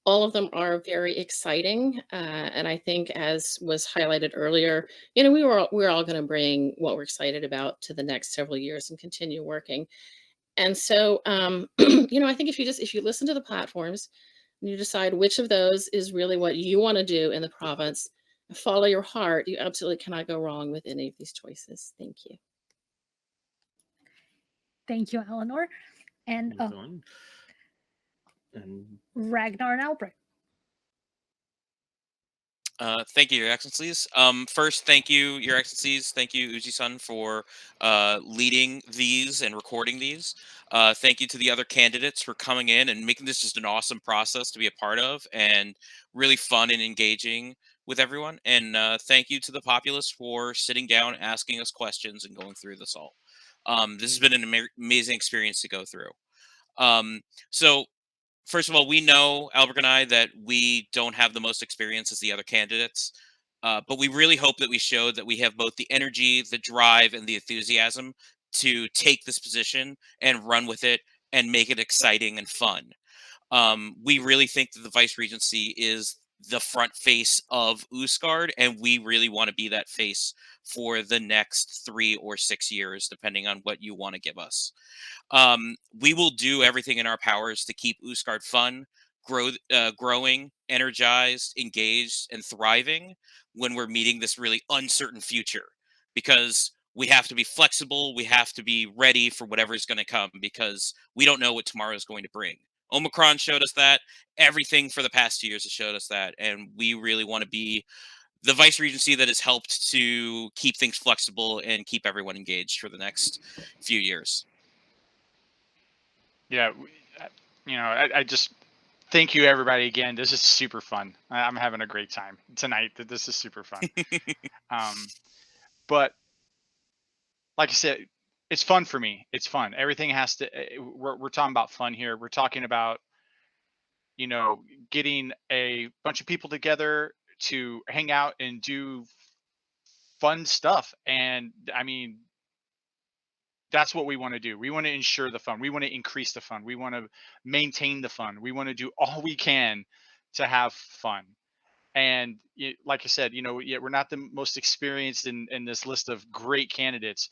All of them are very exciting, and I think, as was highlighted earlier, we're all going to bring what we're excited about to the next several years and continue working. And so, I think if you listen to the platforms and you decide which of those is really what you want to do in the province, follow your heart, you absolutely cannot go wrong with any of these choices. Thank you. Thank you, Eleanor. And Ragnar and Albert. Thank you, Your Excellencies. First, thank you, Your Excellencies. Thank you, Uji-san, for leading these and recording these. Thank you to the other candidates for coming in and making this just an awesome process to be a part of, and really fun and engaging with everyone. And thank you to the populace for sitting down, asking us questions, and going through this all. This has been an amazing experience to go through. So first of all, we know, Albert and I, that we don't have the most experience as the other candidates, but we really hope that we showed that we have both the energy, the drive, and the enthusiasm to take this position and run with it and make it exciting and fun. We really think that the Vice Regency is the front face of Ostgardr, and we really want to be that face for the next 3 or 6 years, depending on what you want to give us. We will do everything in our powers to keep Ostgardr fun, growing, energized, engaged, and thriving when we're meeting this really uncertain future, because we have to be flexible. We have to be ready for whatever is going to come, because we don't know what tomorrow is going to bring. Omicron showed us that. Everything for the past 2 years has showed us that. And we really want to be the Vice Regency that has helped to keep things flexible and keep everyone engaged for the next few years. Yeah, I just thank you, everybody, again. This is super fun. I'm having a great time tonight. This is super fun. But like I said, it's fun for me. It's fun. Everything has to. We're talking about fun here. We're talking about, getting a bunch of people together to hang out and do fun stuff. And I mean, that's what we want to do. We want to ensure the fun. We want to increase the fun. We want to maintain the fun. We want to do all we can to have fun. And like I said, we're not the most experienced in this list of great candidates,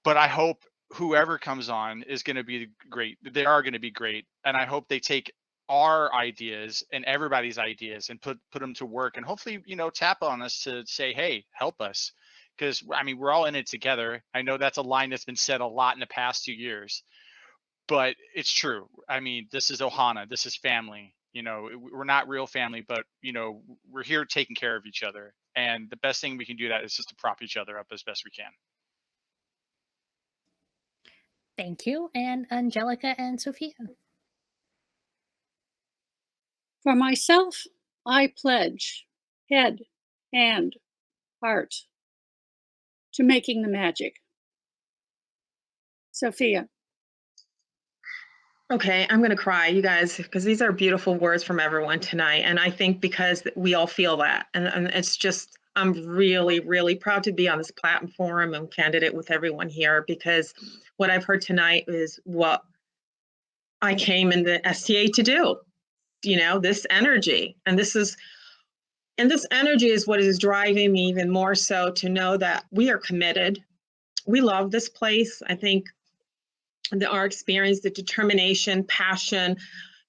but I hope whoever comes on is going to be great. They are going to be great. And I hope they take our ideas and everybody's ideas and put them to work, and hopefully, tap on us to say, hey, help us. Because, I mean, we're all in it together. I know that's a line that's been said a lot in the past 2 years, but it's true. I mean, this is Ohana. This is family. We're not real family, but, we're here taking care of each other. And the best thing we can do that is just to prop each other up as best we can. Thank you. And Angelica and Sophia. For myself, I pledge head, hand, heart to making the magic. Sophia. Okay, I'm going to cry, you guys, because these are beautiful words from everyone tonight. And I think because we all feel that. And it's just, I'm really, really proud to be on this platform and candidate with everyone here, because what I've heard tonight is what I came in the SCA to do. This energy. And this energy is what is driving me even more so to know that we are committed. We love this place. I think our experience, the determination, passion,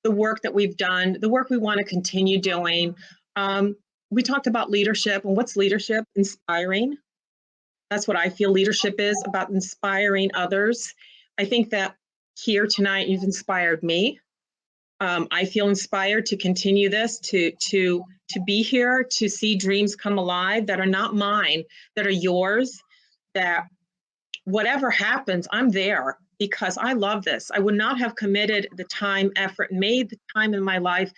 the work that we've done, the work we want to continue doing. We talked about leadership, and what's leadership? Inspiring. That's what I feel leadership is, about inspiring others. I think that here tonight, you've inspired me. I feel inspired to continue this, to be here, to see dreams come alive that are not mine, that are yours, that whatever happens, I'm there because I love this. I would not have committed the time, effort, made the time in my life.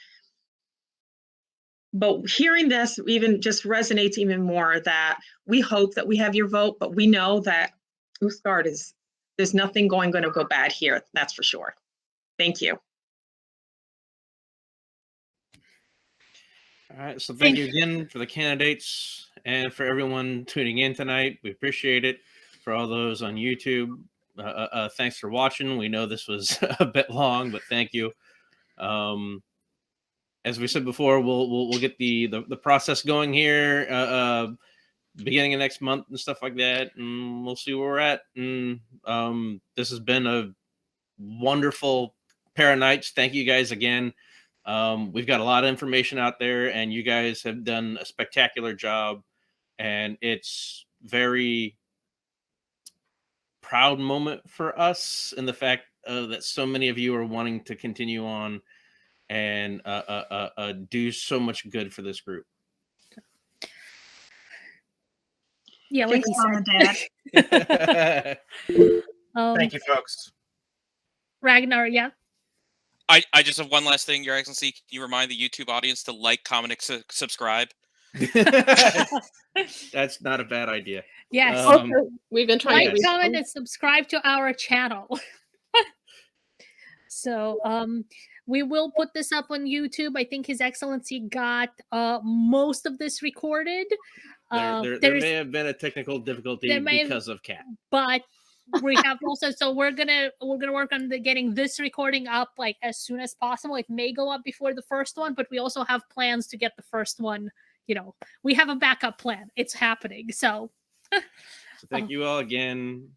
But hearing this even just resonates even more, that we hope that we have your vote, but we know that Ostgardr there's nothing going to go bad here. That's for sure. Thank you. All right, so thank you again for the candidates and for everyone tuning in tonight. We appreciate it. For all those on YouTube, thanks for watching. We know this was a bit long, but thank you. As we said before, we'll get the process going here beginning of next month and stuff like that, and we'll see where we're at. And this has been a wonderful pair of nights. Thank you guys again. We've got a lot of information out there, and you guys have done a spectacular job, and it's very proud moment for us in the fact that so many of you are wanting to continue on and do so much good for this group. Yeah, Thanks, Mom and Dad. Thank you, folks. Ragnar, yeah. I just have one last thing, Your Excellency. Can you remind the YouTube audience to like, comment, and subscribe? That's not a bad idea. Yes. We've been trying Like, to comment, and subscribe to our channel. So we will put this up on YouTube. I think His Excellency got most of this recorded. There may have been a technical difficulty because of Cat. But we have also, so we're gonna work on getting this recording up like as soon as possible. It may go up before the first one, but we also have plans to get the first one. You know, we have a backup plan. It's happening. So thank you all again,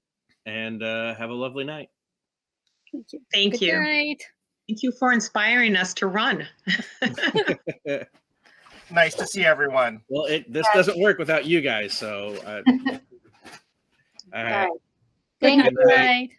and have a lovely night. Thank you. Thank Good you. night. Thank you for inspiring us to run. Nice to see everyone. Well, this doesn't work without you guys, so all right. All right. Good Thank you. night.